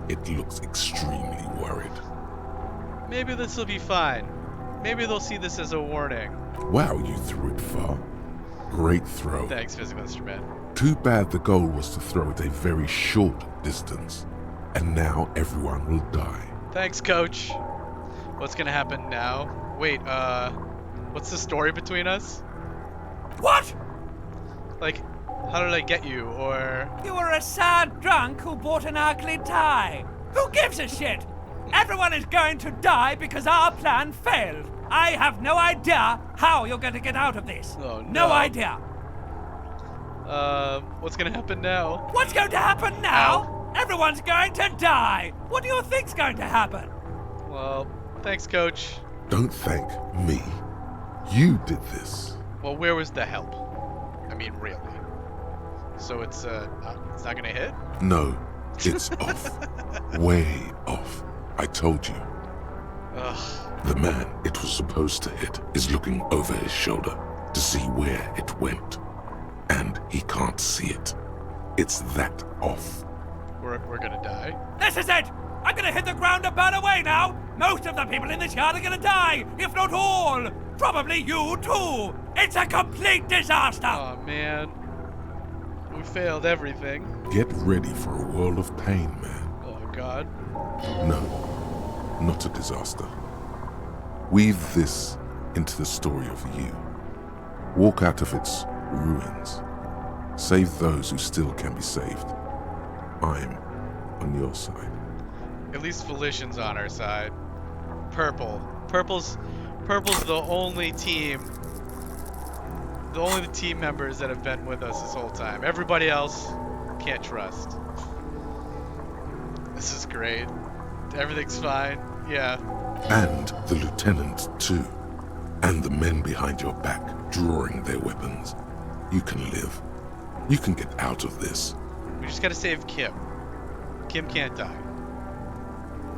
It looks extremely worried. Maybe this will be fine. Maybe they'll see this as a warning. Wow, you threw it far. Great throw. Thanks, physical instrument. Too bad the goal was to throw at a very short distance. And now everyone will die. Thanks, coach. What's gonna happen now? Wait, what's the story between us? What? Like, how did I get you, or... You were a sad drunk who bought an ugly tie. Who gives a shit? Everyone is going to die because our plan failed. I have no idea how you're going to get out of this. Oh, no. No idea. What's gonna happen now? What's going to happen now? Everyone's going to die. What do you think's going to happen? Well, thanks, coach. Don't thank me. You did this. Well, where was the help? I mean, really. So it's not gonna hit? No, it's off. Way off. I told you. Ugh. The man it was supposed to hit is looking over his shoulder to see where it went. And he can't see it. It's that off. We're gonna die. This is it! I'm gonna hit the ground about away now! Most of the people in this yard are gonna die, if not all! Probably you too! It's a complete disaster! Oh man. We failed everything. Get ready for a world of pain, man. Oh god. No, not a disaster. Weave this into the story of you. Walk out of its ruins. Save those who still can be saved. I'm on your side. At least Felician's on our side. Purple's the only team. The only team members that have been with us this whole time. Everybody else, can't trust. This is great. Everything's fine. Yeah. And the lieutenant, too. And the men behind your back, drawing their weapons. You can live. You can get out of this. We just gotta save Kim. Kim can't die.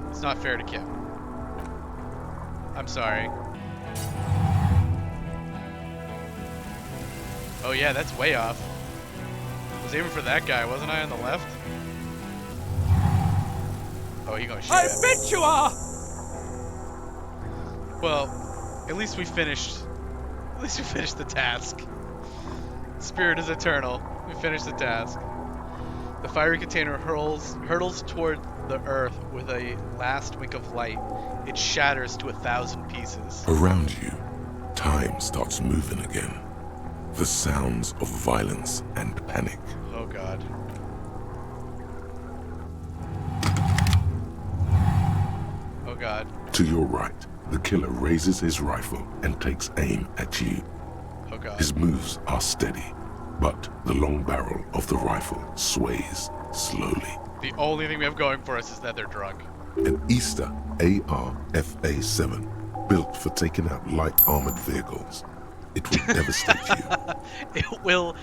It's not fair to Kim. I'm sorry. Oh yeah, that's way off. I was aiming for that guy, wasn't I, on the left? Oh, he gonna shoot I at me. bet you are! Well, at least we finished. At least we finished the task. Spirit is eternal. We finished the task. The fiery container hurtles toward the earth with a last wink of light. It shatters to 1,000 pieces. Around you, time starts moving again. The sounds of violence and panic. Oh god. Oh god. To your right, the killer raises his rifle and takes aim at you. Oh god. His moves are steady, but the long barrel of the rifle sways slowly. The only thing we have going for us is that they're drunk. An Easter AR-FA-7, built for taking out light armored vehicles. It will devastate you. It will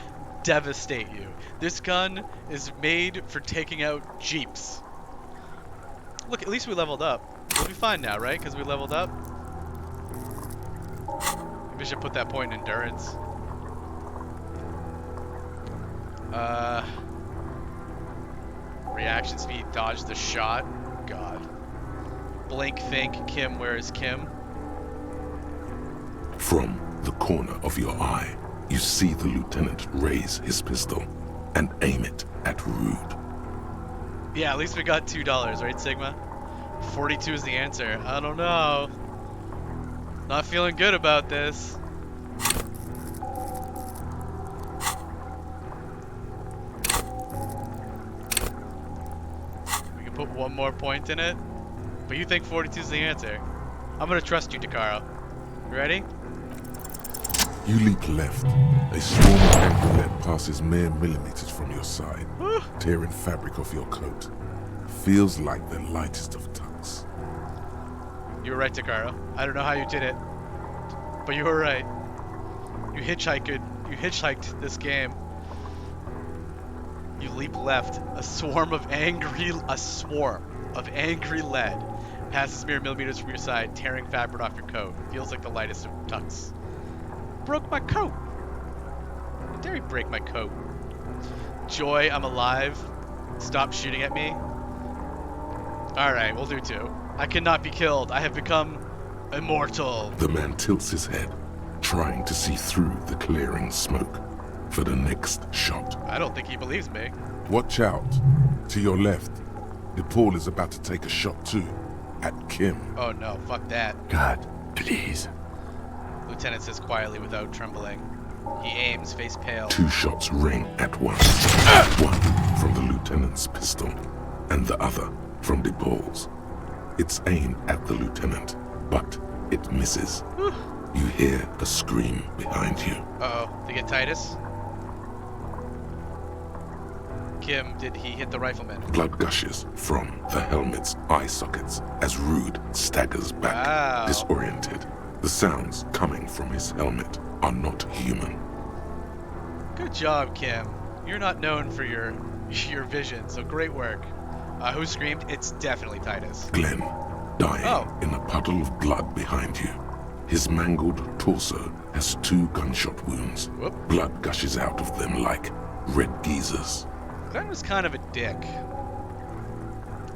devastate you. This gun is made for taking out Jeeps. Look, at least we leveled up. We'll be fine now, right? Because we leveled up. Maybe I should put that point in endurance. Reaction speed, dodge the shot. God. Blink, think, Kim, where is Kim? From the corner of your eye, you see the lieutenant raise his pistol and aim it at Rude. Yeah, at least we got $2, right, Sigma? 42 is the answer. I don't know. Not feeling good about this. We can put one more point in it. But you think 42 is the answer. I'm gonna trust you, Takaro. Ready? You leap left. A swarm of angry lead passes mere millimeters from your side, tearing fabric off your coat. Feels like the lightest of tucks. You were right, Takaro. I don't know how you did it, but you were right. You hitchhiked this game. You leap left. A swarm of angry lead passes mere millimeters from your side, tearing fabric off your coat. Feels like the lightest of tucks. Broke my coat. How dare you break my coat? Joy, I'm alive. Stop shooting at me. Alright, we'll do 2. I cannot be killed. I have become immortal. The man tilts his head, trying to see through the clearing smoke for the next shot. I don't think he believes me. Watch out. To your left, DePaul is about to take a shot too, at Kim. Oh no, fuck that. God, please. Lieutenant says quietly without trembling. He aims, face pale. 2 shots ring at once. One from the lieutenant's pistol, and the other from DePaul's. It's aimed at the lieutenant, but it misses. You hear a scream behind you. Uh-oh, they get Titus? Kim, did he hit the rifleman? Blood gushes from the helmet's eye sockets as Rude staggers back, Wow. disoriented. The sounds coming from his helmet are not human. Good job, Kim. You're not known for your vision, so great work. Who screamed? It's definitely Titus. Glenn, dying in a puddle of blood behind you. His mangled torso has 2 gunshot wounds. Whoop. Blood gushes out of them like red geysers. Glenn was kind of a dick.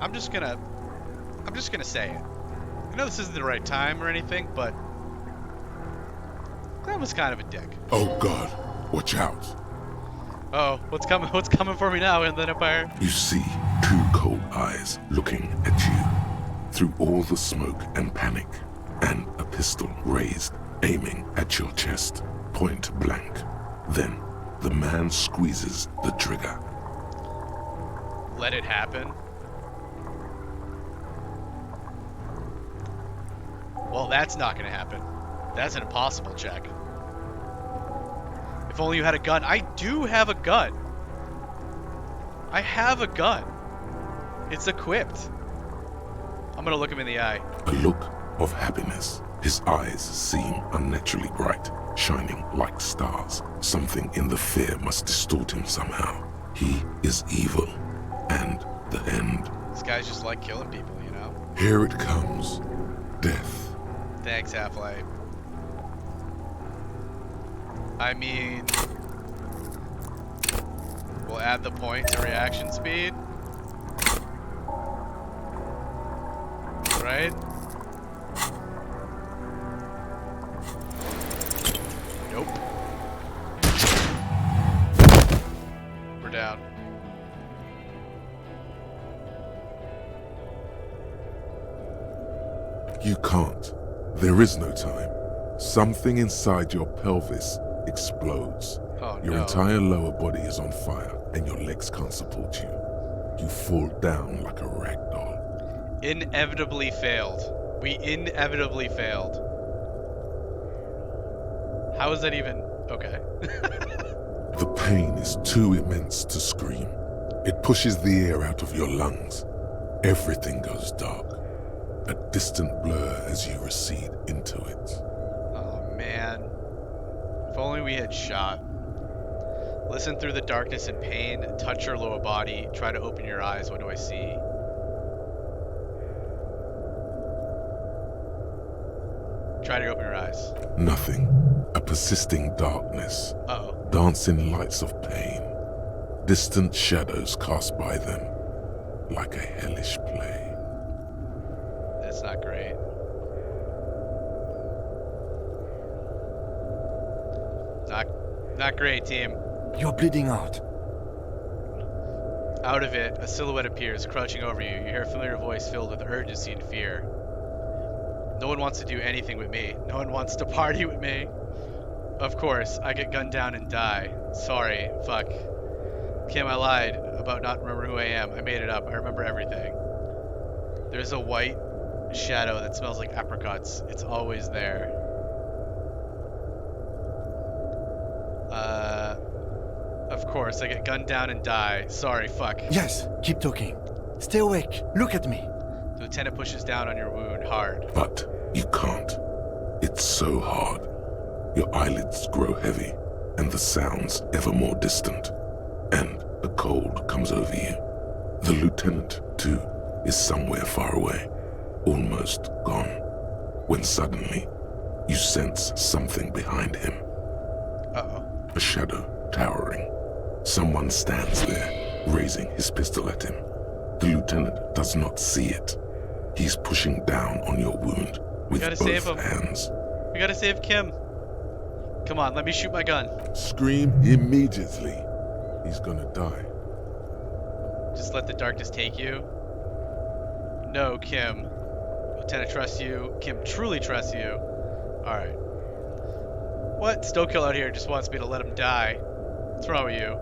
I'm just gonna say it. I know this isn't the right time or anything, but Glenn was kind of a dick. Oh God, watch out. Oh, what's coming for me now in the Empire? You see 2 cold eyes looking at you through all the smoke and panic, and a pistol raised, aiming at your chest, point blank. Then the man squeezes the trigger. Let it happen. Well, that's not gonna happen. That's an impossible check. If only you had a gun. I do have a gun. I have a gun. It's equipped. I'm gonna look him in the eye. A look of happiness. His eyes seem unnaturally bright, shining like stars. Something in the fear must distort him somehow. He is evil, and the end. This guy's just like killing people, you know? Here it comes. Death. Thanks, Half-Life. I mean, we'll add the point to reaction speed. Right? Nope. We're down. You can't. There is no time. Something inside your pelvis explodes. Oh, Your no. entire lower body is on fire, and your legs can't support you. You fall down like a rag doll. Inevitably failed. We inevitably failed. How is that even... Okay. The pain is too immense to scream. It pushes the air out of your lungs. Everything goes dark. A distant blur as you recede into it. Oh, man. If only we had shot. Listen through the darkness and pain. Touch your lower body. Try to open your eyes. What do I see? Try to open your eyes. Nothing. A persisting darkness. Uh-oh. Dancing lights of pain. Distant shadows cast by them. Like a hellish play. That's not great. Not great, team. You're bleeding out. Out of it, a silhouette appears, crouching over you. You hear a familiar voice filled with urgency and fear. No one wants to do anything with me. No one wants to party with me. Of course, I get gunned down and die. Sorry, fuck. Kim, I lied about not remembering who I am. I made it up. I remember everything. There's a white shadow that smells like apricots. It's always there. Of course, I get gunned down and die. Sorry, fuck. Yes, keep talking. Stay awake. Look at me. The lieutenant pushes down on your wound hard. But you can't. It's so hard. Your eyelids grow heavy, and the sounds ever more distant. And a cold comes over you. The lieutenant, too, is somewhere far away, almost gone, when suddenly you sense something behind him. Uh-oh. A shadow towering. Someone stands there, raising his pistol at him. The lieutenant does not see it. He's pushing down on your wound with gotta save both him. hands. We gotta save Kim. Come on, let me shoot my gun. Scream immediately. He's gonna die. Just let the darkness take you. No, Kim. Lieutenant trusts you. Kim truly trusts you. Alright. What? Stokill out here just wants me to let him die. What's wrong with you?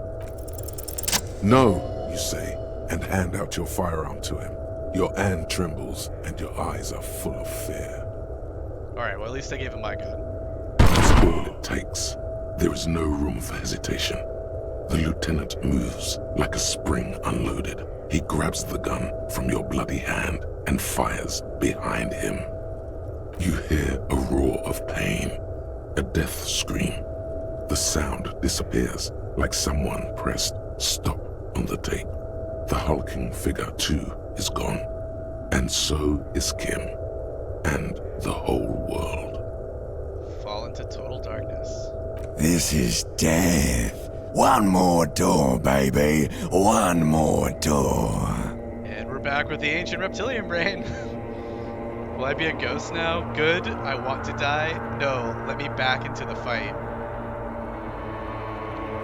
No, you say, and hand out your firearm to him. Your hand trembles, and your eyes are full of fear. Alright, well at least I gave him my gun. That's all it takes. There is no room for hesitation. The lieutenant moves like a spring unloaded. He grabs the gun from your bloody hand and fires behind him. You hear a roar of pain, a death scream. The sound disappears like someone pressed stop on the tape. The hulking figure, too, is gone. And so is Kim. And the whole world. Fall into total darkness. This is death. One more door, baby. One more door. And we're back with the ancient reptilian brain. Will I be a ghost now? Good. I want to die. No, let me back into the fight.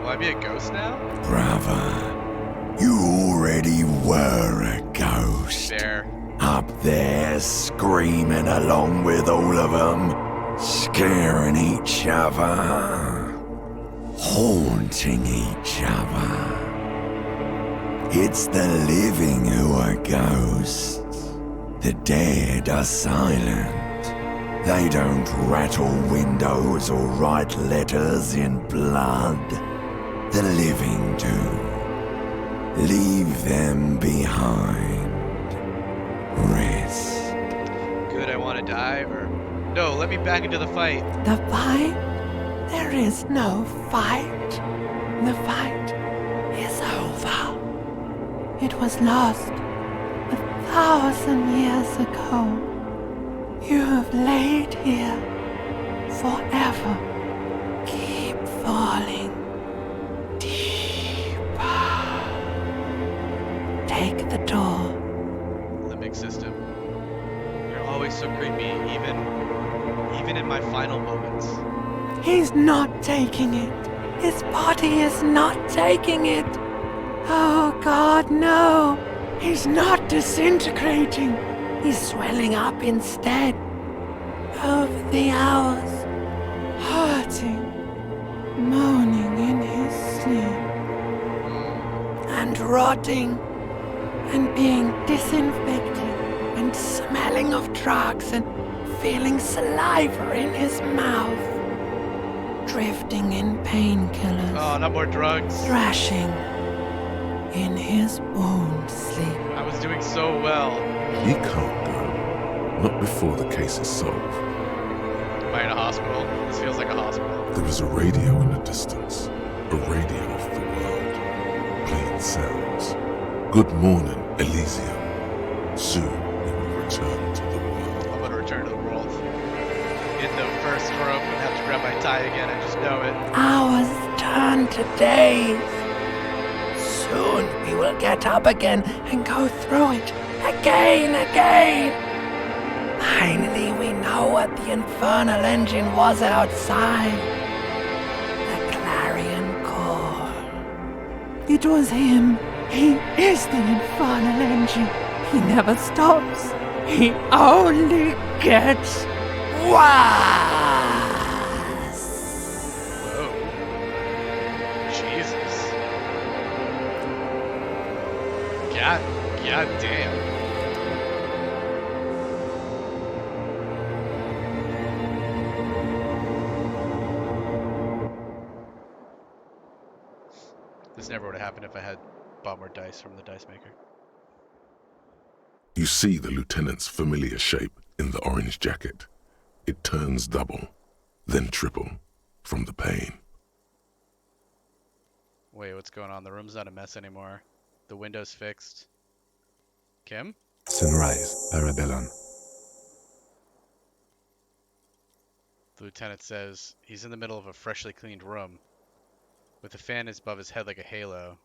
Will I be a ghost now? Brother, you already were a ghost. Fair. Up there screaming along with all of them, scaring each other, haunting each other. It's the living who are ghosts. The dead are silent. They don't rattle windows or write letters in blood. The living do. Leave them behind. Rest. Good, I want to die, or... No, let me back into the fight. The fight? There is no fight. The fight is over. It was lost 1,000 years ago. You have laid here forever. Keep falling deeper. Take the door. Limbic system. You're always so creepy, even in my final moments. He's not taking it. His body is not taking it. Oh God, no. He's not disintegrating. He's swelling up instead. Over the hours, hurting, moaning in his sleep, and rotting, and being disinfected, and smelling of drugs, and feeling saliva in his mouth, drifting in painkillers. Oh, not more drugs. Thrashing in his wound sleep. I was doing so well. He can't go. Not before the case is solved. Am I in a hospital? This feels like a hospital. There is a radio in the distance. A radio of the world. Playing sounds. Good morning, Elysium. Soon we will return to the world. I'm gonna return to the world. In the first room, and have to grab my tie again, I just know it. Hours turn to days. Soon we will get up again and go through it again. Finally, we know what the infernal engine was outside. The clarion call. It was him. He is the infernal engine. He never stops. He only gets worse. Whoa. Jesus. God damn. never would have happened if I had bought more dice from the dice maker. You see the lieutenant's familiar shape in the orange jacket. It turns double, then triple, from the pain. Wait, what's going on? The room's not a mess anymore. The window's fixed. Kim? Sunrise, Parabellum. The lieutenant says he's in the middle of a freshly cleaned room with a fan above his head like a halo.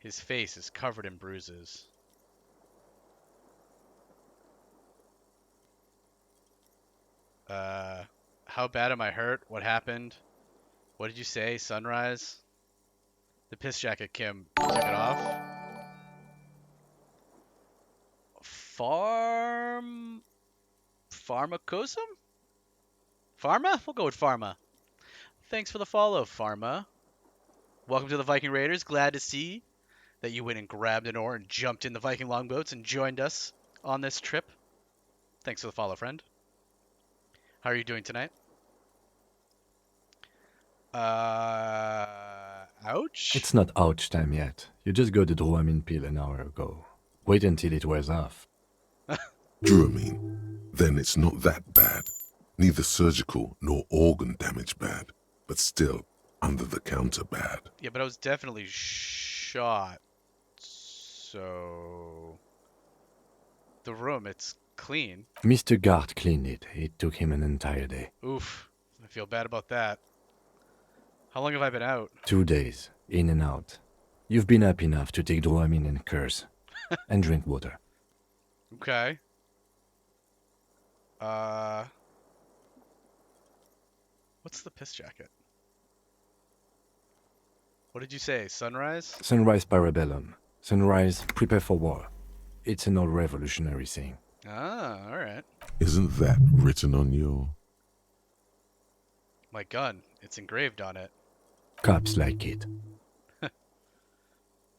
His face is covered in bruises. How bad am I hurt? What happened? What did you say? Sunrise? The piss jacket, Kim. You took it off? Pharmacosum? Pharma? We'll go with Pharma. Thanks for the follow, Pharma. Welcome to the Viking Raiders. Glad to see that you went and grabbed an oar and jumped in the Viking longboats and joined us on this trip. Thanks for the follow, friend. How are you doing tonight? Ouch? It's not ouch time yet. You just got the Dramamine pill an hour ago. Wait until it wears off. Dramamine? Then it's not that bad. Neither surgical nor organ damage bad, but still under the counter bad. Yeah, but I was definitely shot. So... The room, it's clean. Mr. Gart cleaned it. It took him an entire day. Oof. I feel bad about that. How long have I been out? 2 days, in and out. You've been up enough to take Dramamine and curse. And drink water. Okay. What's the piss jacket? What did you say? Sunrise? Sunrise Parabellum. Sunrise, prepare for war. It's an old revolutionary saying. Ah, alright. Isn't that written on your... My gun. It's engraved on it. Cops like it.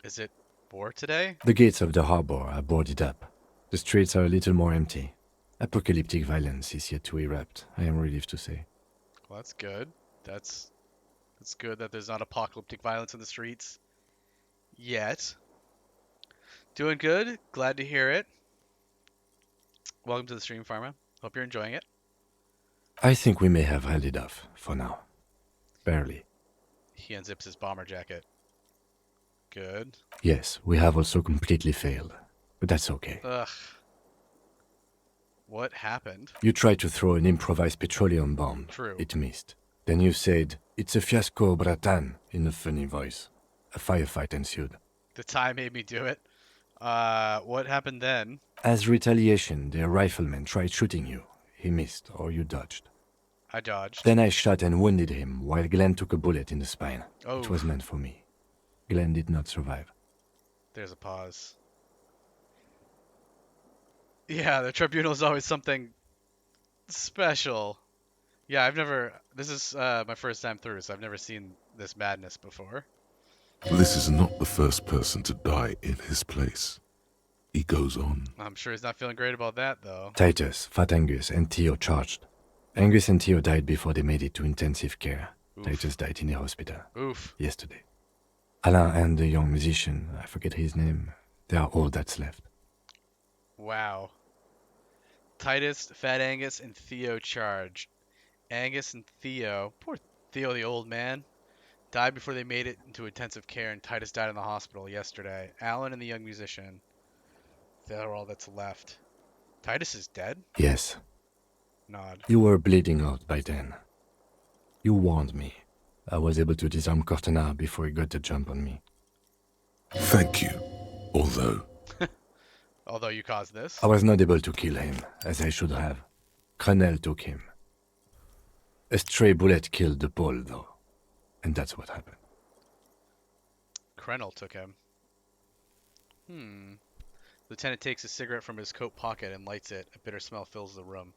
Is it war today? The gates of the harbor are boarded up. The streets are a little more empty. Apocalyptic violence is yet to erupt, I am relieved to say. Well, that's good. That's good that there's not apocalyptic violence in the streets. Yet. Doing good. Glad to hear it. Welcome to the stream, Pharma. Hope you're enjoying it. I think we may have held it off, for now. Barely. He unzips his bomber jacket. Good. Yes, we have also completely failed. But that's okay. Ugh. What happened? You tried to throw an improvised petroleum bomb. True. It missed. Then you said, "It's a fiasco, Bratan," in a funny voice. A firefight ensued. The time made me do it. What happened then? As retaliation, the rifleman tried shooting you. He missed, or you dodged. I dodged. Then I shot and wounded him, while Glenn took a bullet in the spine. Oh. It was meant for me. Glenn did not survive. There's a pause. Yeah, the tribunal is always something special. Yeah, I've never... This is my first time through, so I've never seen this madness before. This is not the first person to die in his place. He goes on. I'm sure he's not feeling great about that, though. Titus, Fat Angus, and Theo charged. Angus and Theo died before they made it to intensive care. Oof. Titus died in a hospital. Oof. Yesterday. Alain and the young musician, I forget his name, they are all that's left. Wow. Titus, Fat Angus, and Theo charged. Angus and Theo, poor Theo the old man, died before they made it into intensive care, and Titus died in the hospital yesterday. Alan and the young musician, they're all that's left. Titus is dead? Yes. Nod. You were bleeding out by then. You warned me. I was able to disarm Cortana before he got the jump on me. Thank you. Although... Although you caused this? I was not able to kill him, as I should have. Crenel took him. A stray bullet killed the Pole, though. And that's what happened. Crenel took him. Lieutenant takes a cigarette from his coat pocket and lights it. A bitter smell fills the room.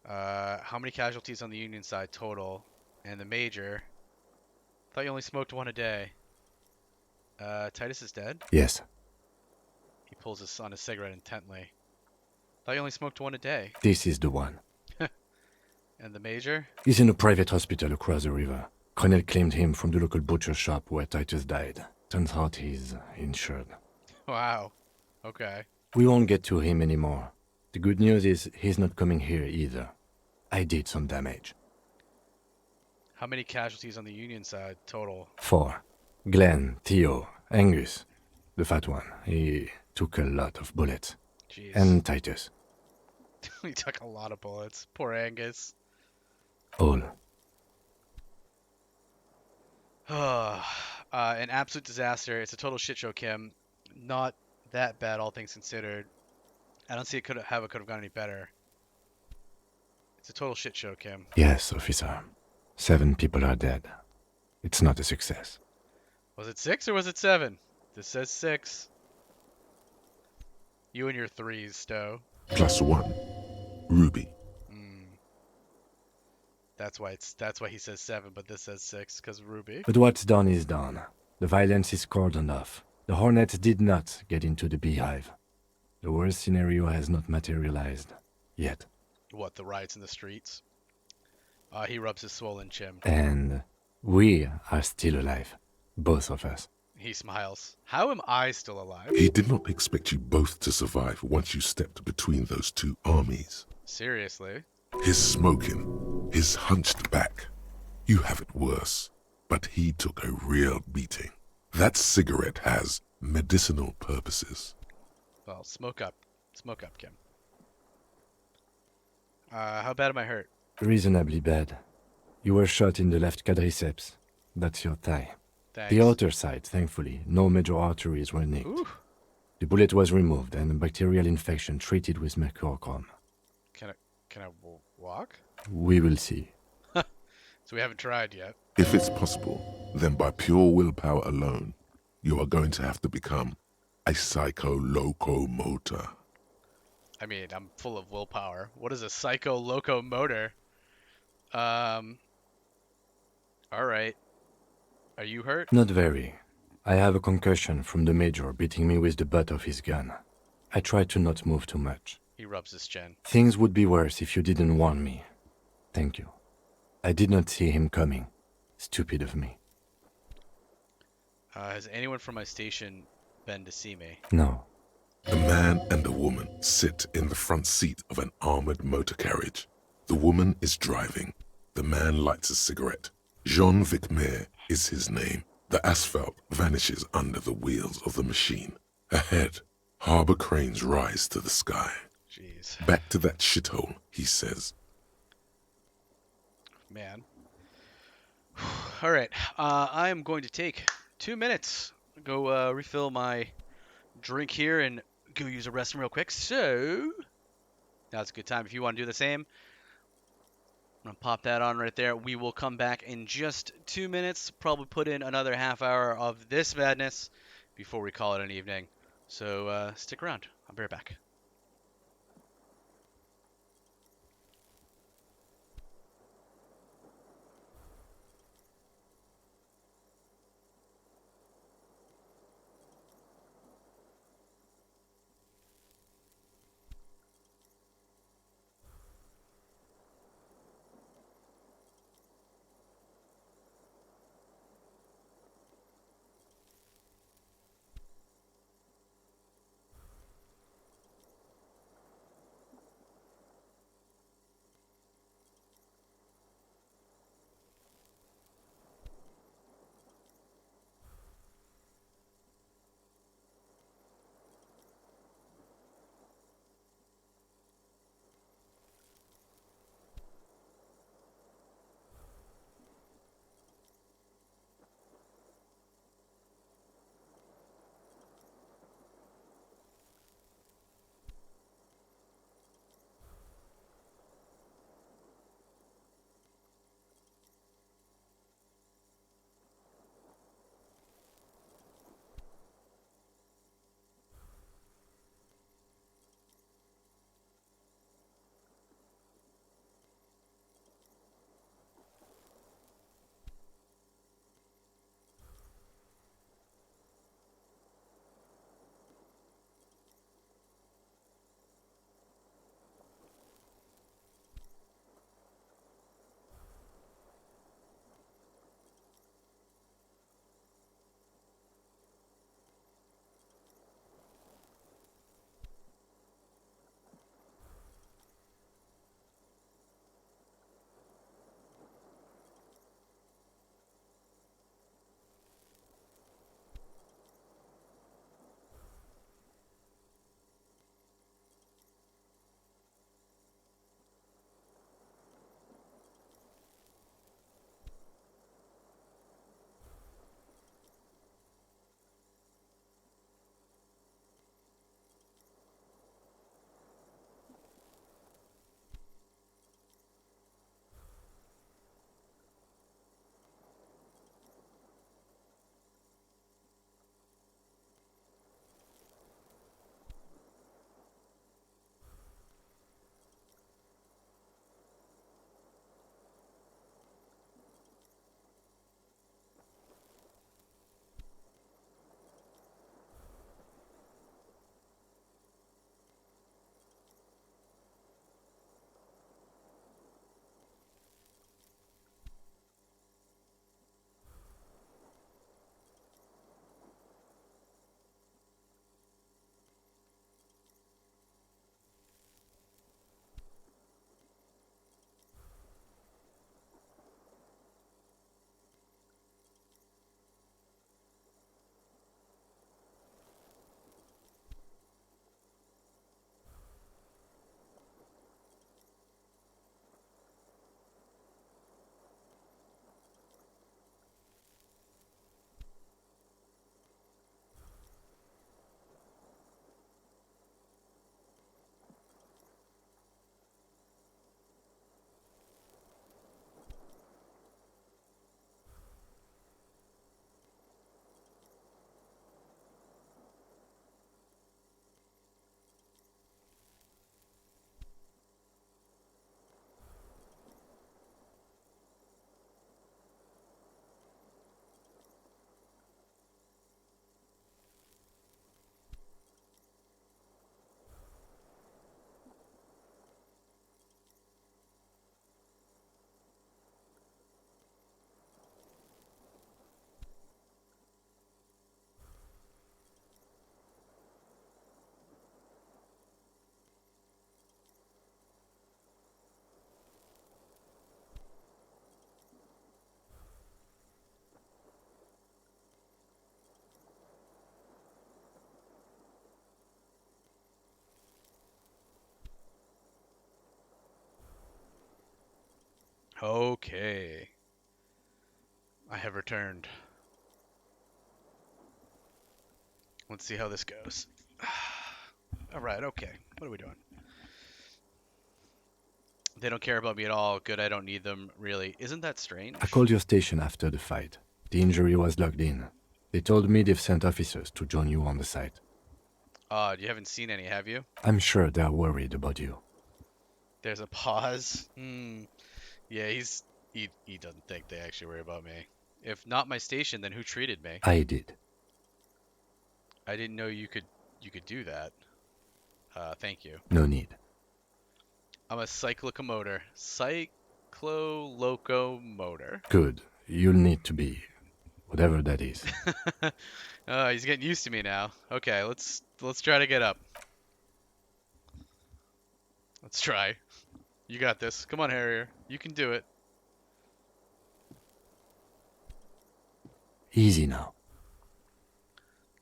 How many casualties on the Union side total? And the Major... Thought you only smoked one a day. Titus is dead? Yes. He pulls on his cigarette intently. Thought you only smoked one a day. This is the one. And the Major? He's in a private hospital across the river. Colonel claimed him from the local butcher shop where Titus died. Turns out he's insured. Wow. Okay. We won't get to him anymore. The good news is he's not coming here either. I did some damage. How many casualties on the Union side total? 4. Glenn, Theo, Angus. The fat one. He took a lot of bullets. Jeez. And Titus. He took a lot of bullets. Poor Angus. All. An absolute disaster. It's a total shit show, Kim. Not that bad, all things considered. I don't see how it could have gone any better. It's a total shit show, Kim. Yes, officer. 7 people are dead. It's not a success. Was it 6 or was it 7? This says 6. You and your 3s, Stowe. +1. Ruby. That's why he says 7, but this says 6 because of Ruby. But what's done is done. The violence is cordoned off. The Hornets did not get into the beehive. The worst scenario has not materialized. Yet. What, the riots in the streets? He rubs his swollen chin. And we are still alive. Both of us. He smiles. How am I still alive? He did not expect you both to survive once you stepped between those two armies. Seriously? His smoking, his hunched back. You have it worse, but he took a real beating. That cigarette has medicinal purposes. Well, smoke up, Kim. How bad am I hurt? Reasonably bad. You were shot in the left quadriceps. That's your thigh. Thanks. The outer side, thankfully, no major arteries were nicked. Ooh. The bullet was removed and a bacterial infection treated with mercurochrome. Can I walk? We will see. So we haven't tried yet. If it's possible, then by pure willpower alone, you are going to have to become a psycho-locomotor. I mean, I'm full of willpower. What is a psycho-locomotor? Alright. Are you hurt? Not very. I have a concussion from the major beating me with the butt of his gun. I try to not move too much. He rubs his chin. Things would be worse if you didn't warn me. Thank you. I did not see him coming. Stupid of me. Has anyone from my station been to see me? No. A man and a woman sit in the front seat of an armored motor carriage. The woman is driving. The man lights a cigarette. Jean Vicmer is his name. The asphalt vanishes under the wheels of the machine. Ahead, harbor cranes rise to the sky. Jeez. Back to that shithole, he says. Man. Alright, I am going to take 2 minutes. Go refill my drink here and go use a restroom real quick. So, now's a good time if you want to do the same. I'm going to pop that on right there. We will come back in just 2 minutes. Probably put in another half hour of this madness before we call it an evening. So, stick around. I'll be right back. Okay. I have returned. Let's see how this goes. Alright, okay. What are we doing? They don't care about me at all. Good, I don't need them, really. Isn't that strange? I called your station after the fight. The injury was logged in. They told me they've sent officers to join you on the site. You haven't seen any, have you? I'm sure they're worried about you. There's a pause. Yeah, he doesn't think they actually worry about me. If not my station, then who treated me? I did. I didn't know you could do that. Thank you. No need. I'm a cyclocomotor. Cyclo-locomotor. Good. You'll need to be. Whatever that is. He's getting used to me now. Okay, let's try to get up. Let's try. You got this. Come on, Harrier. You can do it. Easy now.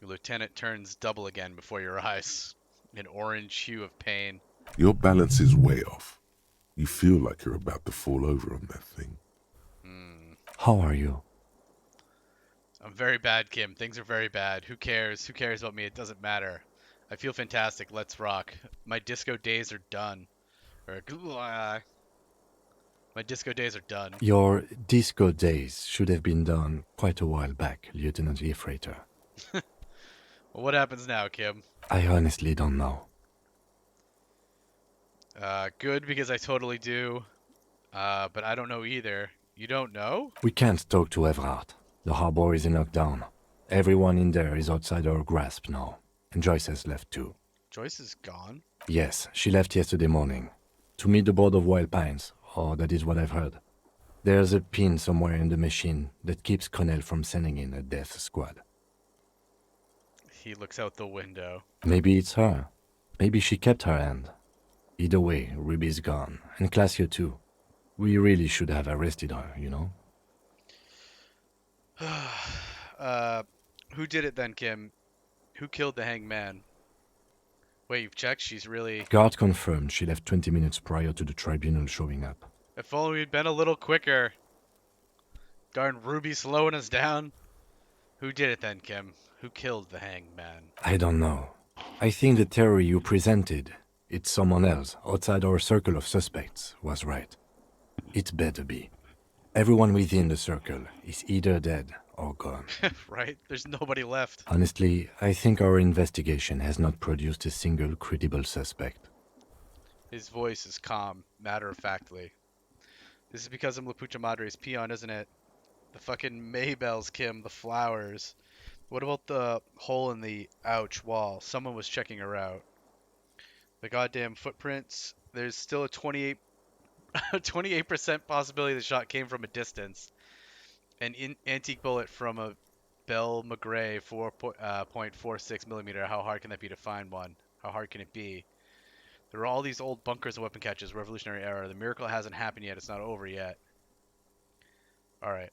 Your lieutenant turns double again before your eyes. An orange hue of pain. Your balance is way off. You feel like you're about to fall over on that thing. How are you? I'm very bad, Kim. Things are very bad. Who cares? Who cares about me? It doesn't matter. I feel fantastic. Let's rock. My disco days are done. My disco days are done. Your disco days should have been done quite a while back, Lieutenant Freighter. Well, what happens now, Kim? I honestly don't know. Good, because I totally do. But I don't know either. You don't know? We can't talk to Everhart. The harbor is in lockdown. Everyone in there is outside our grasp now. And Joyce has left too. Joyce is gone? Yes, she left yesterday morning. To meet the board of Wild Pines, or that is what I've heard. There's a pin somewhere in the machine that keeps Connell from sending in a death squad. He looks out the window. Maybe it's her. Maybe she kept her hand. Either way, Ruby's gone. And Classio too. We really should have arrested her, you know? Who did it then, Kim? Who killed the hanged man? Wait, you've checked? She's really... Guard confirmed she left 20 minutes prior to the tribunal showing up. If only we'd been a little quicker. Darn Ruby slowing us down. Who did it then, Kim? Who killed the hanged man? I don't know. I think the theory you presented, it's someone else outside our circle of suspects, was right. It better be. Everyone within the circle is either dead or gone. Right? There's nobody left. Honestly, I think our investigation has not produced a single credible suspect. His voice is calm, matter-of-factly. This is because I'm La Pucha Madre's peon, isn't it? The fucking Maybells, Kim, the flowers. What about the hole in the ouch wall? Someone was checking her out. The goddamn footprints. There's still a 28% possibility the shot came from a distance. An antique bullet from a Bell McGray 4.46 millimeter. How hard can that be to find one? How hard can it be? There are all these old bunkers and weapon caches. Revolutionary era. The miracle hasn't happened yet. It's not over yet. Alright.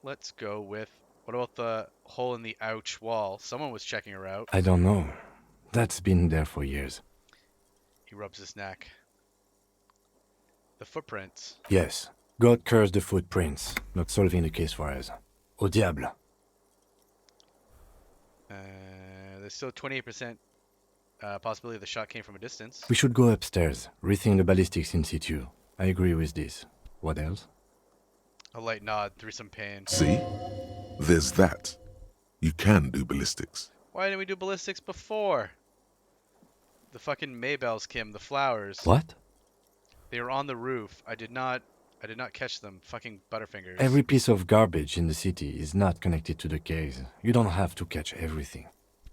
Let's go with... What about the hole in the ouch wall? Someone was checking her out. I don't know. That's been there for years. He rubs his neck. The footprints. Yes. God cursed the footprints. Not solving the case for us. Au diable. There's still 28% possibility the shot came from a distance. We should go upstairs. Rethink the ballistics in situ. I agree with this. What else? A light nod through some pain. See? There's that. You can do ballistics. Why didn't we do ballistics before? The fucking Maybells, Kim, the flowers. What? They were on the roof. I did not catch them. Fucking Butterfingers. Every piece of garbage in the city is not connected to the case. You don't have to catch everything.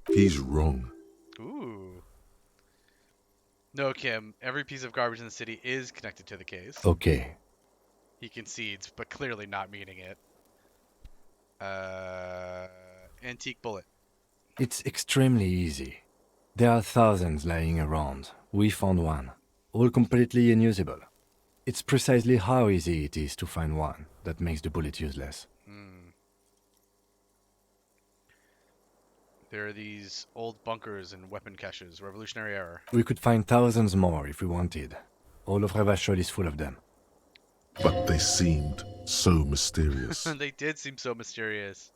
He's wrong. Ooh. No, Kim. Every piece of garbage in the city is connected to the case. Okay. He concedes, but clearly not meaning it. Antique bullet. It's extremely easy. There are thousands lying around. We found one. All completely unusable. It's precisely how easy it is to find one that makes the bullet useless. There are these old bunkers and weapon caches. Revolutionary era. We could find thousands more if we wanted. All of Revachol is full of them. but they seemed so mysterious. They did seem so mysterious.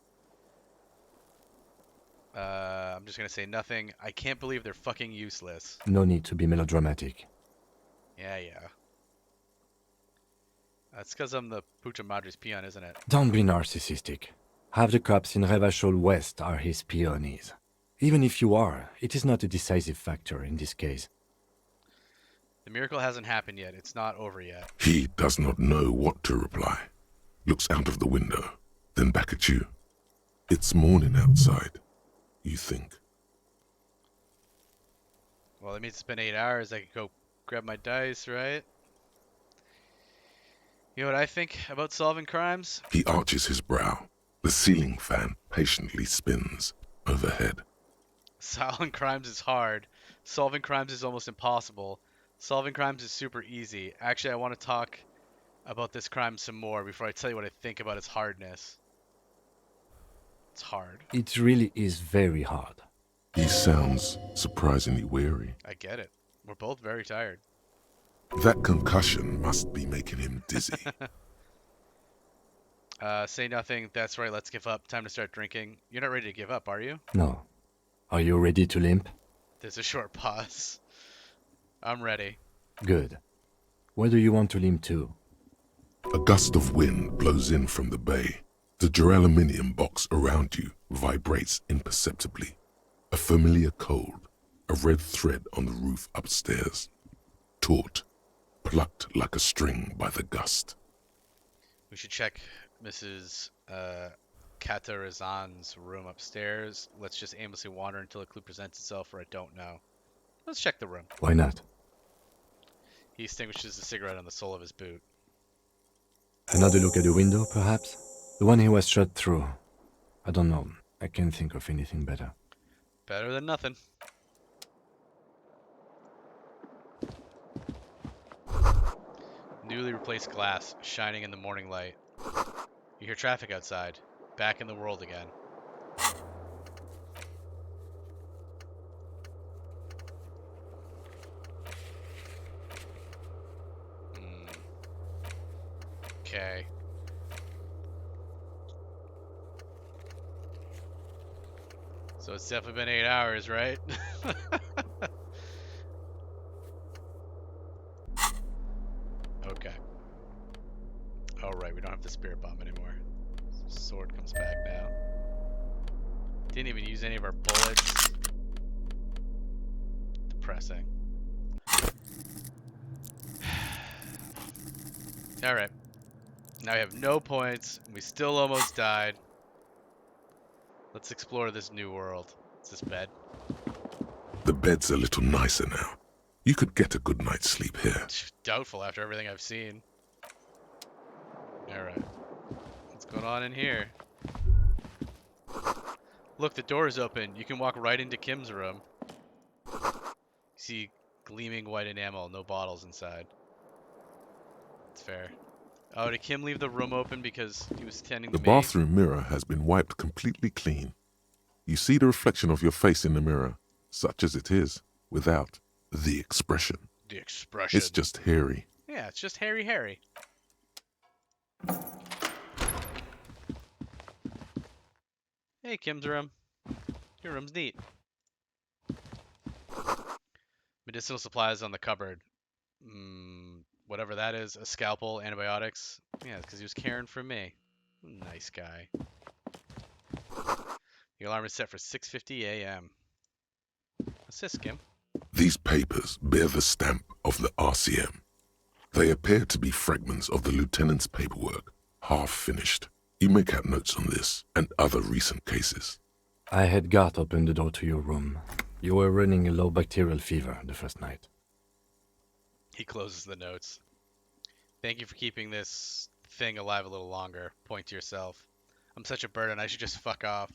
I'm just gonna say nothing. I can't believe they're fucking useless. No need to be melodramatic. Yeah. That's because I'm the Pucha Madre's peon, isn't it? Don't be narcissistic. Half the cops in Revachol West are his peonies. Even if you are, it is not a decisive factor in this case. The miracle hasn't happened yet. It's not over yet. He does not know what to reply. Looks out of the window, then back at you. It's morning outside, you think. Well, that means it's been 8 hours. I could go grab my dice, right? You know what I think about solving crimes? He arches his brow. The ceiling fan patiently spins overhead. Solving crimes is hard. Solving crimes is almost impossible. Solving crimes is super easy. Actually, I want to talk about this crime some more before I tell you what I think about its hardness. It's hard. It really is very hard. He sounds surprisingly weary. I get it. We're both very tired. That concussion must be making him dizzy. Say nothing. That's right. Let's give up. Time to start drinking. You're not ready to give up, are you? No. Are you ready to limp? There's a short pause. I'm ready. Good. Where do you want to limp to? A gust of wind blows in from the bay. The duraluminum box around you vibrates imperceptibly. A familiar cold, a red thread on the roof upstairs. Taut, plucked like a string by the gust. We should check Mrs. Katarazan's room upstairs. Let's just aimlessly wander until a clue presents itself, or I don't know. Let's check the room. Why not? He extinguishes the cigarette on the sole of his boot. Another look at the window, perhaps? The one he was shot through. I don't know. I can't think of anything better. Better than nothing. Newly replaced glass, shining in the morning light. You hear traffic outside. Back in the world again. Okay. So it's definitely been 8 hours, right? Okay. Alright, we don't have the spirit bomb anymore. Sword comes back now. Didn't even use any of our bullets. Depressing. Alright. Now we have no points. We still almost died. Let's explore this new world. Is this bed? The bed's a little nicer now. You could get a good night's sleep here. Doubtful after everything I've seen. Alright. What's going on in here? Look, the door is open. You can walk right into Kim's room. See gleaming white enamel, no bottles inside. It's fair. Oh, did Kim leave the room open because he was tending The the maid? bathroom mirror has been wiped completely clean. You see the reflection of your face in the mirror, such as it is, without the expression. The expression. It's just hairy. Yeah, it's just Harry. Hey, Kim's room. Your room's neat. Medicinal supplies on the cupboard. Whatever that is, a scalpel, antibiotics. Yeah, it's because he was caring for me. Nice guy. The alarm is set for 6:50 a.m. Assist, Kim. These papers bear the stamp of the RCM. They appear to be fragments of the lieutenant's paperwork, half finished. You make out notes on this and other recent cases. I had Gart open the door to your room. You were running a low bacterial fever the first night. He closes the notes. Thank you for keeping this thing alive a little longer. Point to yourself. I'm such a burden, I should just fuck off.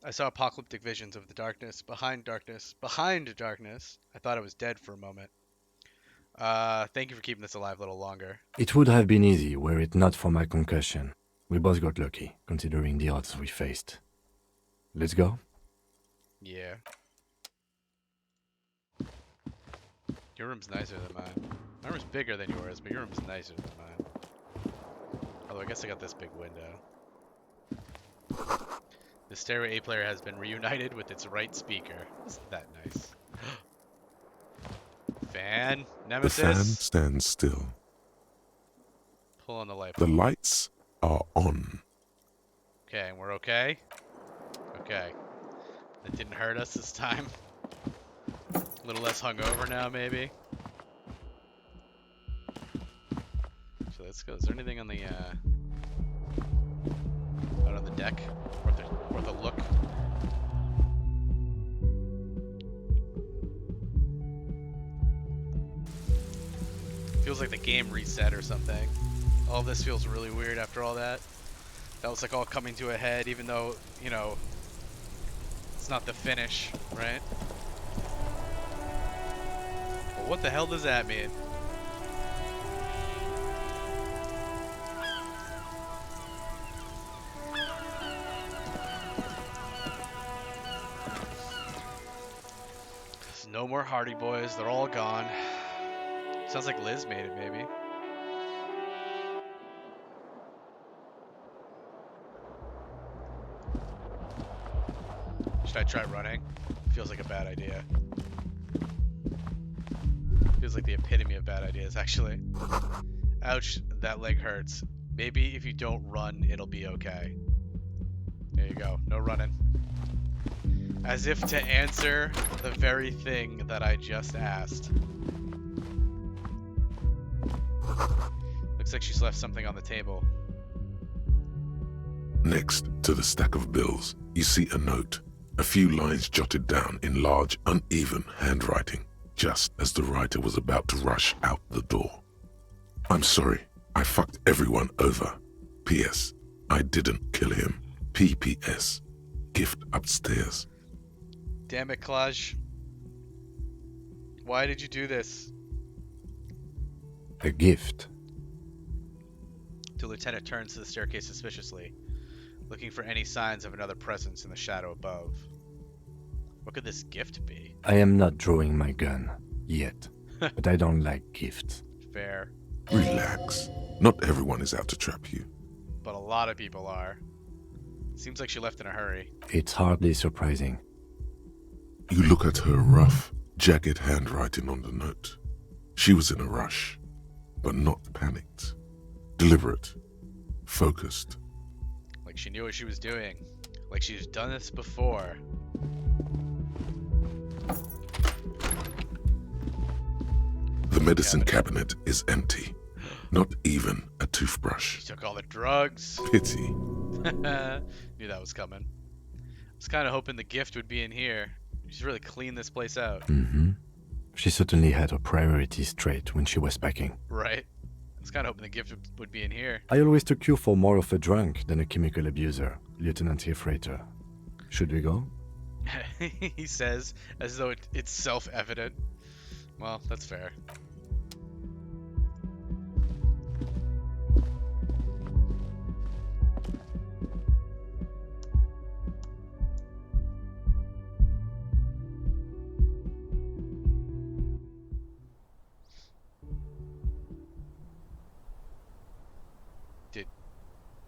I saw apocalyptic visions of the darkness, behind darkness. I thought I was dead for a moment. Thank you for keeping this alive a little longer. It would have been easy were it not for my concussion. We both got lucky, considering the odds we faced. Let's go? Yeah. Your room's nicer than mine. My room's bigger than yours, but your room's nicer than mine. Although I guess I got this big window. The Stairway A player has been reunited with its right speaker. Isn't that nice? Fan? The fan Nemesis? stands still. Pull on the light The bulb. lights are on. Okay, and we're okay? Okay. That didn't hurt us this time. A little less hungover now, maybe. So let's go. Is there anything on the out on the deck? Worth a look? Feels like the game reset or something. All this feels really weird after all that. That was like all coming to a head, even though, you know, it's not the finish, right? But what the hell does that mean? No more Hardy Boys, they're all gone. Sounds like Liz made it, maybe. Should I try running? Feels like a bad idea. Feels like the epitome of bad ideas, actually. Ouch, that leg hurts. Maybe if you don't run, it'll be okay. There you go, no running. As if to answer the very thing that I just asked. Looks like she's left something on the table. Next to the stack of bills, you see a note. A few lines jotted down in large, uneven handwriting, just as the writer was about to rush out the door. I'm sorry, I fucked everyone over. P.S. I didn't kill him. P.P.S. Gift upstairs. Damn it, Klaj. Why did you do this? A gift. The lieutenant turns to the staircase suspiciously, looking for any signs of another presence in the shadow above. What could this gift be? I am not drawing my gun, yet. But I don't like gifts. Fair. Relax. Not everyone is out to trap you. But a lot of people are. Seems like she left in a hurry. It's hardly surprising. You look at her rough, jagged handwriting on the note. She was in a rush, but not panicked. Deliberate. Focused. Like she knew what she was doing. Like she's done this before. The medicine cabinet is empty. Not even a toothbrush. She took all the drugs. Pity. Knew that was coming. I was kind of hoping the gift would be in here. She's really cleaned this place out. Mm-hmm. She certainly had her priorities straight when she was packing. Right. I was kind of hoping the gift would be in here. I always took you for more of a drunk than a chemical abuser, Lieutenant Freighter. Should we go? He says, as though it's self-evident. Well, that's fair.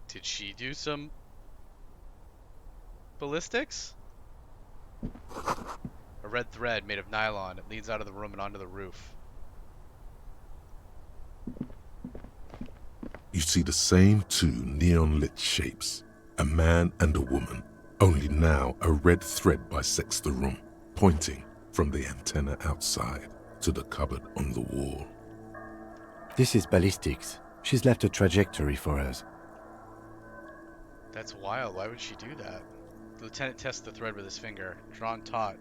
Did she do some ballistics? A red thread made of nylon. It leads out of the room and onto the roof. You see the same two neon-lit shapes, a man and a woman, only now a red thread bisects the room, pointing from the antenna outside to the cupboard on the wall. This is ballistics. She's left a trajectory for us. That's wild. Why would she do that? The lieutenant tests the thread with his finger. Drawn taut,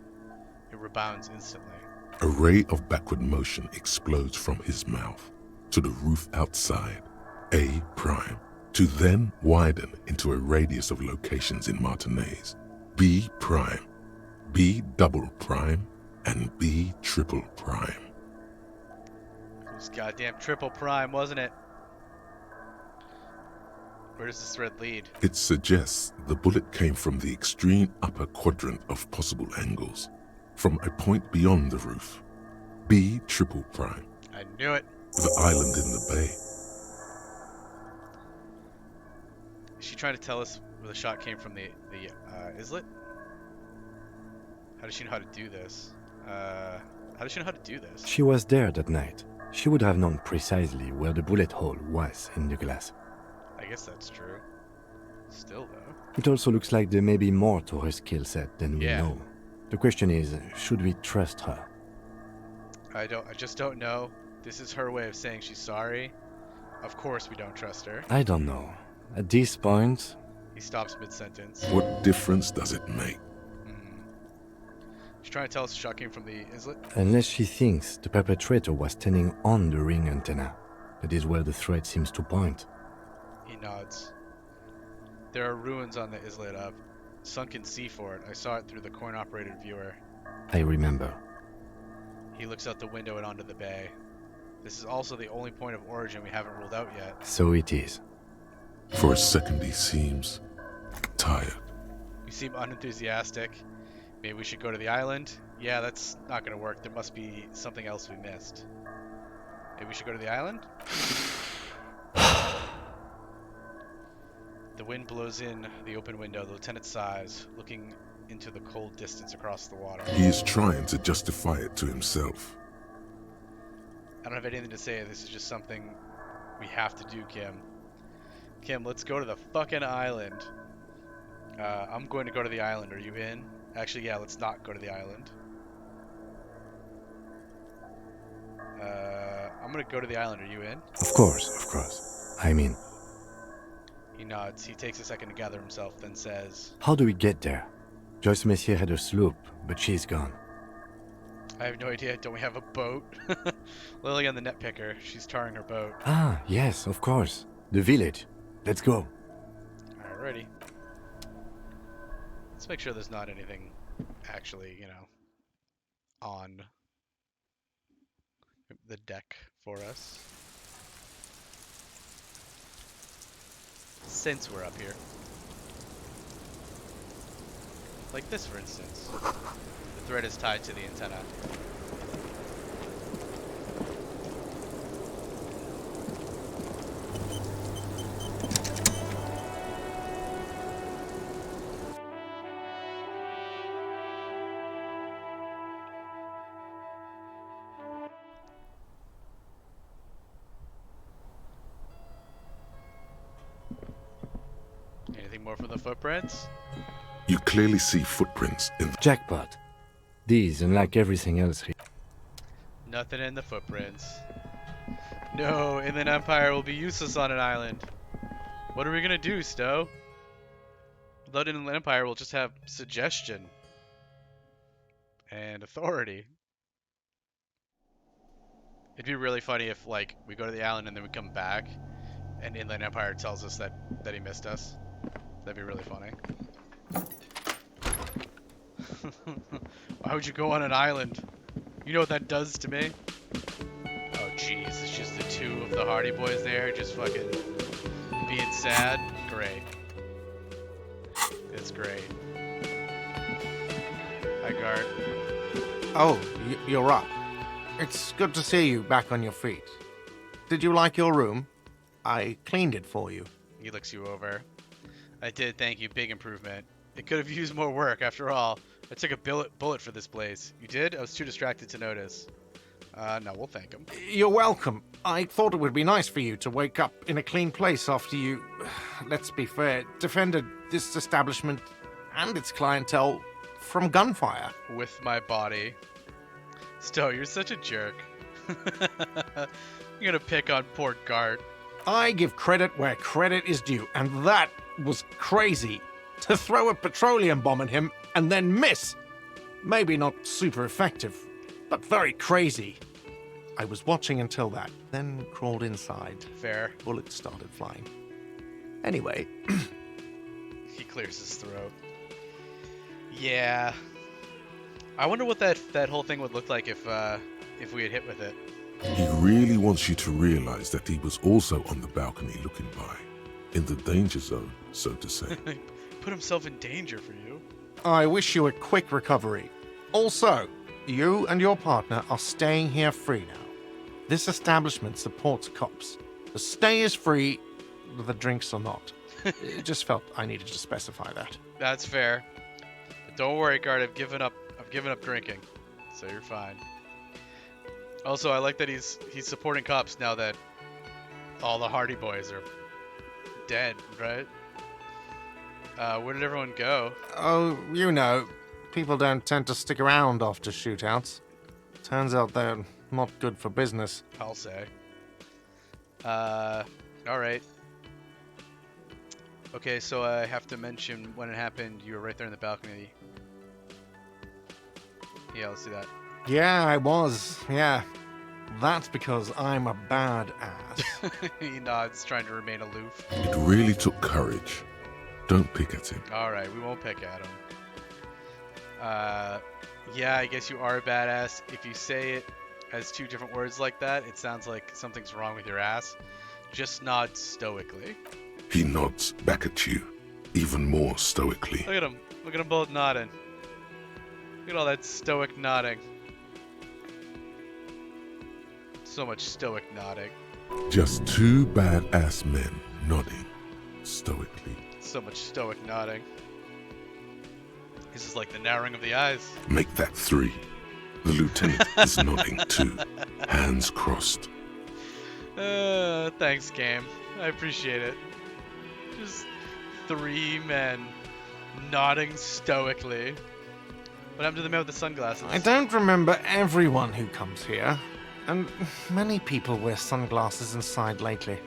it rebounds instantly. A ray of backward motion explodes from his mouth to the roof outside, A prime, to then widen into a radius of locations in Martinez, B prime, B double prime, and B triple prime. It was goddamn triple prime, wasn't it? Where does this thread lead? It suggests the bullet came from the extreme upper quadrant of possible angles, from a point beyond the roof, B triple prime. I knew it. The island in the bay. Is she trying to tell us where the shot came from? The islet? How does she know how to do this? How does she know how to do this? She was there that night. She would have known precisely where the bullet hole was in the glass. I guess that's true. Still, though. It also looks like there may be more to her skill set than we know. The question is, should we trust her? I just don't know. This is her way of saying she's sorry. Of course we don't trust her. I don't know. At this point... He stops mid-sentence. What difference does it make? She's trying to tell us the shot came from the islet? Unless she thinks the perpetrator was standing on the ring antenna. That is where the thread seems to point. He nods. There are ruins on the islet of sunken sea fort. I saw it through the coin-operated viewer. I remember. He looks out the window and onto the bay. This is also the only point of origin we haven't ruled out yet. So it is. For a second he seems tired. You seem unenthusiastic. Maybe we should go to the island? Yeah, that's not gonna work. There must be something else we missed. Maybe we should go to the island? The wind blows in the open window. The lieutenant sighs, looking into the cold distance across the water. He is trying to justify it to himself. I don't have anything to say. This is just something we have to do, Kim. Kim, let's go to the fucking island. I'm going to go to the island. Are you in? Actually, yeah, let's not go to the island. I'm gonna go to the island. Are you in? Of course. I'm in. He nods. He takes a second to gather himself, then says... How do we get there? Joyce Messier had a sloop, but she's gone. I have no idea. Don't we have a boat? Lillian the net picker. She's tarring her boat. Ah, yes, of course. The village. Let's go. Alrighty. Let's make sure there's not anything actually, on the deck for us. Since we're up here. Like this, for instance. The thread is tied to the antenna. Anything more from the footprints? You clearly see footprints in the... Jackpot. These, unlike everything else here. Nothing in the footprints. No, Inland Empire will be useless on an island. What are we gonna do, Stowe? Without Inland Empire, we'll just have suggestion. And authority. It'd be really funny if, like, we go to the island and then we come back, and Inland Empire tells us that he missed us. That'd be really funny. Why would you go on an island? You know what that does to me? Oh jeez, it's just the two of the Hardy Boys there, just fucking being sad. Great. It's great. Hi, Guard. Oh, you're up. It's good to see you back on your feet. Did you like your room? I cleaned it for you. He looks you over. I did, thank you. Big improvement. It could have used more work, after all. I took a bullet for this place. You did? I was too distracted to notice. No, we'll thank him. You're welcome. I thought it would be nice for you to wake up in a clean place after you, let's be fair, defended this establishment and its clientele from gunfire. With my body. Stowe, you're such a jerk. You're gonna pick on poor Gart. I give credit where credit is due, and that was crazy. To throw a petroleum bomb at him and then miss. Maybe not super effective, but very crazy. I was watching until that, then crawled inside. Fair. Bullets started flying. Anyway. He clears his throat. Yeah. I wonder what that whole thing would look like if we had hit with it. He really wants you to realize that he was also on the balcony looking by. In the danger zone, so to say. Put himself in danger for you. I wish you a quick recovery. Also, you and your partner are staying here free now. This establishment supports cops. The stay is free, the drinks are not. It just felt I needed to specify that. That's fair. But don't worry, Guard. I've given up drinking, so you're fine. Also, I like that he's supporting cops now that all the Hardy Boys are dead, right? Where did everyone go? Oh, you know, people don't tend to stick around after shootouts. Turns out they're not good for business. I'll say. Alright. Okay, so I have to mention when it happened, you were right there in the balcony. Yeah, let's do that. Yeah, I was. Yeah. That's because I'm a badass. He nods, trying to remain aloof. It really took courage. Don't pick at him. Alright, we won't pick at him. Yeah, I guess you are a badass. If you say it as two different words like that, it sounds like something's wrong with your ass. Just nod stoically. He nods back at you, even more stoically. Look at him. Look at them both nodding. Look at all that stoic nodding. So much stoic nodding. Just two badass men nodding stoically. So much stoic nodding. This is like the narrowing of the eyes. Make that three. The lieutenant is nodding too, hands crossed. Thanks, game. I appreciate it. Just three men nodding stoically. What happened to the man with the sunglasses? I don't remember everyone who comes here, and many people wear sunglasses inside lately.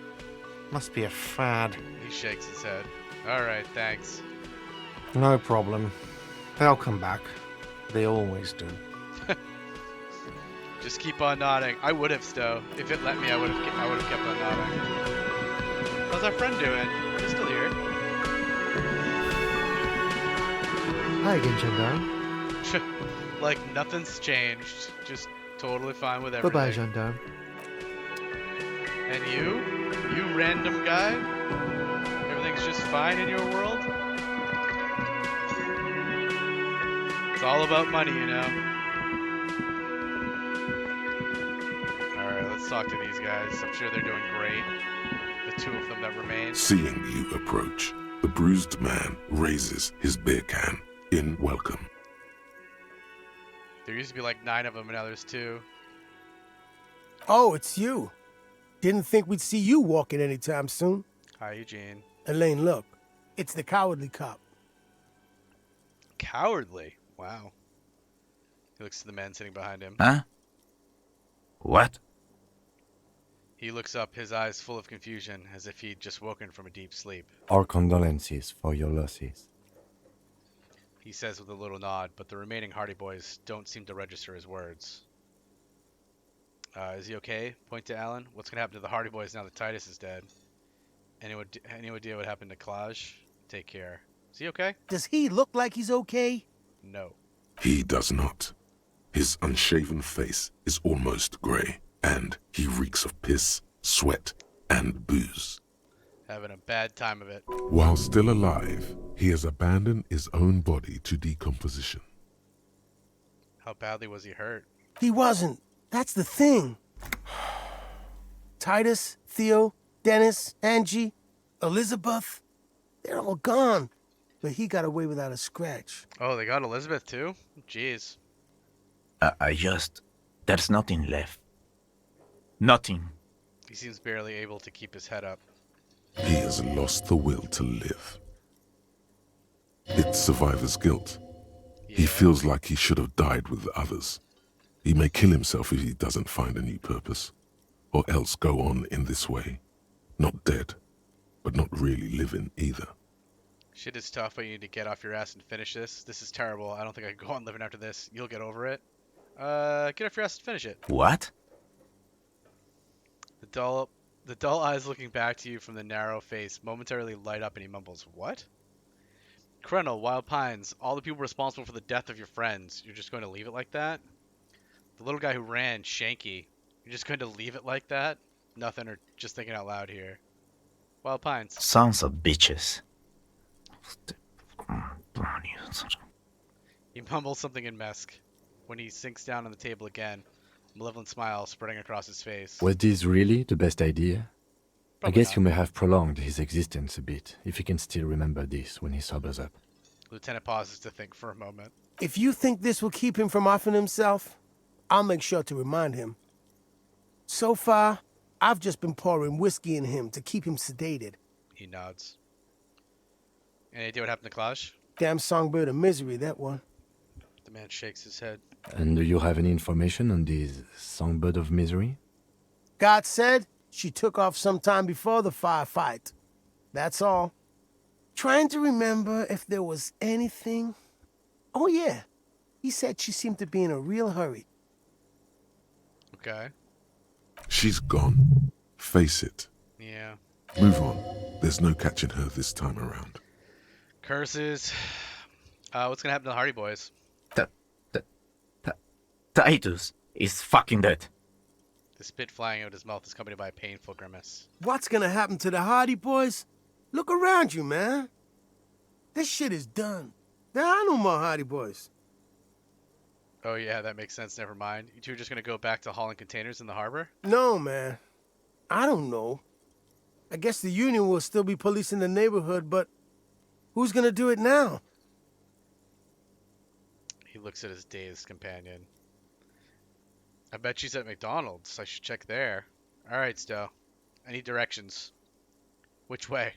Must be a fad. He shakes his head. Alright, thanks. No problem. They'll come back. They always do. Just keep on nodding. I would have, Stowe. If it let me, I would have kept on nodding. How's our friend doing? He's still here. Hi again, Gendarme. Like nothing's changed. Just totally fine with everything. Bye-bye, Gendarme. And you? You random guy? Everything's just fine in your world? It's all about money, you know. Alright, let's talk to these guys. I'm sure they're doing great. The two of them that remain. Seeing you approach, the bruised man raises his beer can in welcome. There used to be like 9 of them, and now there's 2. Oh, it's you. Didn't think we'd see you walking anytime soon. Hi, Eugene. Elaine, look. It's the cowardly cop. Cowardly? Wow. He looks to the man sitting behind him. Huh? What? He looks up, his eyes full of confusion, as if he'd just woken from a deep sleep. Our condolences for your losses. He says with a little nod, but the remaining Hardy Boys don't seem to register his words. Is he okay? Point to Alan. What's going to happen to the Hardy Boys now that Titus is dead? Any idea what happened to Klaj? Take care. Is he okay? Does he look like he's okay? No. He does not. His unshaven face is almost grey, and he reeks of piss, sweat, and booze. Having a bad time of it. While still alive, he has abandoned his own body to decomposition. How badly was he hurt? He wasn't. That's the thing. Titus, Theo, Dennis, Angie, Elizabeth, they're all gone. But he got away without a scratch. Oh, they got Elizabeth too? Jeez. There's nothing left. Nothing. He seems barely able to keep his head up. He has lost the will to live. It's survivor's guilt. Yeah. He feels like he should have died with the others. He may kill himself if he doesn't find a new purpose, or else go on in this way. Not dead, but not really living either. Shit is tough, but you need to get off your ass and finish this. This is terrible. I don't think I can go on living after this. You'll get over it. Get off your ass and finish it. What? The dull eyes looking back to you from the narrow face momentarily light up and he mumbles, "What?" Colonel, Wild Pines, all the people responsible for the death of your friends. You're just going to leave it like that? The little guy who ran, Shanky. You're just going to leave it like that? Nothing, or just thinking out loud here. Wild Pines. Sons of bitches. He mumbles something in Mesk. When he sinks down on the table again, a malevolent smile spreading across his face. Was this really the best idea? I guess you may have prolonged his existence a bit, if he can still remember this when he sobers up. Lieutenant pauses to think for a moment. If you think this will keep him from offing himself, I'll make sure to remind him. So far, I've just been pouring whiskey in him to keep him sedated. He nods. Any idea what happened to Klaus? Damn songbird of misery, that one. The man shakes his head. And do you have any information on this songbird of misery? God said she took off sometime before the firefight. That's all. Trying to remember if there was anything. Oh, yeah. He said she seemed to be in a real hurry. Okay. She's gone. Face it. Yeah. Move on. There's no catching her this time around. Curses. What's gonna happen to the Hardy Boys? Titus is fucking dead. The spit flying out of his mouth is accompanied by a painful grimace. What's gonna happen to the Hardy Boys? Look around you, man. This shit is done. There are no more Hardy Boys. Oh yeah, that makes sense. Never mind. You two are just gonna go back to hauling containers in the harbor? No, man. I don't know. I guess the Union will still be policing the neighborhood, but who's gonna do it now? He looks at his dazed companion. I bet she's at McDonald's. I should check there. Alright, Stowe. I need directions. Which way?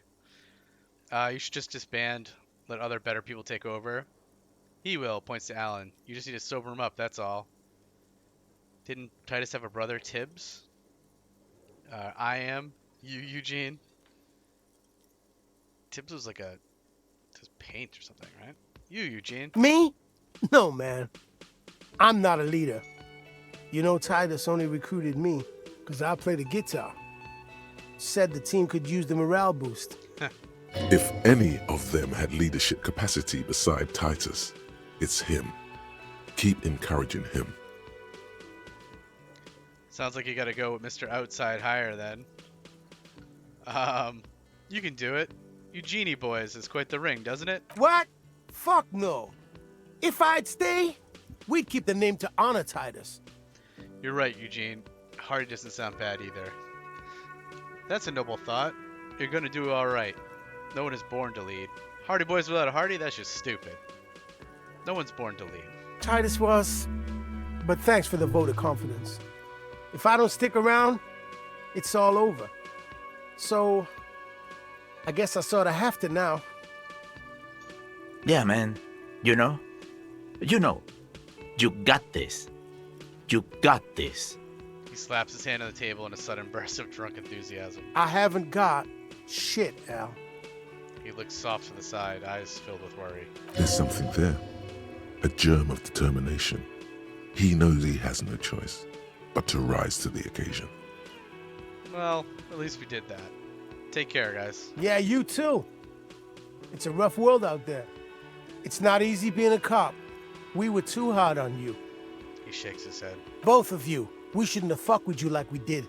You should just disband. Let other better people take over. He will, points to Alan. You just need to sober him up, that's all. Didn't Titus have a brother, Tibbs? I am. You, Eugene? Tibbs was like a... just paint or something, right? You, Eugene. Me? No, man. I'm not a leader. You know, Titus only recruited me because I play the guitar. Said the team could use the morale boost. If any of them had leadership capacity beside Titus, it's him. Keep encouraging him. Sounds like you gotta go with Mr. Outside Hire then. You can do it. Eugenie Boys is quite the ring, doesn't it? What? Fuck no. If I'd stay, we'd keep the name to honor Titus. You're right, Eugene. Hardy doesn't sound bad either. That's a noble thought. You're gonna do alright. No one is born to lead. Hardy Boys without a Hardy? That's just stupid. No one's born to lead. Titus was, but thanks for the vote of confidence. If I don't stick around, it's all over. So, I guess I sort of have to now. Yeah, man. You know, you got this. You got this. He slaps his hand on the table in a sudden burst of drunk enthusiasm. I haven't got shit, Al. He looks soft to the side, eyes filled with worry. There's something there. A germ of determination. He knows he has no choice but to rise to the occasion. Well, at least we did that. Take care, guys. Yeah, you too. It's a rough world out there. It's not easy being a cop. We were too hard on you. He shakes his head. Both of you. We shouldn't have fucked with you like we did.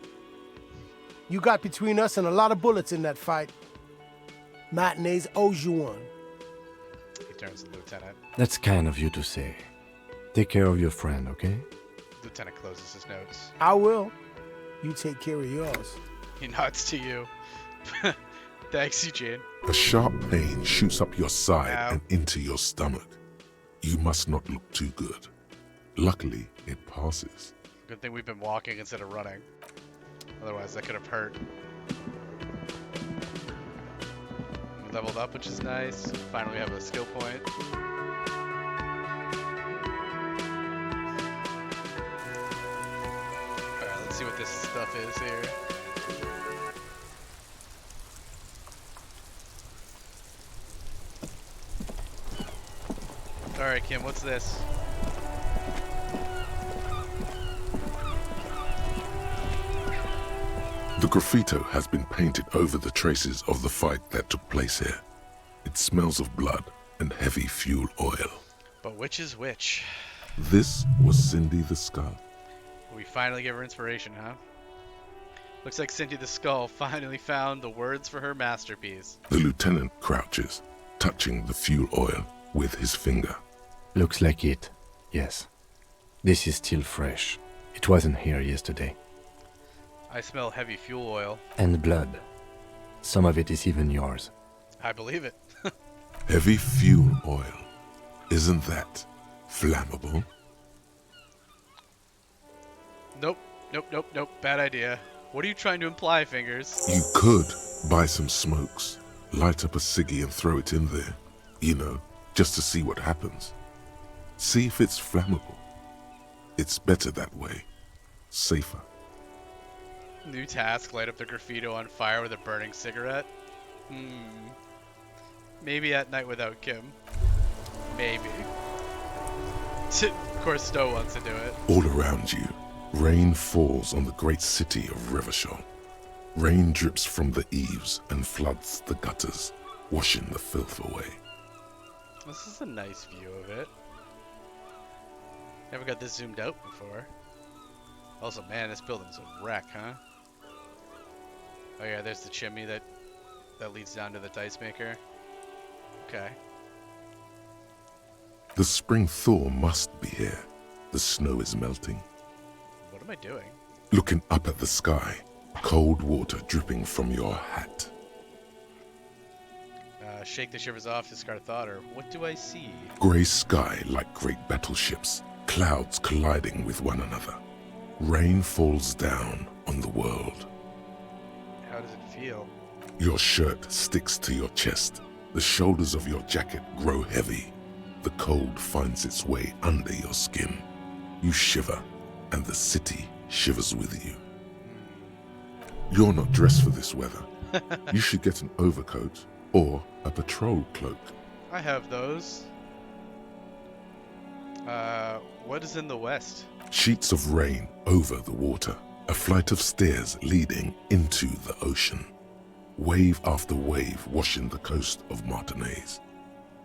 You got between us and a lot of bullets in that fight. Matinees owes you one. He turns to the lieutenant. That's kind of you to say. Take care of your friend, okay? The lieutenant closes his notes. I will. You take care of yours. He nods to you. Thanks, Eugene. A sharp pain shoots up your side Ow. and into your stomach. You must not look too good. Luckily, it passes. Good thing we've been walking instead of running. Otherwise, that could have hurt. We leveled up, which is nice. Finally, we have a skill point. Alright, let's see what this stuff is here. Alright, Kim, what's this? The graffito has been painted over the traces of the fight that took place here. It smells of blood and heavy fuel oil. But which is which? This was Cindy the Skull. We finally gave her inspiration, huh? Looks like Cindy the Skull finally found the words for her masterpiece. The lieutenant crouches, touching the fuel oil with his finger. Looks like it, yes. This is still fresh. It wasn't here yesterday. I smell heavy fuel oil. And blood. Some of it is even yours. I believe it. Heavy fuel oil. Isn't that flammable? Nope. Bad idea. What are you trying to imply, Fingers? You could buy some smokes, light up a ciggy and throw it in there. You know, just to see what happens. See if it's flammable. It's better that way. Safer. New task, light up the graffito on fire with a burning cigarette. Maybe at night without Kim. Maybe. Of course Stowe wants to do it. All around you, rain falls on the great city of Revachol. Rain drips from the eaves and floods the gutters, washing the filth away. This is a nice view of it. Never got this zoomed out before. Also, man, this building's a wreck, huh? Oh yeah, there's the chimney that leads down to the dice maker. Okay. The spring thaw must be here. The snow is melting. What am I doing? Looking up at the sky, cold water dripping from your hat. Shake the shivers off, discard thought, or what do I see? Grey sky like great battleships, clouds colliding with one another. Rain falls down on the world. How does it feel? Your shirt sticks to your chest. The shoulders of your jacket grow heavy. The cold finds its way under your skin. You shiver, and the city shivers with you. You're not dressed for this weather. You should get an overcoat or a patrol cloak. I have those. What is in the west? Sheets of rain over the water. A flight of stairs leading into the ocean. Wave after wave washing the coast of Martinaise,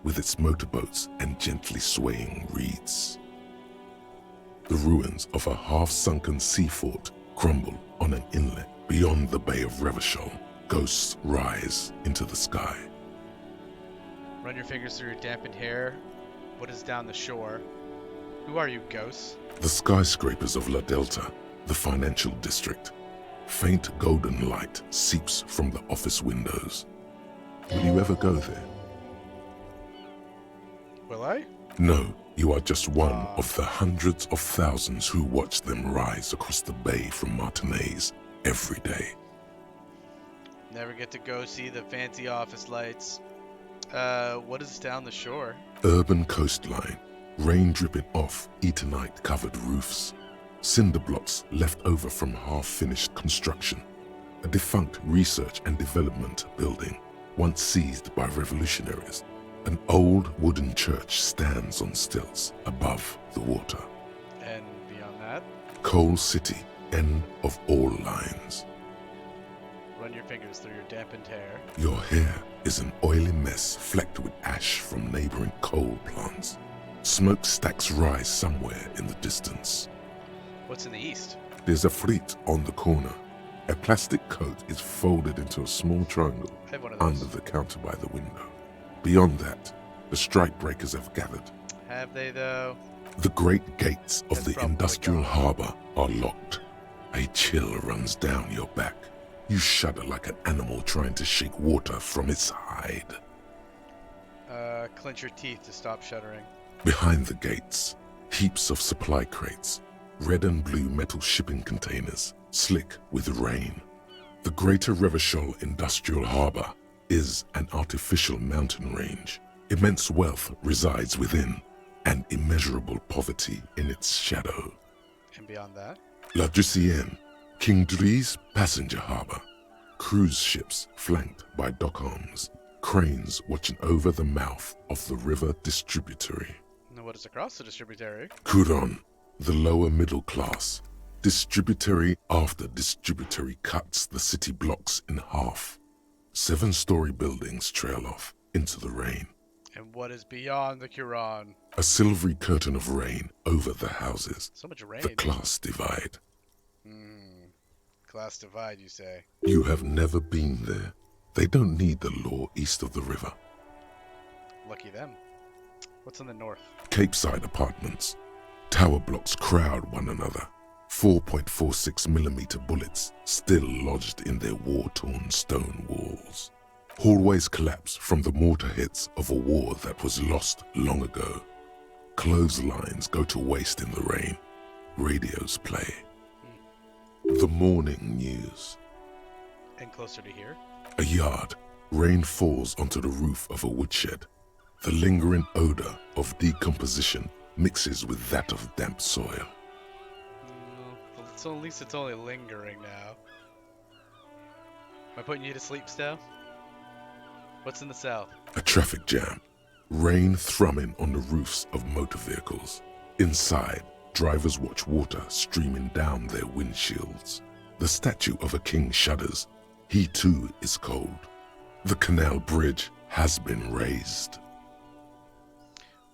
with its motorboats and gently swaying reeds. The ruins of a half-sunken sea fort crumble on an inlet beyond the Bay of Revachol. Ghosts rise into the sky. Run your fingers through your dampened hair. What is down the shore? Who are you, ghosts? The skyscrapers of La Delta, the financial district. Faint golden light seeps from the office windows. Will you ever go there? Will I? No, you are just one of the hundreds of thousands who watch them rise across the bay from Martinaise every day. Never get to go see the fancy office lights. What is down the shore? Urban coastline, rain dripping off Etonite-covered roofs. Cinder blocks left over from half-finished construction. A defunct research and development building, once seized by revolutionaries. An old wooden church stands on stilts above the water. And beyond that? Coal City, end of all lines. Run your fingers through your dampened hair. Your hair is an oily mess flecked with ash from neighboring coal plants. Smokestacks rise somewhere in the distance. What's in the east? There's a fleet on the corner. A plastic coat is folded into a small triangle under the counter by the window. Beyond that, the strikebreakers have gathered. Have they, though? The great gates of the industrial harbour are locked. A chill runs down your back. You shudder like an animal trying to shake water from its hide. Clench your teeth to stop shuddering. Behind the gates, heaps of supply crates, red and blue metal shipping containers, slick with rain. The Greater Revachol Industrial Harbour is an artificial mountain range. Immense wealth resides within, and immeasurable poverty in its shadow. And beyond that? La Drusienne, King Dries passenger harbour. Cruise ships flanked by dock arms. Cranes watching over the mouth of the river distributary. And what is across the distributary? Couronne, the lower middle class. Distributary after distributary cuts the city blocks in half. 7-story buildings trail off into the rain. And what is beyond the Couronne? A silvery curtain of rain over the houses. So much rain. The class divide. Class divide, you say? You have never been there. They don't need the law east of the river. Lucky them. What's in the north? Capeside apartments. Tower blocks crowd one another. 4.46mm bullets still lodged in their war-torn stone walls. Hallways collapse from the mortar hits of a war that was lost long ago. Clotheslines go to waste in the rain. Radios play. The morning news. And closer to here. A yard. Rain falls onto the roof of a woodshed. The lingering odor of decomposition mixes with that of damp soil. So at least it's only lingering now. Am I putting you to sleep still? What's in the south? A traffic jam. Rain thrumming on the roofs of motor vehicles. Inside, drivers watch water streaming down their windshields. The statue of a king shudders. He too is cold. The canal bridge has been raised.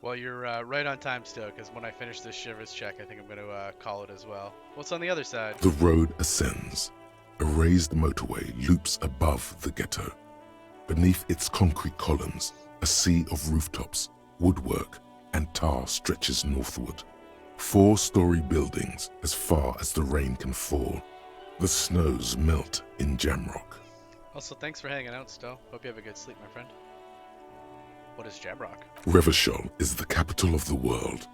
Well, you're right on time still, because when I finish this shivers check, I think I'm going to call it as well. What's on the other side? The road ascends. A raised motorway loops above the ghetto. Beneath its concrete columns, a sea of rooftops, woodwork, and tar stretches northward. 4-story buildings as far as the rain can fall. The snows melt in Jamrock. Also, thanks for hanging out still. Hope you have a good sleep, my friend. What is Jamrock? Revachol is the capital of the world.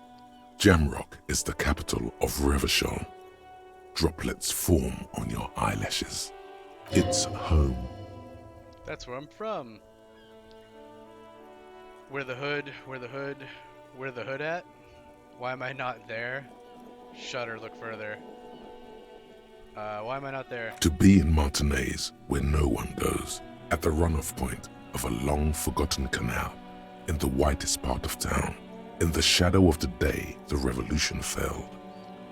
Jamrock is the capital of Revachol. Droplets form on your eyelashes. It's home. That's where I'm from. Where the hood at? Why am I not there? Shudder, look further. Why am I not there? To be in Martinez, where no one goes, at the runoff point of a long-forgotten canal, in the whitest part of town, in the shadow of the day the revolution fell.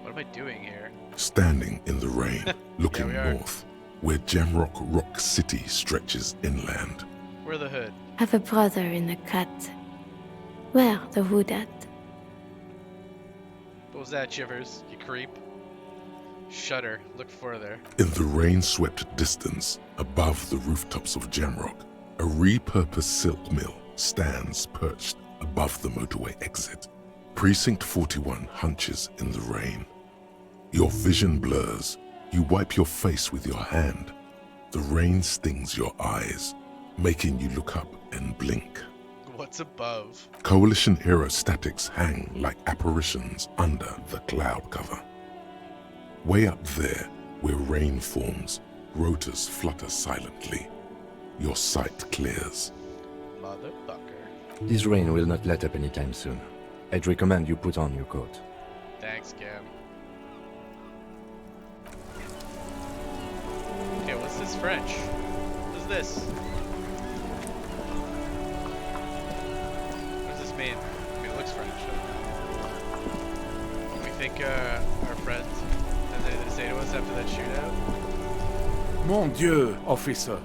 What am I doing here? Standing in the rain, looking Yeah, north, where Jamrock Rock City stretches inland. Where the hood? Have a brother in the cut. Where the hood at? What was that, Shivers? You creep. Shudder, look further. In the rain-swept distance, above the rooftops of Jamrock, a repurposed silk mill stands perched above the motorway exit. Precinct 41 hunches in the rain. Your vision blurs. You wipe your face with your hand. The rain stings your eyes, making you look up and blink. What's above? Coalition aerostatics hang like apparitions under the cloud cover. Way up there, where rain forms, rotors flutter silently. Your sight clears. Motherfucker. This rain will not let up anytime soon. I'd recommend you put on your coat. Thanks, Kim. Okay, what's this French? What is this? What does this mean? I mean, it looks French. We think our friends has anything to say to us after that shootout? Mon Dieu, officer.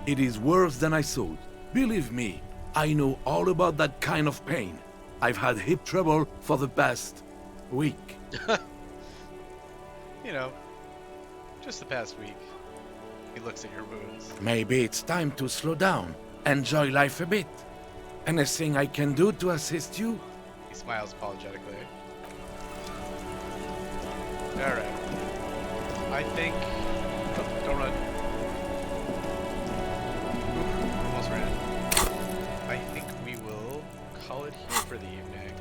It is worse than I thought. Believe me, I know all about that kind of pain. I've had hip trouble for the past week. You know, just the past week. He looks at your wounds. Maybe it's time to slow down, enjoy life a bit. Anything I can do to assist you? He smiles apologetically. Alright. I think... Oh, don't run. Oof, almost ran. I think we will call it here for the evening.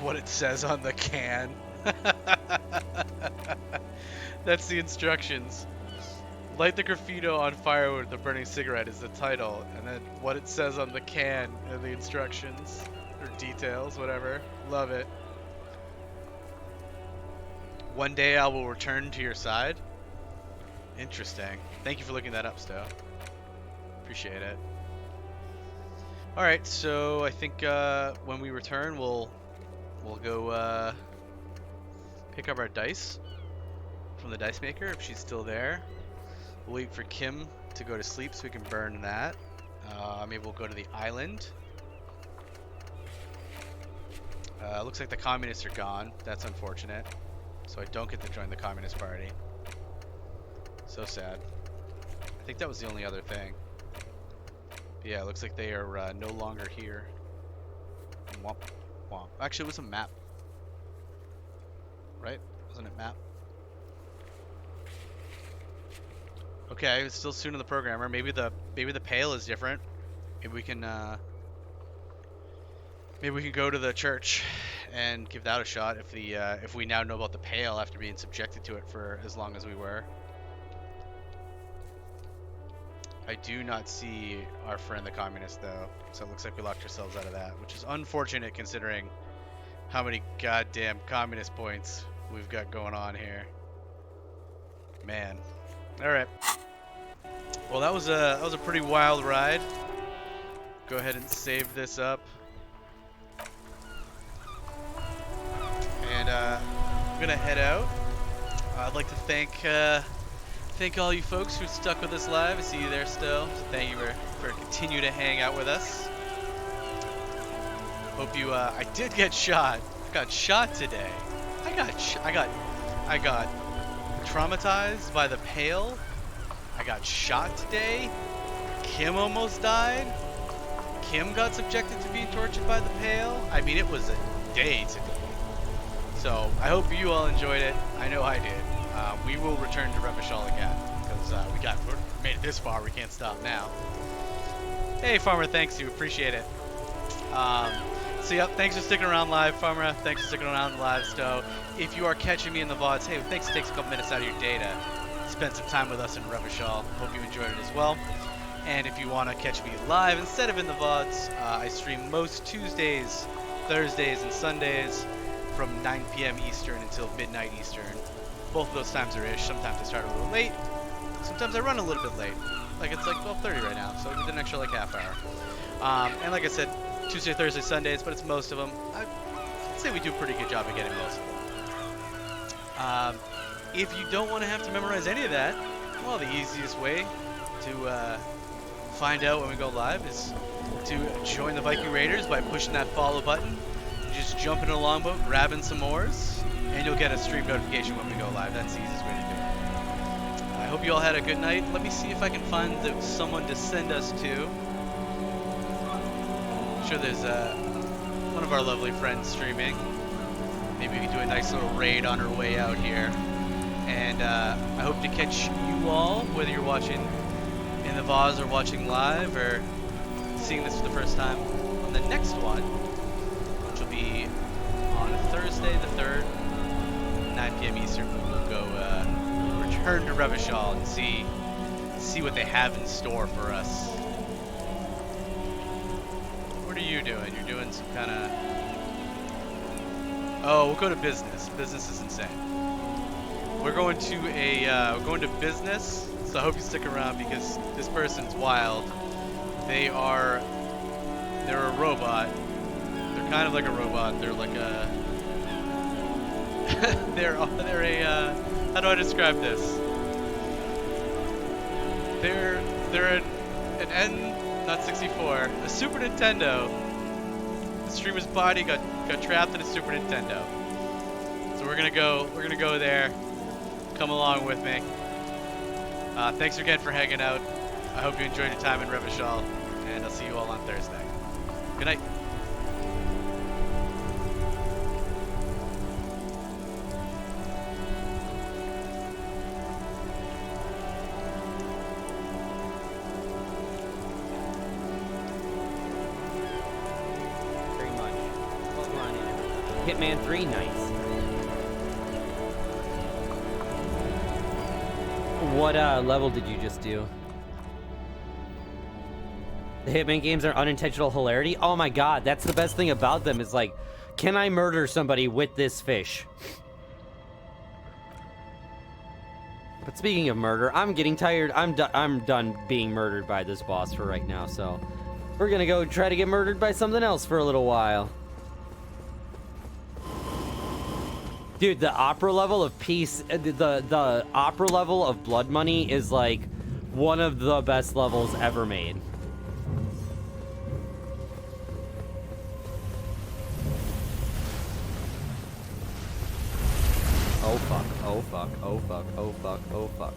What it says on the can. That's the instructions. Light the graffito on fire with the burning cigarette is the title, and then what it says on the can are the instructions, or details, whatever. Love it. One day I will return to your side. Interesting. Thank you for looking that up, Stowe. Appreciate it. Alright, so I think when we return, we'll go pick up our dice from the dice maker if she's still there. We'll wait for Kim to go to sleep so we can burn that. Maybe we'll go to the island. Looks like the communists are gone. That's unfortunate. So I don't get to join the Communist Party. So sad. I think that was the only other thing. But yeah, it looks like they are no longer here. Womp, womp. Actually, it was a map. right? Wasn't it map? Okay, it's still soon in the programmer. Maybe the pale is different. Maybe we can go to the church and give that a shot if we now know about the pale after being subjected to it for as long as we were. I do not see our friend the communist though, so it looks like we locked ourselves out of that, which is unfortunate considering how many goddamn communist points we've got going on here. Man. All right. Well, that was a pretty wild ride. Go ahead and save this up. And I'm gonna head out. I'd like to thank all you folks who stuck with us live. I see you there still. So thank you for continue to hang out with us. Hope you. I did get shot. I got shot today. I got traumatized by the pale. I got shot today. Kim almost died. Kim got subjected to being tortured by the pale. I mean, it was a day today. So I hope you all enjoyed it. I know I did. We will return to Revachol again because we made it this far. We can't stop now. Hey, Farmer, thanks you. Appreciate it. So yeah, thanks for sticking around live, Farmer. Thanks for sticking around live, Stowe. If you are catching me in the VODs, hey, thanks. It takes a couple minutes out of your day to spend some time with us in Revachol. Hope you enjoyed it as well. And if you want to catch me live instead of in the VODs, I stream most Tuesdays, Thursdays, and Sundays from 9 p.m. Eastern until midnight Eastern. Both of those times are ish. Sometimes I start a little late. Sometimes I run a little bit late. Like it's like 12:30 right now, so we did an extra like half hour. And like I said, Tuesday, Thursday, Sundays, but it's most of them. I'd say we do a pretty good job of getting most of them. If you don't want to have to memorize any of that, well, the easiest way to find out when we go live is to join the Viking Raiders by pushing that follow button. Just jump in a longboat, grabbing some oars, and you'll get a stream notification when we go live. That's the easiest way to do it. I hope you all had a good night. Let me see if I can find someone to send us to. I'm sure there's one of our lovely friends streaming. Maybe we can do a nice little raid on our way out here. And I hope to catch you all, whether you're watching in the VODs or watching live or seeing this for the first time, on the next one, which will be on Thursday the 3rd, 9 p.m. Eastern. We'll go return to Revachol and see what they have in store for us. What are you doing? You're doing some kind of... Oh, we'll go to business. Business is insane. We're going to business, so I hope you stick around because this person's wild. They're a robot. They're kind of like a robot. They're like a they're a how do I describe this? They're an not 64, a Super Nintendo. The streamer's body got trapped in a Super Nintendo. So we're gonna go there. Come along with me. Thanks again for hanging out. I hope you enjoyed your time in Revachol, and I'll see you all on Thursday. Good night. Very much. Well, on in. Hitman 3, nice. What level did you just do? The Hitman games are unintentional hilarity? Oh my god, that's the best thing about them is like, can I murder somebody with this fish? But speaking of murder, I'm getting tired. I'm done being murdered by this boss for right now, so we're gonna go try to get murdered by something else for a little while. Dude, the opera level of peace, the opera level of Blood Money is like one of the best levels ever made. Oh fuck, oh fuck, oh fuck, oh fuck, oh fuck.